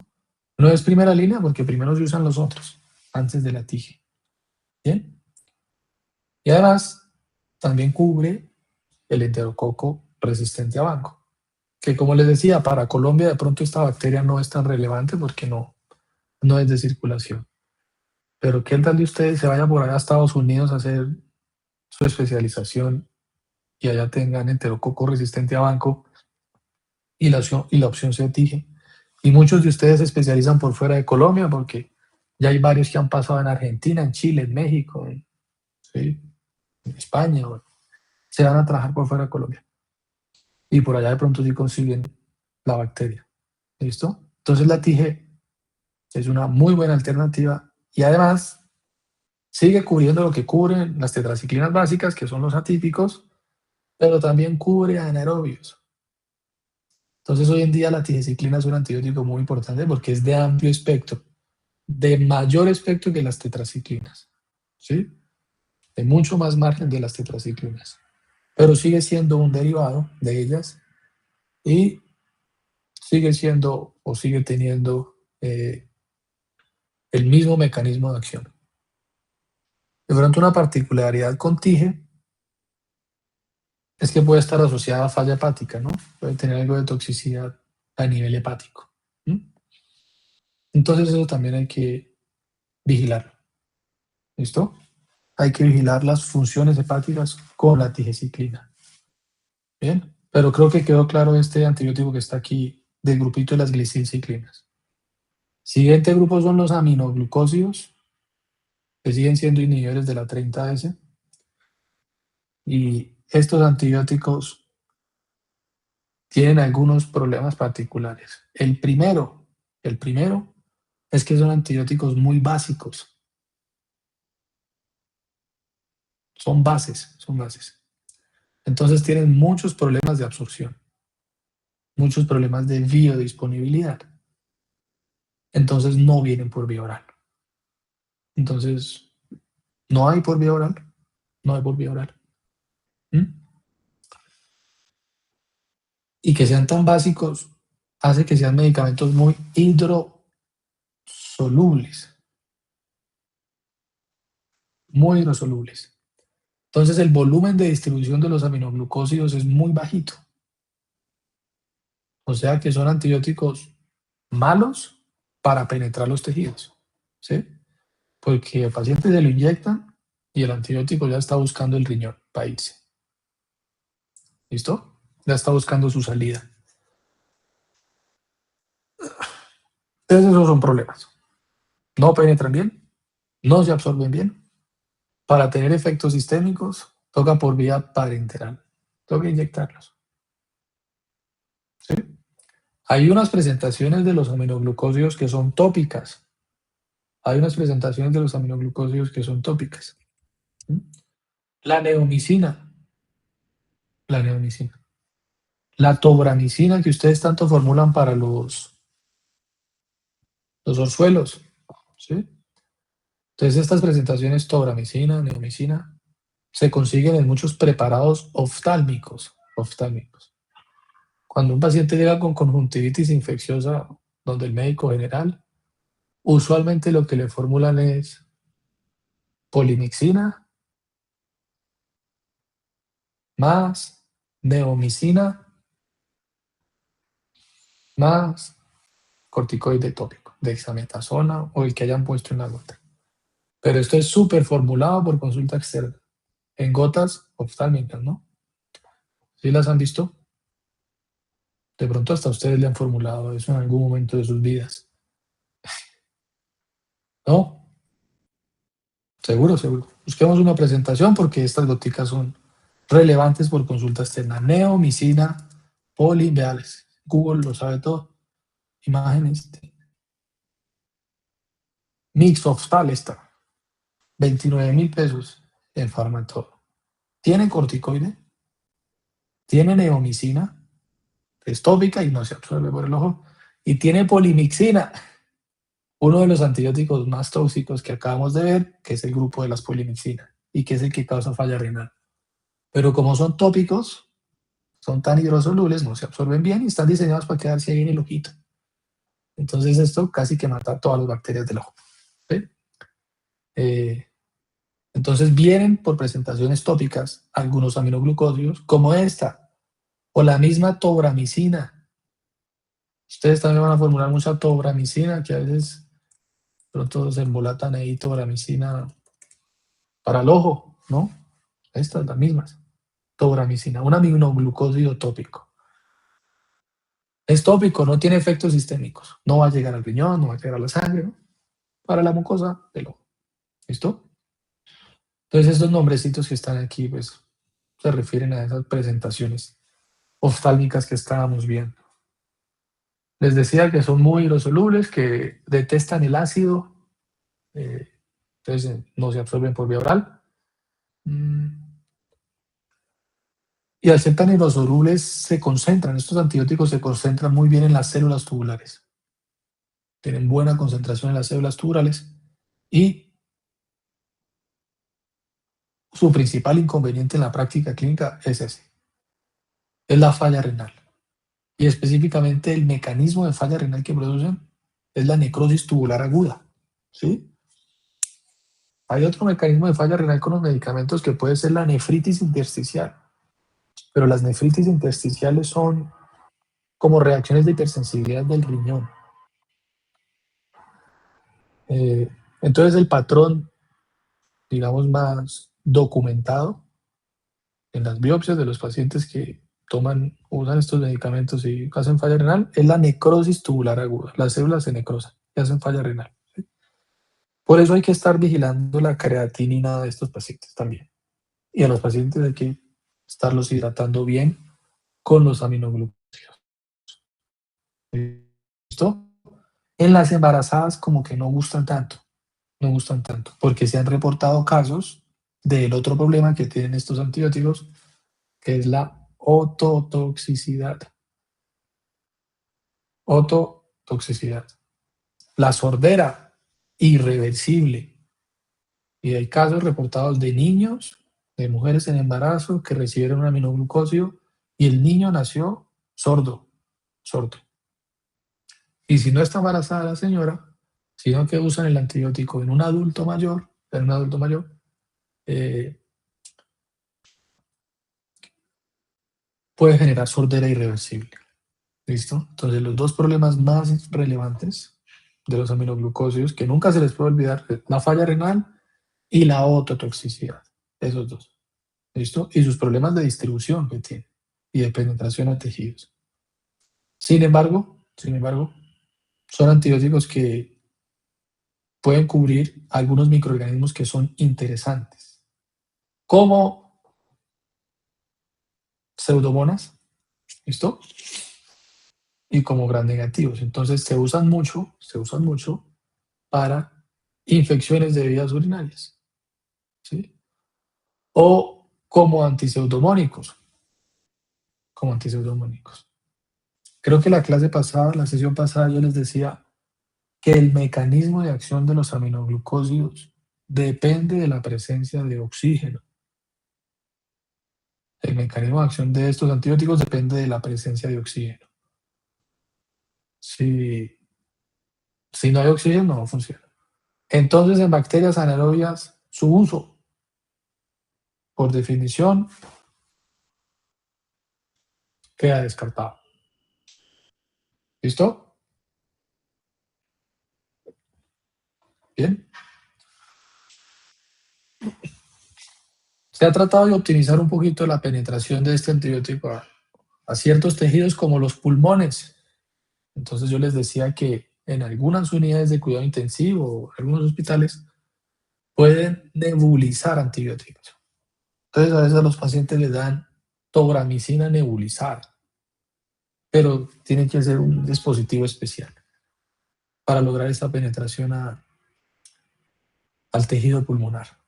Speaker 1: No es primera línea porque primero se usan los otros, antes de la TIGE. ¿Bien? Y además, también cubre el enterococo resistente a banco. Que como les decía, para Colombia de pronto esta bacteria no es tan relevante porque no es de circulación. Pero ¿qué tal de ustedes se vayan por allá a Estados Unidos a hacer su especialización y allá tengan enterococo resistente a banco y la opción sea TIGE? Y muchos de ustedes se especializan por fuera de Colombia porque ya hay varios que han pasado en Argentina, en Chile, en México, ¿sí? En España, bueno, se van a trabajar por fuera de Colombia. Y por allá de pronto sí consiguen la bacteria. ¿Listo? Entonces la TIGE es una muy buena alternativa y además sigue cubriendo lo que cubren las tetraciclinas básicas, que son los atípicos, pero también cubre anaerobios. Entonces hoy en día la tigeciclina es un antibiótico muy importante porque es de amplio espectro, de mayor espectro que las tetraciclinas, ¿sí? De mucho más margen de las tetraciclinas, pero sigue siendo un derivado de ellas y sigue siendo o sigue teniendo el mismo mecanismo de acción. De pronto una particularidad con TIGE es que puede estar asociada a falla hepática, ¿no? Puede tener algo de toxicidad a nivel hepático. Entonces eso también hay que vigilarlo. ¿Listo? Hay que vigilar las funciones hepáticas con la tigeciclina. Bien, pero creo que quedó claro este antibiótico que está aquí del grupito de las glicilciclinas. Siguiente grupo son los aminoglucósidos, que siguen siendo inhibidores de la 30S. Y estos antibióticos tienen algunos problemas particulares. El primero es que son antibióticos muy básicos. Son bases. Entonces tienen muchos problemas de absorción, muchos problemas de biodisponibilidad. Entonces no vienen por vía oral. Entonces, no hay por vía oral. Y que sean tan básicos hace que sean medicamentos muy hidrosolubles. Muy hidrosolubles. Entonces el volumen de distribución de los aminoglucósidos es muy bajito. O sea que son antibióticos malos para penetrar los tejidos. ¿Sí? Porque el paciente se lo inyectan y el antibiótico ya está buscando el riñón para irse. ¿Listo? Ya está buscando su salida. Entonces esos son problemas. No penetran bien, no se absorben bien. Para tener efectos sistémicos, toca por vía parenteral. Toca inyectarlos. ¿Sí? Hay unas presentaciones de los aminoglucósidos que son tópicas. La neomicina. La tobramicina que ustedes tanto formulan para los orzuelos. ¿Sí? Entonces estas presentaciones tobramicina, neomicina, se consiguen en muchos preparados oftálmicos. Cuando un paciente llega con conjuntivitis infecciosa, donde el médico general, usualmente lo que le formulan es polimixina más neomicina más corticoide tópico, dexametasona o el que hayan puesto en la gota. Pero esto es súper formulado por consulta externa, en gotas oftálmicas, ¿no? ¿Sí las han visto? De pronto hasta ustedes le han formulado eso en algún momento de sus vidas. ¿No? Seguro, seguro. Busquemos una presentación porque estas goticas son relevantes por consulta externa. Neomicina, veales. Google lo sabe todo. Imágenes. Mixoftal está. 29.000 pesos en Farmatodo. Tiene corticoide, tiene neomicina, es tópica y no se absorbe por el ojo, y tiene polimixina, uno de los antibióticos más tóxicos que acabamos de ver, que es el grupo de las polimixinas, y que es el que causa falla renal. Pero como son tópicos, son tan hidrosolubles, no se absorben bien y están diseñados para quedarse ahí en el ojito. Entonces esto casi que mata todas las bacterias del ojo. ¿Sí? Entonces vienen por presentaciones tópicas algunos aminoglucósidos, como esta, o la misma tobramicina. Ustedes también van a formular mucha tobramicina, que a veces pronto se embolatan ahí tobramicina para el ojo, ¿no? Estas, las mismas. Tobramicina, un aminoglucósido tópico. Es tópico, no tiene efectos sistémicos. No va a llegar al riñón, no va a llegar a la sangre, ¿no? Para la mucosa del ojo. ¿Listo? Entonces estos nombrecitos que están aquí, pues, se refieren a esas presentaciones oftálmicas que estábamos viendo. Les decía que son muy hidrosolubles, que detestan el ácido, entonces no se absorben por vía oral. Y al ser tan hidrosolubles se concentran, estos antibióticos se concentran muy bien en las células tubulares. Tienen buena concentración en las células tubulares y su principal inconveniente en la práctica clínica es ese, es la falla renal. Y específicamente el mecanismo de falla renal que producen es la necrosis tubular aguda, ¿sí? Hay otro mecanismo de falla renal con los medicamentos que puede ser la nefritis intersticial, pero las nefritis intersticiales son como reacciones de hipersensibilidad del riñón. Entonces el patrón, digamos, más documentado en las biopsias de los pacientes que usan estos medicamentos y hacen falla renal es la necrosis tubular aguda. Las células se necrosan y hacen falla renal. ¿Sí? Por eso hay que estar vigilando la creatinina de estos pacientes también. Y a los pacientes hay que estarlos hidratando bien con los aminoglucósidos. ¿Listo? En las embarazadas como que no gustan tanto, porque se han reportado casos del otro problema que tienen estos antibióticos, que es la ototoxicidad. Ototoxicidad. La sordera irreversible. Y hay casos reportados de niños, de mujeres en embarazo que recibieron un aminoglucósido y el niño nació sordo. Y si no está embarazada la señora, sino que usan el antibiótico en un adulto mayor, puede generar sordera irreversible. ¿Listo? Entonces los dos problemas más relevantes de los aminoglucósidos, que nunca se les puede olvidar, la falla renal y la ototoxicidad. Esos dos. ¿Listo? Y sus problemas de distribución que tienen y de penetración a tejidos. Sin embargo, son antibióticos que pueden cubrir algunos microorganismos que son interesantes, como pseudomonas, ¿listo? Y como gram negativos. Entonces se usan mucho para infecciones de vías urinarias, ¿sí? O como antipseudomónicos. Creo que la sesión pasada, yo les decía que el mecanismo de acción de los aminoglucósidos depende de la presencia de oxígeno. El mecanismo de acción de estos antibióticos depende de la presencia de oxígeno. Si no hay oxígeno, no funciona. Entonces, en bacterias anaerobias, su uso, por definición, queda descartado. ¿Listo? Bien. Se ha tratado de optimizar un poquito la penetración de este antibiótico a ciertos tejidos como los pulmones. Entonces yo les decía que en algunas unidades de cuidado intensivo, algunos hospitales, pueden nebulizar antibióticos. Entonces a veces a los pacientes les dan tobramicina nebulizada, pero tiene que ser un dispositivo especial para lograr esta penetración al tejido pulmonar.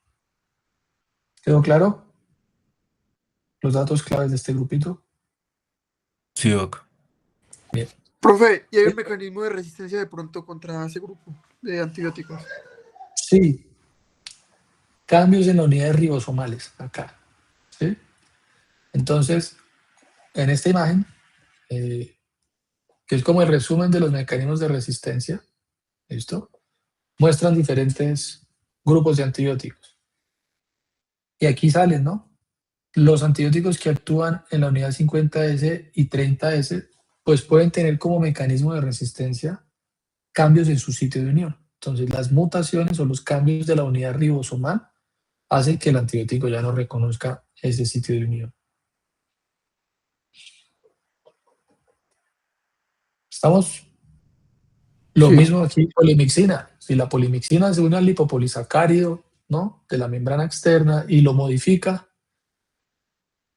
Speaker 1: ¿Quedó claro? Los datos claves de este grupito.
Speaker 3: Sí, doc.
Speaker 1: Bien.
Speaker 7: Profe, ¿y hay un mecanismo de resistencia de pronto contra ese grupo de antibióticos?
Speaker 1: Sí. Cambios en las unidades ribosomales, acá. ¿Sí? Entonces, en esta imagen, que es como el resumen de los mecanismos de resistencia, ¿listo? Muestran diferentes grupos de antibióticos. Y aquí salen, ¿no? Los antibióticos que actúan en la unidad 50S y 30S, pues pueden tener como mecanismo de resistencia cambios en su sitio de unión. Entonces, las mutaciones o los cambios de la unidad ribosomal hacen que el antibiótico ya no reconozca ese sitio de unión. Estamos lo
Speaker 7: Sí.
Speaker 1: mismo aquí, polimixina. Si la polimixina se une al lipopolisacárido, ¿no?, de la membrana externa y lo modifica,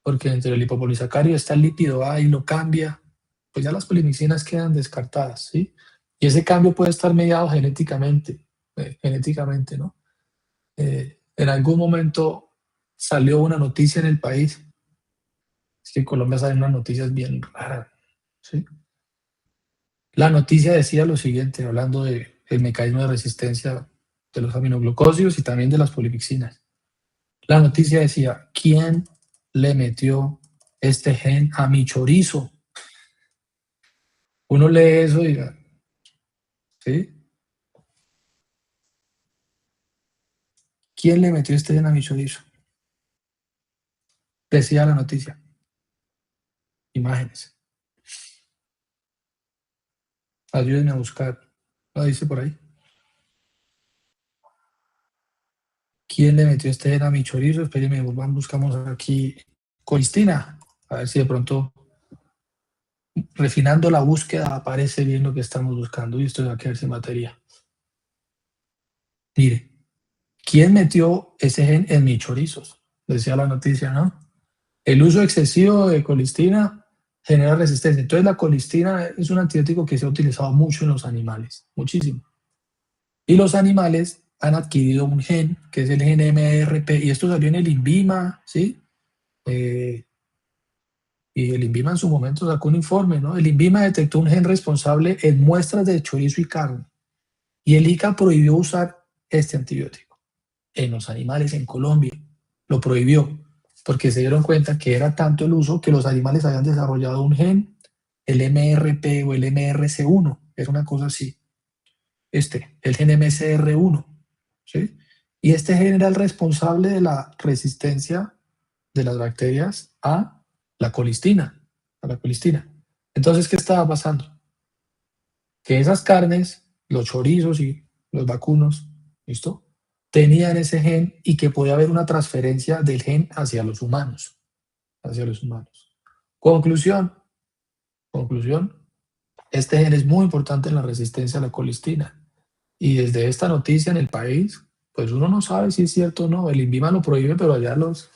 Speaker 1: porque entre el lipopolisacárido está el lípido A y lo cambia, pues ya las polimixinas quedan descartadas, ¿sí? Y ese cambio puede estar mediado genéticamente, ¿no? En algún momento salió una noticia en el país, es que en Colombia salen unas noticias bien raras, ¿sí? La noticia decía lo siguiente, hablando del mecanismo de resistencia de los aminoglucósidos y también de las polimixinas. La noticia decía, ¿quién le metió este gen a mi chorizo? Uno lee eso y diga, ¿sí? ¿Quién le metió este gen a mi chorizo? Decía la noticia. Imágenes. Ayúdenme a buscar. ¿Lo dice por ahí? ¿Quién le metió este gen a mi chorizo? Espérenme, buscamos aquí colistina. A ver si de pronto, refinando la búsqueda, aparece bien lo que estamos buscando. Y esto va a quedar sin batería. Mire, ¿quién metió ese gen en mis chorizos? Decía la noticia, ¿no? El uso excesivo de colistina genera resistencia. Entonces la colistina es un antibiótico que se ha utilizado mucho en los animales, muchísimo. Y los animales han adquirido un gen, que es el gen MRP, y esto salió en el INVIMA, ¿sí? Y el INVIMA en su momento sacó un informe, ¿no? El INVIMA detectó un gen responsable en muestras de chorizo y carne. Y el ICA prohibió usar este antibiótico en los animales en Colombia. Lo prohibió porque se dieron cuenta que era tanto el uso que los animales habían desarrollado un gen, el MRP o el MRC1, era una cosa así. El gen MCR1, ¿sí? Y este gen era el responsable de la resistencia de las bacterias a la colistina, Entonces, ¿qué estaba pasando? Que esas carnes, los chorizos y los vacunos, ¿listo?, tenían ese gen y que podía haber una transferencia del gen hacia los humanos. Conclusión, este gen es muy importante en la resistencia a la colistina. Y desde esta noticia en el país, pues uno no sabe si es cierto o no. El INVIMA lo prohíbe, pero allá los